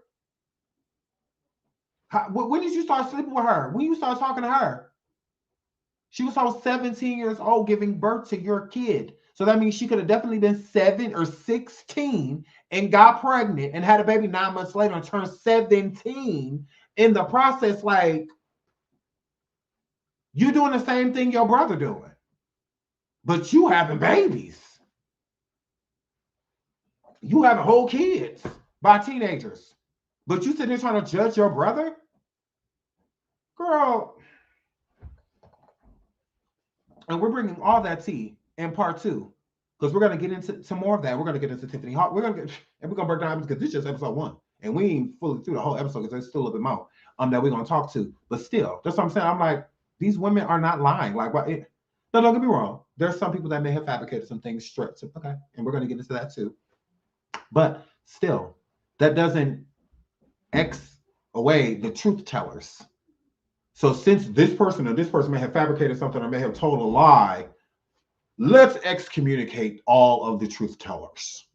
When did you start sleeping with her? When you start talking to her? She was almost 17 years old giving birth to your kid. So that means she could have definitely been 7 or 16 and got pregnant and had a baby 9 months later and turned 17 in the process. Like, you doing the same thing your brother doing, but you having babies. You having whole kids by teenagers, but you sitting there trying to judge your brother? Girl. And we're bringing all that tea in part 2, because we're going to get into some more of that. We're going to get into Tiffany Hawk. We're going to break down, because this is just episode 1, and we ain't fully through the whole episode, because there's still a little bit more that we're going to talk to. But still, that's what I'm saying. I'm like, these women are not lying. Like, what? No, don't get me wrong. There's some people that may have fabricated some things straight. Okay, and we're going to get into that too. But still, that doesn't X away the truth tellers. So since this person or this person may have fabricated something or may have told a lie, let's excommunicate all of the truth tellers.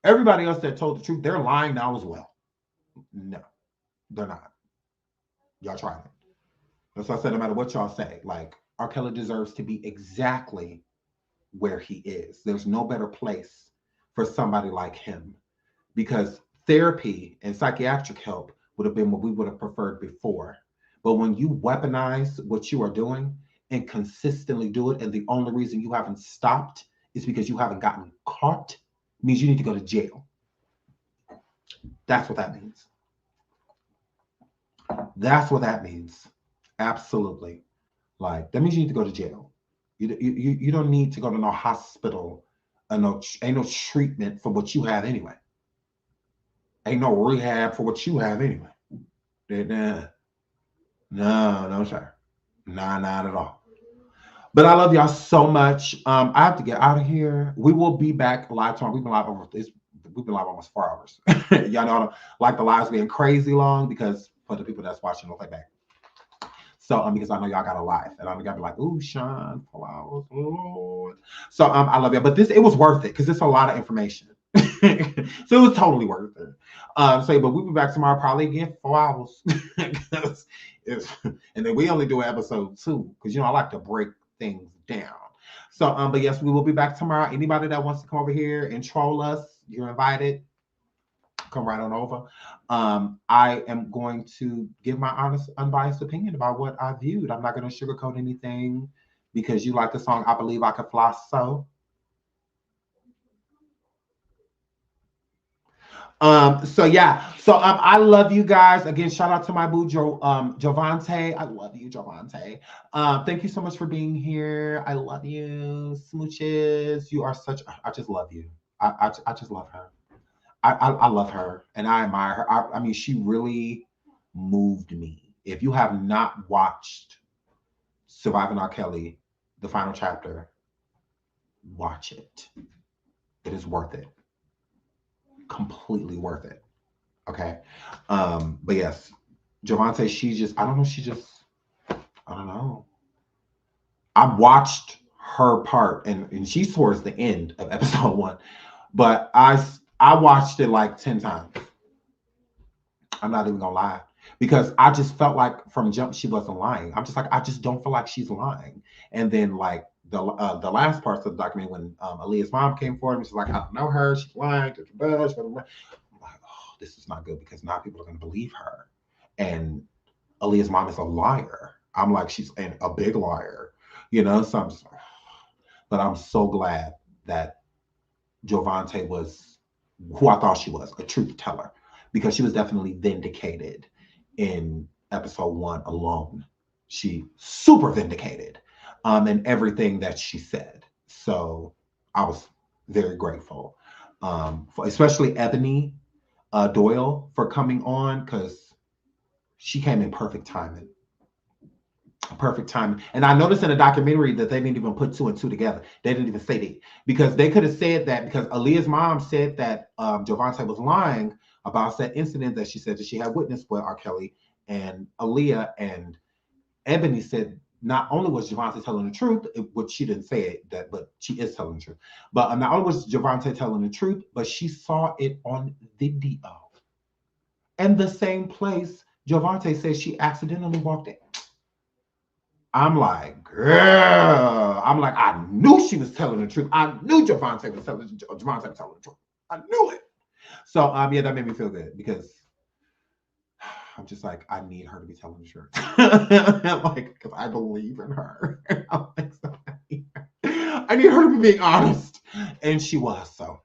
Everybody else that told the truth, they're lying now as well. No, they're not. Y'all tried it. That's why I said no matter what y'all say, like, R. Kelly deserves to be exactly where he is. There's no better place for somebody like him, because therapy and psychiatric help would have been what we would have preferred before. But when you weaponize what you are doing and consistently do it, and the only reason you haven't stopped is because you haven't gotten caught, means you need to go to jail. That's what that means. That's what that means. Absolutely. Like, that means you need to go to jail. You don't need to go to no hospital. Ain't no treatment for what you have anyway. Ain't no rehab for what you have anyway. No, sir. Nah, not at all. But I love y'all so much. I have to get out of here. We will be back live tomorrow. We've been live almost 4 hours. Y'all know, like the lives being crazy long, because for the people that's watching, they'll play back. So because I know y'all got a live, and I'm gonna be like, ooh, Sean, 4 hours, Lord. So I love y'all. But it was worth it, because it's a lot of information. So it was totally worth it. But we'll be back tomorrow, probably again 4 hours. And then we only do episode 2, because I like to break things down. So but yes, we will be back tomorrow. Anybody that wants to come over here and troll us, you're invited. Come right on over. I am going to give my honest, unbiased opinion about what I viewed. I'm not going to sugarcoat anything, because you like the song I Believe I Could Fly. So yeah. So I love you guys. Again, shout out to my boo Jovante. I love you, Jovante. Thank you so much for being here. I love you. Smooches. You are such, I just love you. I just love her. I love her and I admire her. I mean, she really moved me. If you have not watched Surviving R. Kelly, the final chapter, watch it. It is worth it. Completely worth it. Okay. But yes, Javante, I don't know. I watched her part and she's towards the end of episode 1, but I watched it like 10 times. I'm not even gonna lie, because I just felt like from jump she wasn't lying. I'm just like, I just don't feel like she's lying. And then like the last parts of the documentary when Aaliyah's mom came forward and she's like, I don't know her, she's lying. I'm like, oh, this is not good, because now people are gonna believe her. And Aaliyah's mom is a liar. I'm like, she's a big liar, you know. So I'm just, but I'm so glad that Javante was who I thought she was, a truth teller, because she was definitely vindicated in episode 1 alone. She super vindicated in everything that she said. So I was very grateful, especially Ebony Doyle for coming on, because she came in perfect timing. And I noticed in the documentary that they didn't even put 2 and 2 together. They didn't even say that, because they could have said that, because Aaliyah's mom said that Javante was lying about that incident that she said that she had witnessed with R. Kelly, and Aaliyah and Ebony said not only was Javante telling the truth, which she didn't say it, but she is telling the truth. But not only was Javante telling the truth, but she saw it on video. And the same place Javante says she accidentally walked in. I'm like, girl. I'm like, I knew she was telling the truth. I knew Javante was telling the truth. I knew it. So yeah, that made me feel good, because I'm just like, I need her to be telling the truth. Like, because I believe in her. I'm like, so I need her to be being honest. And she was, so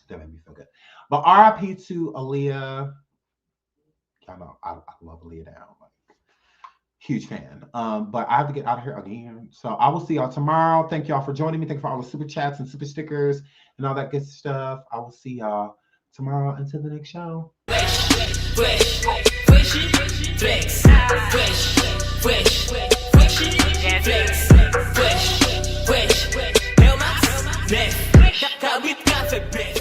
that made me feel good. But RIP to Aaliyah. Y'all know I love Aaliyah down. Huge fan. But I have to get out of here again. So I will see y'all tomorrow. Thank y'all for joining me. Thank you for all the super chats and super stickers and all that good stuff. I will see y'all tomorrow until the next show. Fresh.